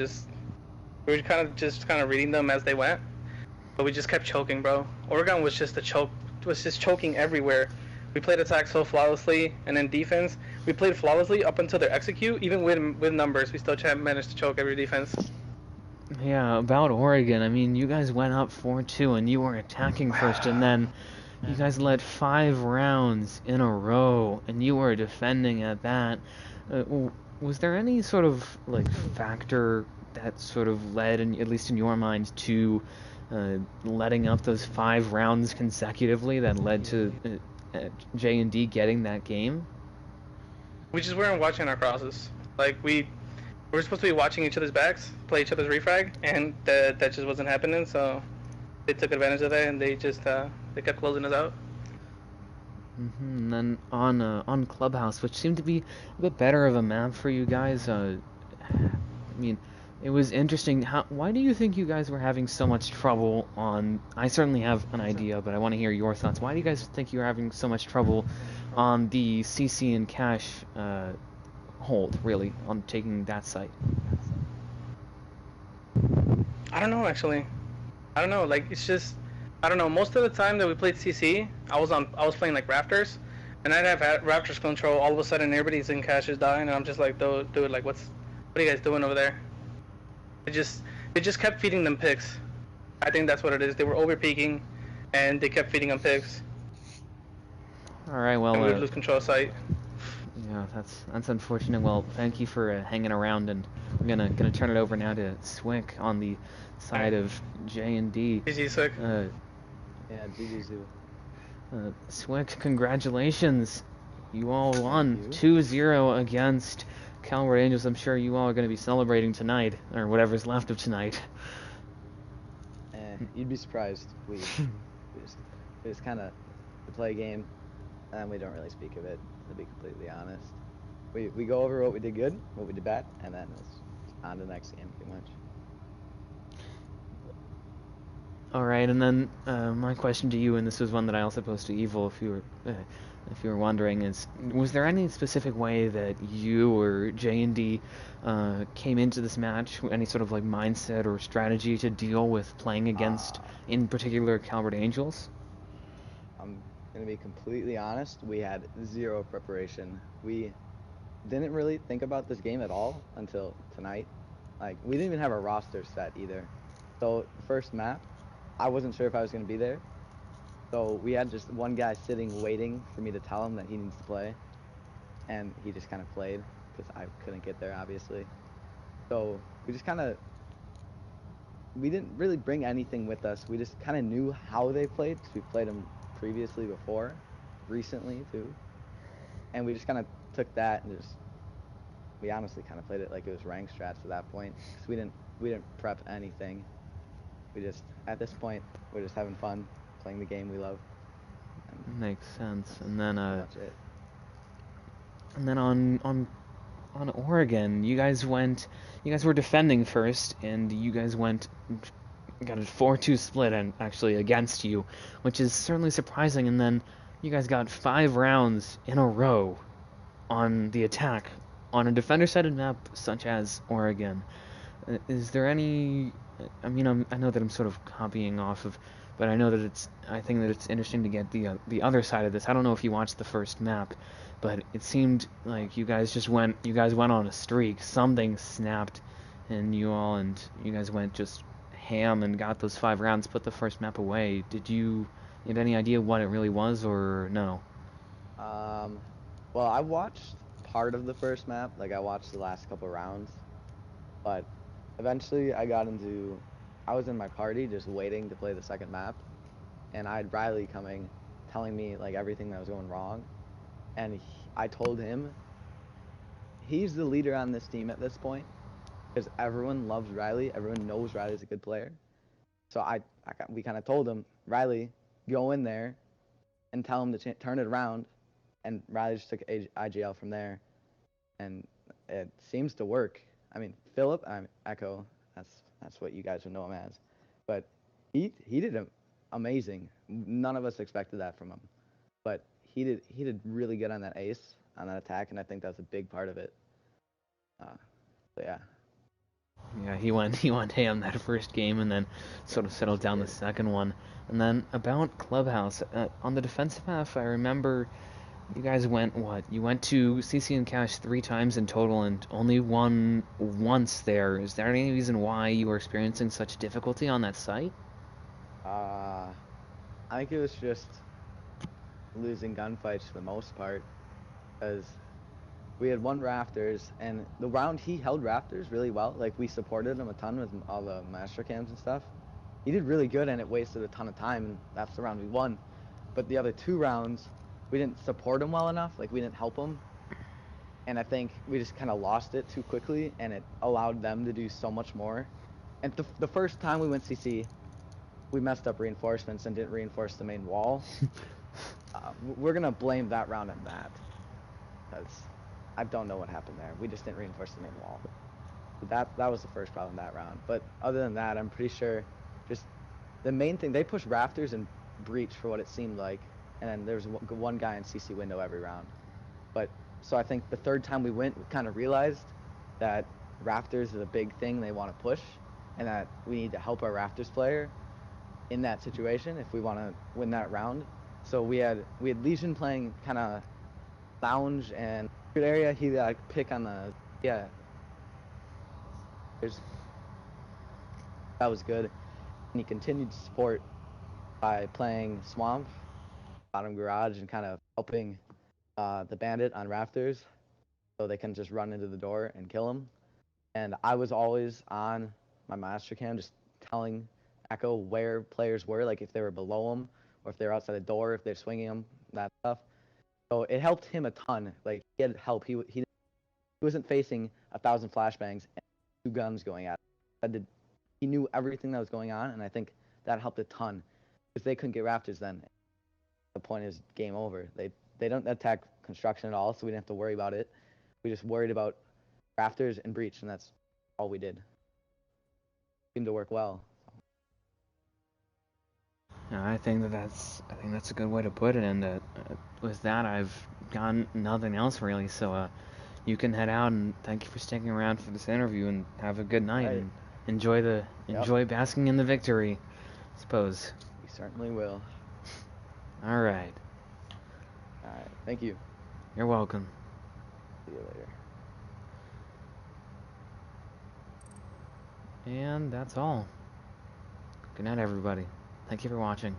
just reading them as they went, but we just kept choking, bro. Oregon was just choking everywhere. We played attack so flawlessly, and then defense, we played flawlessly up until their execute. Even with numbers, we still managed to choke every defense. Yeah, about Oregon, I mean, you guys went up 4-2 and you were attacking first, and then you guys led 5 rounds in a row, and you were defending at that. Was there any sort of like factor that sort of led, at least in your mind, to letting up those 5 rounds consecutively that led to J&D getting that game? We just weren't watching our crosses. Like we were supposed to be watching each other's backs, play each other's refrag, and that just wasn't happening. So they took advantage of that, and they just they kept closing us out. And then on Clubhouse, which seemed to be a bit better of a map for you guys. I mean, it was interesting. Why do you think you guys were having so much trouble on... I certainly have an idea, but I want to hear your thoughts. Why do you guys think you were having so much trouble on the CC and cash hold, really, on taking that site? I don't know, actually. I don't know. Like, it's just... I don't know. Most of the time that we played CC, I was playing like Raptors, and I'd have Raptors control. All of a sudden, everybody's in caches dying, and I'm just like, dude, like, what are you guys doing over there? They just kept feeding them picks. I think that's what it is. They were over peaking, and they kept feeding them picks. All right, well, and we would lose control of site. Yeah, that's unfortunate. Well, thank you for hanging around, and I'm gonna turn it over now to Swick on the side of J&D. GG, Swick. Yeah, GG Zoo. Swick, congratulations. You all won 2-0 against Calibrate Angels. I'm sure you all are going to be celebrating tonight, or whatever's left of tonight. You'd be surprised. We just kind of play a game, and we don't really speak of it, to be completely honest. We go over what we did good, what we did bad, and then it's on to the next game, pretty much. All right, and then my question to you, and this was one that I also posed to Evil, if you were wondering, is was there any specific way that you or J&D came into this match? Any sort of like mindset or strategy to deal with playing against, in particular, Calibrate Angels? I'm gonna be completely honest. We had zero preparation. We didn't really think about this game at all until tonight. Like, we didn't even have a roster set either. So first map, I wasn't sure if I was gonna be there. So we had just one guy sitting waiting for me to tell him that he needs to play, and he just kind of played because I couldn't get there, obviously. So we just kind of, we didn't really bring anything with us. We just kind of knew how they played because we played them previously before, recently too, and we just kind of took that and just, we honestly kind of played it like it was rank strats at that point because we didn't prep anything. We just, at this point, we're just having fun playing the game we love. Makes sense. And then That's it. and then on Oregon, you guys were defending first, and you guys got a 4-2 split and actually against you, which is certainly surprising. And then you guys got 5 rounds in a row on the attack on a defender-sided map such as Oregon. Is there any? I mean, I know that I'm sort of copying off of, but I think that it's interesting to get the other side of this. I don't know if you watched the first map, but it seemed like you guys went on a streak. Something snapped, and you guys went just ham and got those 5 rounds, put the first map away. Did you have any idea what it really was, or no? Well, I watched part of the first map. Like, I watched the last couple rounds, but eventually I was in my party just waiting to play the second map, and I had Riley coming, telling me like everything that was going wrong, and I told him he's the leader on this team at this point because everyone loves Riley, everyone knows Riley's a good player. So we kind of told him, Riley, go in there and tell him to turn it around, and Riley just took IGL from there, and it seems to work. I mean, Philip, Echo, that's what you guys would know him as, but he did amazing. None of us expected that from him, but he did really good on that ace, on that attack, and I think that's a big part of it. So yeah. Yeah, he went ham that first game and then sort of settled down the second one. And then about Clubhouse, on the defensive half, I remember you guys went You went to CC and Cash 3 times in total and only won once there. Is there any reason why you were experiencing such difficulty on that site? I think it was just losing gunfights for the most part, because we had won Rafters, and the round he held Rafters really well. Like, we supported him a ton with all the master cams and stuff. He did really good, and it wasted a ton of time, and that's the round we won. But the other 2 rounds, we didn't support him well enough. Like, we didn't help him, and I think we just kind of lost it too quickly, and it allowed them to do so much more. And the first time we went CC, we messed up reinforcements and didn't reinforce the main wall. We're gonna blame that round on that, because I don't know what happened there. We just didn't reinforce the main wall. That was the first problem that round. But other than that, I'm pretty sure just the main thing, they pushed Rafters and Breach for what it seemed like, and then there's one guy in CC window every round. But so I think the third time we went, we kind of realized that Rafters is a big thing they want to push, and that we need to help our Rafters player in that situation if we want to win that round. So we had Legion playing kind of lounge and good area. He pick on the that was good, and he continued to support by playing Swamp, bottom garage, and kind of helping the bandit on Rafters, so they can just run into the door and kill him. And I was always on my master cam, just telling Echo where players were, like if they were below him, or if they're outside the door, if they're swinging him, that stuff. So it helped him a ton. Like, he had help. He wasn't facing 1,000 flashbangs and 2 guns going at him. He knew everything that was going on, and I think that helped a ton, because they couldn't get Rafters then. The point is game over. They don't attack construction at all, so we didn't have to worry about it. We just worried about Rafters and Breach, and that's all we did. Seemed to work well. I think that's a good way to put it. And with that, I've got nothing else really. So you can head out, and thank you for sticking around for this interview. And have a good night. Right. And enjoy basking in the victory, I suppose. We certainly will. All right. Alright, thank you. You're welcome. See you later. And that's all. Good night, everybody. Thank you for watching.